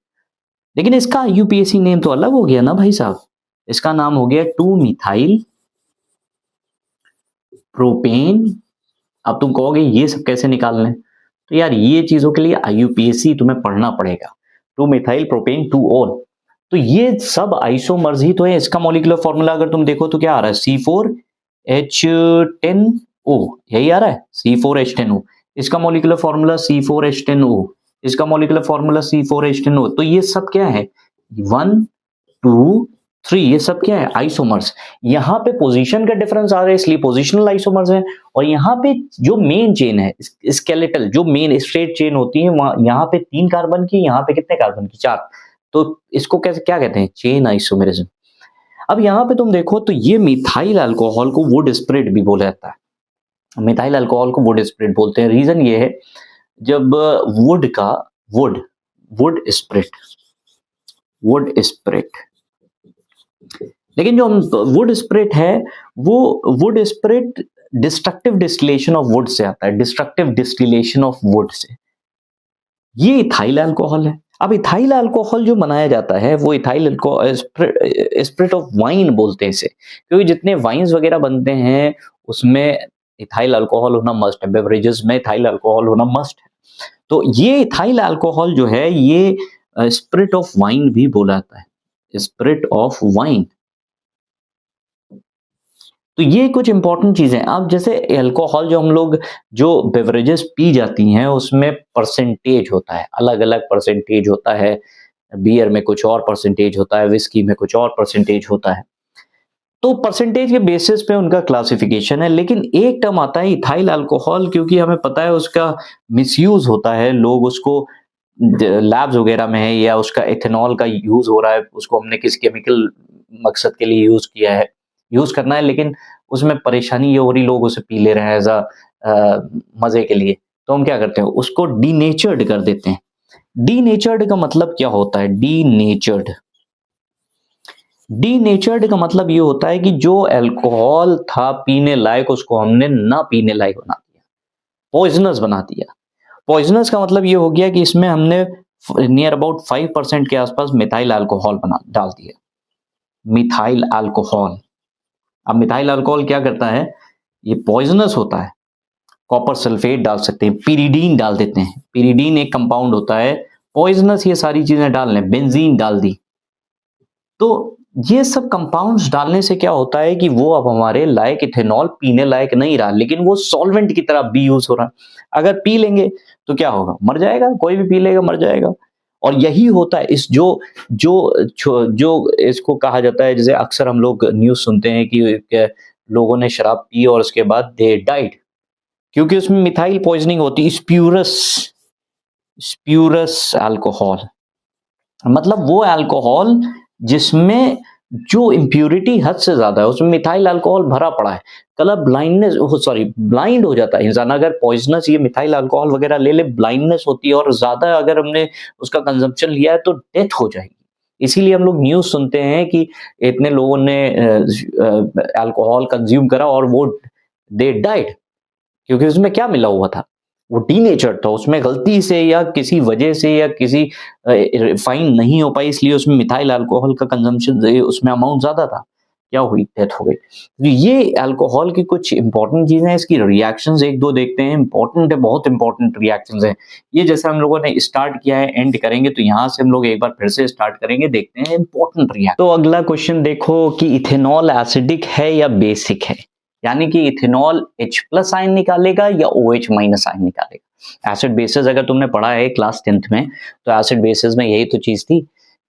लेकिन इसका IUPAC नेम तो अलग हो गया ना भाई साहब, इसका नाम हो गया 2 मिथाइल प्रोपेन। अब तुम कहोगे ये सब कैसे निकाल लें? तो यार ये चीजों के लिए IUPAC तुम्हें पढ़ना पड़ेगा। 2 मिथाइल प्रोपेन 2 ओल, तो ये सब आइसोमर्स ही तो है। इसका मॉलिक्यूलर फॉर्मूला अगर तुम देखो तो क्या आ रहा है? C4H10O, यही आ रहा है, C4H10O। इसका मॉलिक्यूलर फॉर्मूला C4H10O, इसका मॉलिक्यूलर फॉर्मूला C4H10O। तो ये सब क्या है? 1 2 3, ये सब क्या है? आइसोमर्स। यहाँ पे पोजीशन का डिफरेंस आ रहा है इसलिए पोजिशनल आइसोमर्स हैं। और यहाँ पे जो मेन चेन है, स्केलेटल जो मेन स्ट्रेट चेन होती है, वहां यहाँ पे 3 कार्बन की, यहाँ पे कितने कार्बन की? 4। तो इसको कैसे क्या कहते हैं? Chain isomerism. अब यहाँ पे तुम देखो तो ये मिथाइल अल्कोहल को वुड स्प्रेड भी बोला जाता है। मिथाइल अल्कोहल को वुड स्प्रेड बोलते हैं। रीजन ये है, जब वुड का would would spread would spread, लेकिन जो वुड स्प्रेट है वो would spread destructive distillation of would say आता है, destructive distillation of would say. ये इथाइल अल्कोहल है। अब इथाइल अल्कोहल जो बनाया जाता है वो इथाइल स्प्रिट ऑफ वाइन बोलते हैं इसे, क्योंकि जितने वाइन्स वगैरह बनते हैं उसमें इथाइल अल्कोहल होना मस्ट है, बेवरेजेस में इथाइल अल्कोहल होना मस्ट है। तो ये इथाइल अल्कोहल जो है ये स्पिरिट ऑफ वाइन भी बोला जाता है, स्पिरिट ऑफ वाइन। तो ये कुछ इंपॉर्टेंट चीजें। अब जैसे अल्कोहल जो हम लोग जो बेवरेजेस पी जाती हैं उसमें परसेंटेज होता है, अलग अलग परसेंटेज होता है। बियर में कुछ और परसेंटेज होता है, विस्की में कुछ और परसेंटेज होता है। तो परसेंटेज के बेसिस पे उनका क्लासिफिकेशन है। लेकिन एक टर्म आता है इथाइल अल्कोहल, क्योंकि हमें पता है उसका मिसयूज होता है, लोग उसको लैब्स वगैरह में है या उसका एथेनॉल का यूज हो रहा है, उसको हमने किस केमिकल मकसद के लिए यूज किया है, यूज करना है, लेकिन उसमें परेशानी ये हो रही, लोग उसे पी ले रहे हैं एज मजे के लिए। तो हम क्या करते हैं, उसको डीनेचर्ड कर देते हैं। डीनेचर्ड का मतलब क्या होता है? डीनेचर्ड डीनेचर्ड का मतलब ये होता है कि जो अल्कोहल था पीने लायक उसको हमने ना पीने लायक बना दिया, पॉइजनस बना दिया। पॉइजनस का मतलब ये हो गया कि इसमें हमने नियर अबाउट 5% के आसपास मिथाइल अल्कोहल बना डाल दिया, मिथाइल अल्कोहल। अब मिथाइल अल्कोहल क्या करता है? ये पॉइजनस होता है। कॉपर सल्फेट डाल सकते हैं, पिरिडीन डाल देते हैं, पिरिडीन एक कंपाउंड होता है, पॉइजनस। ये सारी चीजें डाल लें, बेंजीन डाल दी, तो ये सब कंपाउंड्स डालने से क्या होता है कि वो अब हमारे लायक इथेनॉल पीने लायक नहीं रहा, लेकिन वो सॉल्वेंट की तरह भी यूज हो रहा है। अगर पी लेंगे तो क्या होगा? मर जाएगा, कोई भी पी लेगा मर जाएगा। और यही होता है इस जो जो इसको कहा जाता है, जैसे अक्सर हम लोग न्यूज सुनते हैं कि लोगों ने शराब पी और उसके बाद दे डाइड, क्योंकि उसमें मिथाइल पॉइजनिंग होती है। स्प्यूरस अल्कोहल मतलब वो अल्कोहल जिसमें जो इम्प्यूरिटी हद से ज्यादा है उसमें मिथाइल अल्कोहल भरा पड़ा है, कलर ब्लाइंडनेस, सॉरी ब्लाइंड हो जाता है इंसान अगर पॉइजनस ये मिथाइल अल्कोहल वगैरह ले ले, ब्लाइंडनेस होती है और ज्यादा अगर हमने उसका कंजम्पशन लिया है तो डेथ हो जाएगी। इसीलिए हम लोग न्यूज सुनते हैं कि इतने लोगों ने अल्कोहल कंज्यूम करा और वो दे डाइड, क्योंकि उसमें क्या मिला हुआ था, वो डीनेचर्ड था, उसमें गलती से या किसी वजह से या किसी रिफाइन नहीं हो पाई इसलिए उसमें मिथाइल अल्कोहल का कंजम्पशन उसमें अमाउंट ज्यादा था, क्या हुई, डेथ हो गई। तो ये अल्कोहल की कुछ इंपॉर्टेंट चीजें हैं, इसकी रिएक्शंस एक दो देखते हैं, इंपॉर्टेंट है, बहुत इंपॉर्टेंट रिएक्शंस हैं। ये जैसे हम लोगों ने स्टार्ट किया है एंड करेंगे, तो यहाँ से हम लोग एक बार फिर से स्टार्ट करेंगे, देखते हैं इंपॉर्टेंट रिएक्शन। तो अगला क्वेश्चन देखो कि इथेनॉल एसिडिक है या बेसिक है, यानी कि इथेनॉल H+ आयन निकालेगा या OH- आयन निकालेगा। एसिड बेसिस अगर तुमने पढ़ा है क्लास 10th में, तो एसिड बेसिस में यही तो चीज थी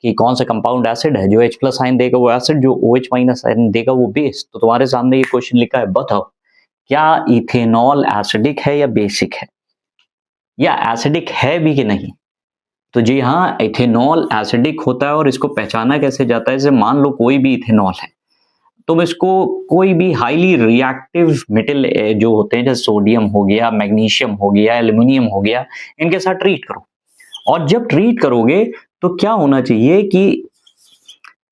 कि कौन सा कंपाउंड एसिड है, जो H+ आयन देगा वो एसिड, जो OH- आयन देगा वो बेस। तो तुम्हारे सामने ये क्वेश्चन लिखा है, बताओ क्या इथेनॉल एसिडिक है या बेसिक है, या एसिडिक है भी कि नहीं। तो जी हाँ, इथेनॉल एसिडिक होता है और इसको पहचाना कैसे जाता है, जैसे मान लो कोई भी इथेनॉल है, तुम इसको कोई भी हाईली रिएक्टिव मेटल जो होते हैं, जैसे सोडियम हो गया, मैग्नीशियम हो गया, एल्युमिनियम हो गया, इनके साथ ट्रीट करो। और जब ट्रीट करोगे तो क्या होना चाहिए कि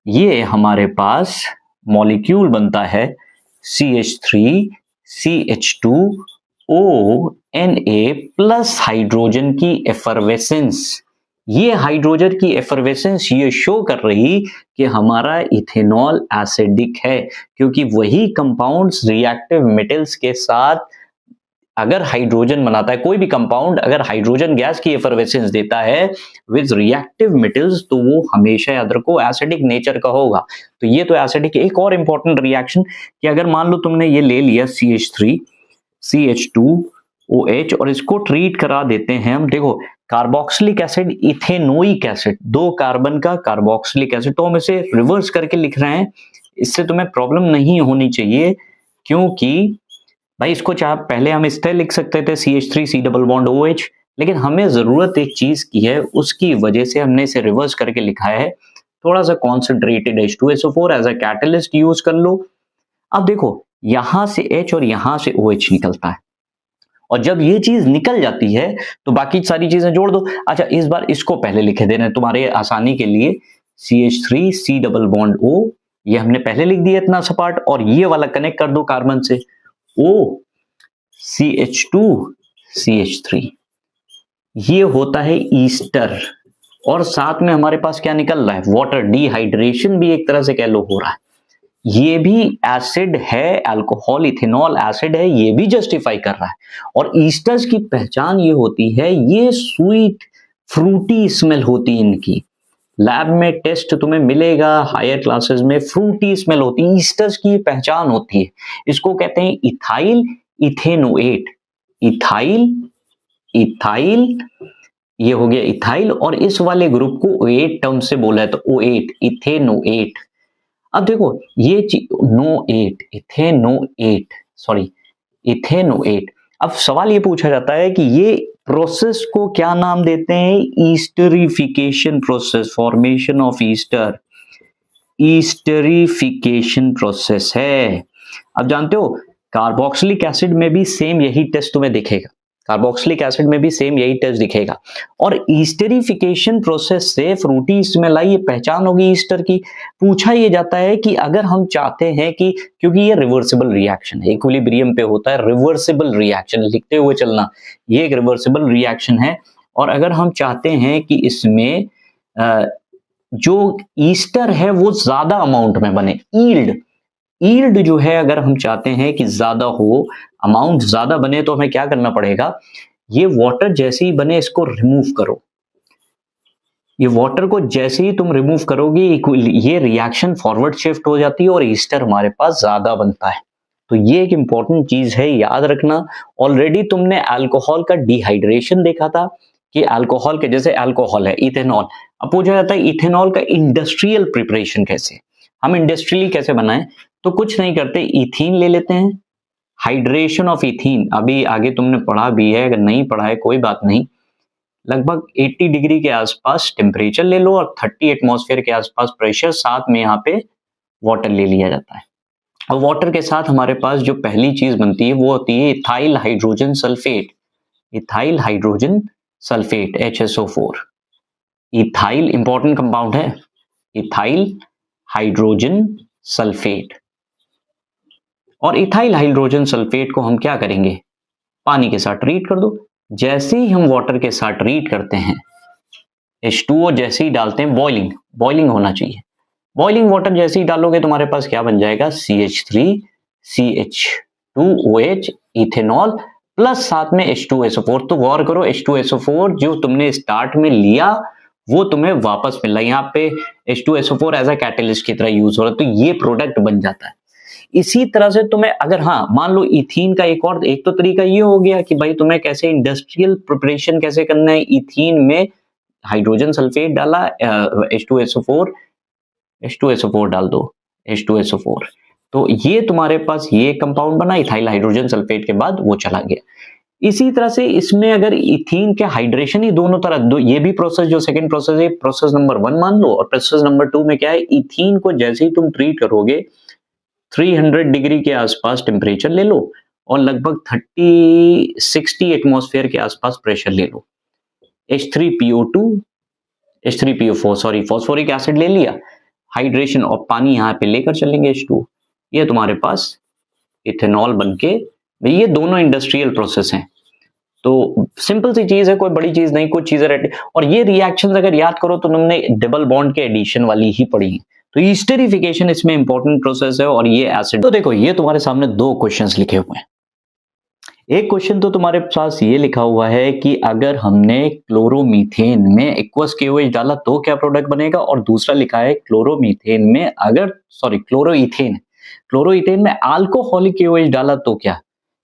ये हमारे पास मॉलिक्यूल बनता है CH3CH2ONA प्लस हाइड्रोजन की एफरवेसेंस। ये हाइड्रोजन की एफरवेसेंस ये शो कर रही कि हमारा इथेनॉल एसिडिक है, क्योंकि वही कंपाउंड्स रिएक्टिव मेटल्स के साथ अगर हाइड्रोजन बनाता है, कोई भी कंपाउंड अगर हाइड्रोजन गैस की एफरवेसेंस देता है विद रिएक्टिव मेटल्स, तो वो हमेशा याद रखो एसिडिक नेचर का होगा। तो ये तो एसिडिक। एक और इंपॉर्टेंट रिएक्शन कि अगर मान लो तुमने ये ले लिया CH3CH2OH और इसको ट्रीट करा देते हैं हम, देखो carboxylic acid, ethanoic acid, 2 carbon का कार्बोक्सिलिक एसिड, तो हम इसे रिवर्स करके लिख रहे हैं, इससे तुम्हें प्रॉब्लम नहीं होनी चाहिए, क्योंकि भाई इसको चाहे पहले हम इस तरह लिख सकते थे CH3C OH, लेकिन हमें जरूरत एक चीज की है, उसकी वजह से हमने इसे रिवर्स करके लिखा है, थोड़ा सा concentrated H2SO4 as a catalyst use कर लो। अब देखो यहां से H और यहां से OH निकलता है, और जब ये चीज निकल जाती है तो बाकी सारी चीजें जोड़ दो। अच्छा इस बार इसको पहले लिखे देना तुम्हारे आसानी के लिए, CH3C O, ये हमने पहले लिख दिया इतना सपाट, और ये वाला कनेक्ट कर दो कार्बन से, O CH2CH3, ये होता है ईस्टर, और साथ में हमारे पास क्या निकल रहा है, वाटर, डिहाइड्रेशन भी एक तरह से कह लो हो रहा है। ये भी एसिड है, अल्कोहल इथेनॉल एसिड है, ये भी जस्टिफाई कर रहा है। और ईस्टर्स की पहचान ये होती है, ये स्वीट फ्रूटी स्मेल होती है इनकी, लैब में टेस्ट तुम्हें मिलेगा हायर क्लासेस में, फ्रूटी स्मेल होती है, ईस्टर्स की पहचान होती है। इसको कहते हैं इथाइल इथेनोएट, इथाइल इथाइल, ये हो गया इथाइल, और इस वाले ग्रुप को O8 टर्म से बोला है, तो O8 इथेनोएट। अब देखो ये नोएट, इथेनोएट, सॉरी इथेनोएट। अब सवाल ये पूछा जाता है कि ये प्रोसेस को क्या नाम देते हैं, esterification process, formation of ester, esterification process है। अब जानते हो कार्बोक्सिलिक एसिड में भी सेम यही टेस्ट तुम्हें दिखेगा, कार्बोक्सिलिक एसिड में भी सेम यही टेस्ट दिखेगा, और ईस्टरिफिकेशन प्रोसेस से फ्रूटी स्मेल आई, ये पहचान होगी ईस्टर की। पूछा ये जाता है कि अगर हम चाहते हैं कि, क्योंकि ये रिवर्सिबल रिएक्शन है, इक्विलिब्रियम पे होता है रिवर्सिबल रिएक्शन, लिखते हुए चलना, ये एक रिवर्सिबल रिएक्शन है, और अगर हम चाहते हैं कि इसमें जो ईस्टर है वो ज्यादा अमाउंट में बने, ईल्ड जो है अगर हम चाहते हैं कि ज्यादा हो, अमाउंट ज्यादा बने, तो हमें क्या करना पड़ेगा, ये वाटर जैसे ही बने इसको रिमूव करो, ये वाटर को जैसे ही तुम रिमूव करोगे ये रिएक्शन फॉरवर्ड शिफ्ट हो जाती है और ईस्टर हमारे पास ज्यादा बनता है। तो ये एक इंपॉर्टेंट चीज है, याद रखना। ऑलरेडी तुमने अल्कोहल का डिहाइड्रेशन देखा था कि अल्कोहल के, जैसे अल्कोहल है इथेनॉल, अब पूछा जाता है इथेनॉल का इंडस्ट्रियल प्रिपरेशन कैसे, हम इंडस्ट्रियली कैसे बनाएं, तो कुछ नहीं करते, इथीन ले लेते हैं, हाइड्रेशन ऑफ इथीन अभी आगे तुमने पढ़ा भी है, अगर नहीं पढ़ा है कोई बात नहीं, लगभग 80 डिग्री के आसपास टेम्परेचर ले लो और 30 एटमॉस्फेयर के आसपास प्रेशर, साथ में यहाँ पे वाटर ले लिया जाता है। और वाटर के साथ हमारे पास जो पहली चीज बनती है वो होती है ethyl hydrogen sulphate. Ethyl hydrogen sulphate HSO4। Ethyl important compound है, इथाइल हाइड्रोजन सल्फेट। और इथाइल हाइड्रोजन सल्फेट को हम क्या करेंगे, पानी के साथ ट्रीट कर दो। जैसे ही हम वाटर के साथ ट्रीट करते हैं, H2O जैसे ही डालते हैं, बॉइलिंग होना चाहिए। बॉइलिंग वाटर जैसे ही डालोगे तुम्हारे पास क्या बन जाएगा, CH3CH2OH इथेनॉल प्लस साथ में H2SO4। तो गौर करो, H2SO4 जो तुमने स्टार्ट में लिया वो तुम्हें वापस मिला। यहाँ पे H2SO4 एज अ कैटलिस्ट की तरह यूज हो रहा है, तो ये प्रोडक्ट बन जाता है। इसी तरह से तुम्हें अगर मान लो इथीन का एक तो तरीका ये हो गया कि भाई तुम्हें कैसे इंडस्ट्रियल प्रिपरेशन कैसे करना है। इथीन में हाइड्रोजन सल्फेट डाला, H2SO4 डाल दो, H2SO4। तो ये तुम्हारे पास ये कंपाउंड बना इथाइल हाइड्रोजन सल्फेट के बाद वो चला गया। इसी तरह से इसमें अगर इथीन के हाइड्रेशन ही दोनों तरह ये भी प्रोसेस जो सेकंड प्रोसेस है, प्रोसेस नंबर 1 मान लो, और प्रोसेस नंबर 2 में क्या है, इथीन को जैसे ही तुम ट्रीट करोगे 300 डिग्री के आसपास टेम्परेचर ले लो और लगभग 30-60 एटमॉस्फेयर के आसपास प्रेशर ले लो। H3PO4 सॉरी फॉस्फोरिक एसिड ले लिया, हाइड्रेशन और पानी यहाँ पे लेकर चलेंगे H2, ये तुम्हारे पास इथेनॉल बनके, ये दोनों इंडस्ट्रियल प्रोसेस हैं। तो सिंपल सी चीज है, कोई बड़ी चीज नहीं, कुछ चीजें रेडी। और ये रिएक्शंस अगर याद करो तो तुमने डबल बॉन्ड के एडिशन वाली ही पढ़ी है। तो ईस्टरिफिकेशन इसमें इंपॉर्टेंट प्रोसेस है और ये एसिड। तो देखो ये तुम्हारे सामने 2 क्वेश्चंस लिखे हुए हैं। एक क्वेश्चन तो तुम्हारे पास ये लिखा हुआ है कि अगर हमने क्लोरोमीथेन में एक्वस KOH डाला तो क्या प्रोडक्ट बनेगा, और दूसरा लिखा है क्लोरोमीथेन में अगर क्लोरोइथेन में अल्कोहलिक KOH डाला तो क्या।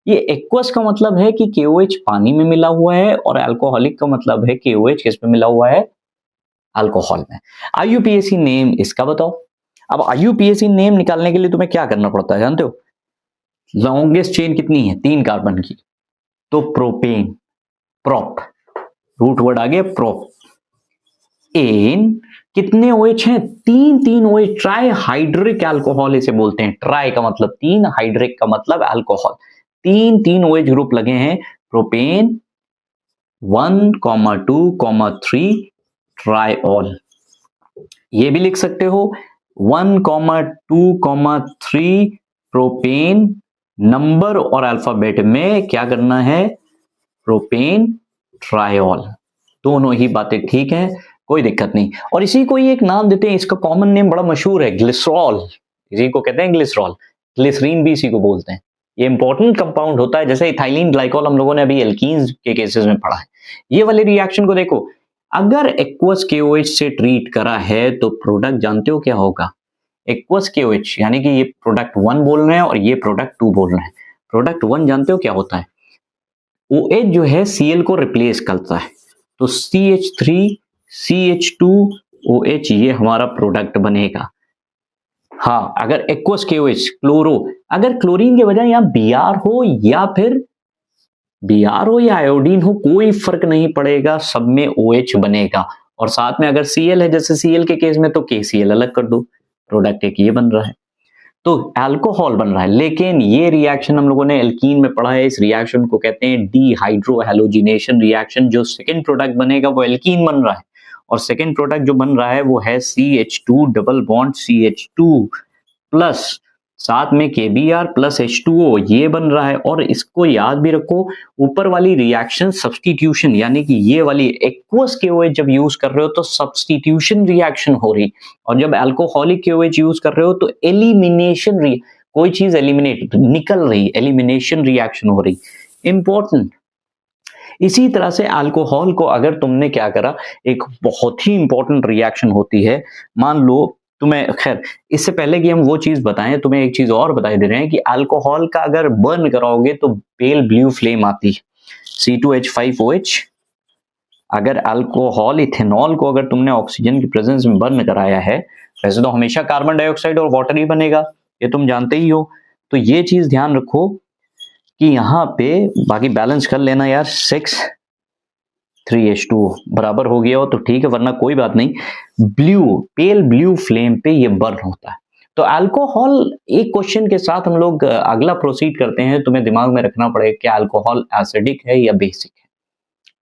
ये एक्वस का मतलब है कि KOH पानी में मिला हुआ है, और अल्कोहलिक का मतलब है KOH किस में मिला हुआ है, अल्कोहल में। IUPAC नेम इसका बताओ। अब IUPAC नेम निकालने के लिए तुम्हें क्या करना पड़ता है जानते हो, लॉन्गेस्ट चेन कितनी है, 3 कार्बन की, तो प्रोपेन, प्रोप, रूट वर्ड आ गया प्रोप। एन कितने OH हैं, 3 OH, ट्राई हाइड्रिक अल्कोहल इसे बोलते हैं। ट्राई का मतलब 3, हाइड्रिक का मतलब अल्कोहल, 3 OH ग्रुप लगे हैं। प्रोपेन 1,2,3 ट्राइऑल, ये भी लिख सकते हो 1,2,3 प्रोपेन, नंबर और अल्फाबेट में क्या करना है, प्रोपेन ट्राइऑल। दोनों ही बातें ठीक है, कोई दिक्कत नहीं। और इसी को ही एक नाम देते हैं, इसका कॉमन नेम बड़ा मशहूर है, ग्लिसरॉल। इसी को कहते हैं ग्लिसरॉल, ग्लिसरीन भी इसी को बोलते हैं। ये इंपॉर्टेंट कंपाउंड होता है, जैसे इथाइलिन ग्लाइकॉल हम लोगों ने अभी एल्कीन्स के केसेस में पढ़ा है। ये वाले रिएक्शन को देखो, अगर एक्वस KOH से ट्रीट करा है तो प्रोडक्ट जानते हो क्या होगा, एक्वस KOH, यानी कि ये प्रोडक्ट 1 बोल रहे हैं और ये प्रोडक्ट 2 बोल रहे हैं। प्रोडक्ट 1 जानते हो क्या होता है, OH जो है Cl को रिप्लेस करता है, तो CH3CH2OH ये हमारा प्रोडक्ट बनेगा। हाँ, अगर एक्वस KOH क्लोरो, अगर क्लोरीन के बजाय यहाँ Br हो या आयोडीन हो, कोई फर्क नहीं पड़ेगा, सब में OH बनेगा। और साथ में अगर Cl है, जैसे Cl के केस में, तो KCl अलग कर दो, प्रोडक्ट एक ये बन रहा है, तो अल्कोहल बन रहा है। लेकिन ये रिएक्शन हम लोगों ने एल्कीन में पढ़ा है, इस रिएक्शन को कहते हैं डीहाइड्रोहैलोजिनेशन रिएक्शन। जो सेकंड प्रोडक्ट बनेगा वो एल्कीन बन रहा है, और सेकंड प्रोडक्ट जो बन रहा है वो है CH2 double bond CH2 plus साथ में KBr प्लस H2O, ये बन रहा है। और इसको याद भी रखो, ऊपर वाली रिएक्शन सब्स्टिट्यूशन, यानी कि ये वाली एक्वस KOH जब यूज कर रहे हो तो सब्स्टिट्यूशन रिएक्शन हो रही, और जब अल्कोहलिक KOH यूज कर रहे हो तो एलिमिनेशन, कोई चीज एलिमिनेट निकल रही, एलिमिनेशन रिएक्शन हो रही, इंपॉर्टेंट। इसी तरह से अल्कोहल को अगर तुमने क्या करा, एक बहुत ही इंपॉर्टेंट रिएक्शन होती है, मान लो तुम्हें, खैर इससे पहले कि हम वो चीज बताएं, तुम्हें एक चीज और बता दे रहे हैं कि अल्कोहल का अगर बर्न कराओगे तो पेल ब्लू फ्लेम आती है, C2H5OH। अगर अल्कोहल इथेनॉल को अगर तुमने ऑक्सीजन की प्रेजेंस में बर्न कराया है, वैसे तो हमेशा कार्बन डाइऑक्साइड और वाटर ही बनेगा, ये तुम जानते ही हो। तो ये चीज ध्यान रखो कि यहाँ पे, बाकी बैलेंस कर लेना यार, 6,3H2 बराबर हो गया हो तो ठीक है, वरना कोई बात नहीं। पेल ब्लू फ्लेम पे ये बर्न होता है, तो अल्कोहल एक क्वेश्चन के साथ हम लोग अगला प्रोसीड करते हैं। तुम्हें दिमाग में रखना पड़ेगा कि अल्कोहल एसिडिक है या बेसिक है।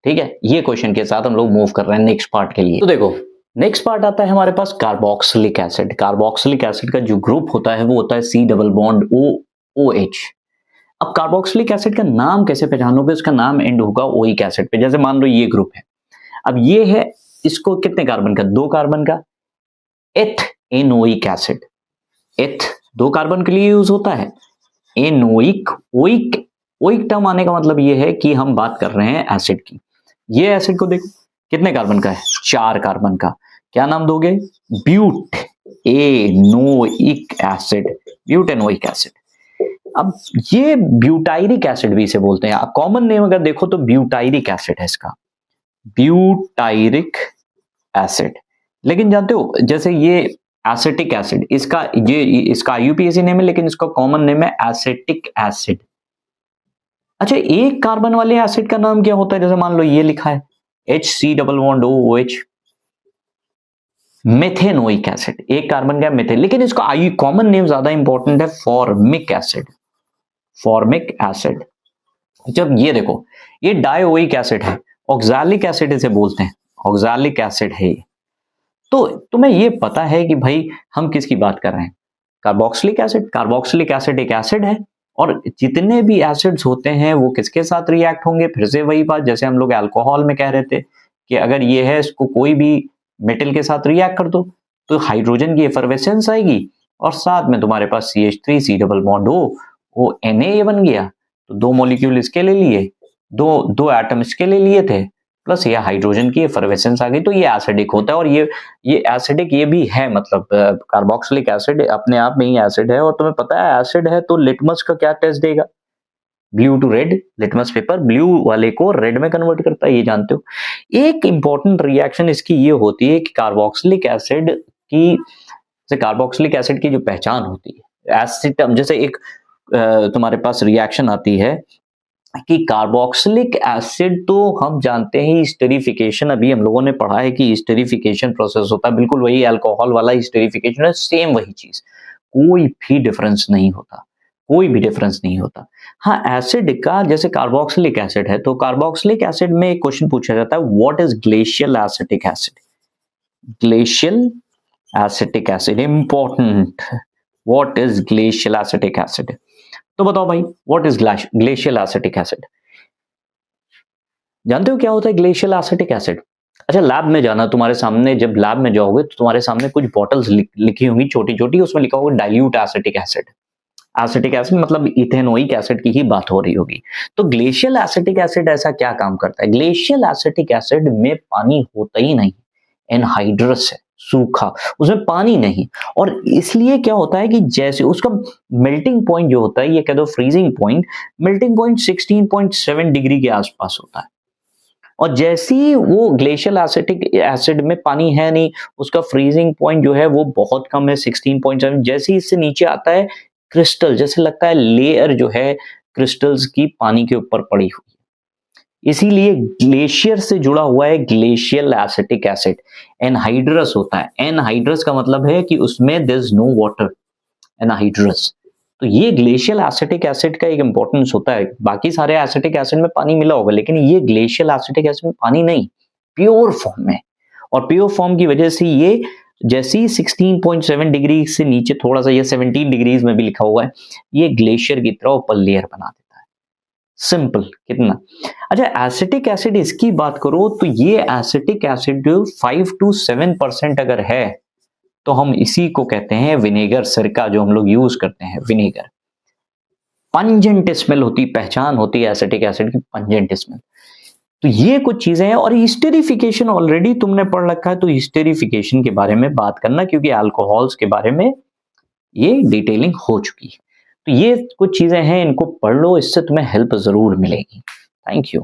ठीक है, ये क्वेश्चन के साथ हम लोग मूव कर रहे हैं नेक्स्ट पार्ट के लिए। तो देखो नेक्स्ट पार्ट आता है हमारे पास कार्बोक्सिलिक एसिड। कार्बोक्सिलिक एसिड का जो ग्रुप होता है वो होता है C डबल बॉन्ड OH। अब कार्बोक्सिलिक एसिड का नाम कैसे पहचानोगे? इसका नाम एंड होगा ओइक एसिड पे। जैसे मान लो ये ग्रुप है, अब ये है, इसको कितने कार्बन का? 2 कार्बन का, एथेनोइक एसिड। एथ 2 कार्बन के लिए यूज होता है, एनोइक, ओइक। ओइक टर्म आने का मतलब ये है कि हम बात कर रहे हैं एसिड की। ये एसिड को देखो कितने कार्बन का है? 4 कार्बन का। क्या नाम दोगे? Butanoic acid, butanoic acid. अब ये ब्यूटायरिक एसिड भी इसे बोलते हैं। कॉमन नेम अगर देखो तो ब्यूटायरिक एसिड है इसका, ब्यूटायरिक एसिड। लेकिन जानते हो जैसे ये एसिटिक एसिड, इसका IUPAC नेम है, लेकिन इसका कॉमन नेम है एसिटिक एसिड। अच्छा, एक कार्बन वाले एसिड का नाम क्या होता है? जैसे मान लो ये लिखा है HC double bond OH, methanoic acid. एक कार्बन का मेथेन, लेकिन इसका कॉमन नेम ज्यादा इंपॉर्टेंट है, फॉर्मिक एसिड, फॉर्मिक एसिड। जब ये देखो ये डायोइक एसिड है, ऑक्सैलिक एसिड इसे बोलते हैं, ऑक्सैलिक एसिड है ये। तो तुम्हें ये पता है कि भाई हम किसकी बात कर रहे हैं? Carboxylic acid. कार्बोक्सिलिक एसिड एक एसिड है, और जितने भी एसिड्स होते हैं वो किसके साथ रिएक्ट होंगे? फिर से वही बात जैसे हम लोग अल्कोहल में कह रहे थे कि अगर ये है, इसको कोई भी मेटल के साथ रिएक्ट कर दो तो हाइड्रोजन की एफरवेसेंस आएगी, और साथ में तुम्हारे पास CH3 C double bond O Na बन गया। तो 2 मॉलिक्यूल इसके ले लिए, दो एटम इसके ले लिए थे, प्लस ये हाइड्रोजन की एफरवेसेंस आ गई, तो ये एसिडिक होता है। और ये एसिडिक ये भी है, मतलब कार्बोक्सिलिक एसिड अपने आप में ही एसिड है। और तुम्हें पता है एसिड है तो लिटमस का क्या टेस्ट देगा? Blue to red. Litmus paper blue वाले को रेड में कन्वर्ट करता है, ये जानते हो। एक इंपॉर्टेंट रिएक्शन इसकी ये होती है कि कार्बोक्सिलिक एसिड की, कार्बोक्सिलिक एसिड की जो पहचान होती है, एसिड जैसे एक तुम्हारे पास रिएक्शन आती है कि कार्बोक्सिलिक एसिड, तो हम जानते हैं स्टेरिफिकेशन, अभी हम लोगों ने पढ़ा है कि स्टेरिफिकेशन प्रोसेस होता है, बिल्कुल वही अल्कोहल वाला स्टेरिफिकेशन है, सेम वही चीज, कोई भी डिफरेंस नहीं होता, कोई भी डिफरेंस नहीं होता। हाँ, एसिड का जैसे कार्बोक्सिलिक एसिड है, तो कार्बोक्सिलिक एसिड में एक क्वेश्चन पूछा जाता है, what is glacial acetic acid? Glacial acetic acid important, what is glacial acetic acid? तो बताओ भाई, what is glacial acetic acid? जानते हो क्या होता है ग्लेशियल एसिटिक एसिड? अच्छा, लैब में जाना, तुम्हारे सामने जब लैब में जाओगे तो तुम्हारे सामने कुछ बॉटल्स लिखी होंगी छोटी छोटी, उसमें लिखा होगा dilute acetic acid. Acetic acid मतलब इथेनोइक एसिड की ही बात हो रही होगी। तो ग्लेशियल एसिटिक एसिड ऐसा क्या काम करता है? ग्लेशियल एसिटिक एसिड में पानी होता ही नहीं, एनहाइड्रस है, सूखा, उसमें पानी नहीं। और इसलिए क्या होता है कि जैसे उसका मेल्टिंग पॉइंट जो होता है, ये कह दो freezing point, melting point 16.7 degree के आसपास होता है। और जैसे ही वो ग्लेशियल एसिटिक एसिड में पानी है नहीं, उसका फ्रीजिंग पॉइंट जो है वो बहुत कम है, 16.7। जैसे ही इससे नीचे आता है क्रिस्टल, जैसे लगता है लेयर जो है क्रिस्टल्स की पानी के ऊपर पड़ी हुई, इसीलिए ग्लेशियर से जुड़ा हुआ है ग्लेशियल एसिटिक एसिड। एनहाइड्रस होता है, एनहाइड्रस का मतलब है कि उसमें there is no water, anhydrous. तो ये ग्लेशियल एसिटिक एसिड का एक इंपॉर्टेंस होता है। बाकी सारे एसिटिक एसिड में पानी मिला होगा, लेकिन ये ग्लेशियल एसिटिक एसिड में पानी नहीं, प्योर फॉर्म में। और प्योर फॉर्म की वजह से ये जैसे ही 16.7 डिग्री से नीचे, थोड़ा सा ये 17 डिग्रीज में भी लिखा हुआ है, ये ग्लेशियर की तरह ऊपर लेयर बना देता है। सिंपल कितना। अच्छा, एसिटिक एसिड इसकी बात करो तो ये एसिटिक एसिड 5 to 7% अगर है तो हम इसी को कहते हैं विनेगर, सिरका जो हम लोग यूज करते हैं, विनेगर। पंजेंट स्मेल होती, पहचान होती है एसिटिक एसिड की, पंजेंट स्मेल। तो ये कुछ चीजें हैं। और हिस्टेरिफिकेशन ऑलरेडी तुमने पढ़ रखा है, तो हिस्टेरिफिकेशन के बारे में बात करना, क्योंकि अल्कोहल्स के बारे में ये डिटेलिंग हो चुकी है। तो ये कुछ चीजें हैं, इनको पढ़ लो, इससे तुम्हें हेल्प जरूर मिलेगी। Thank you.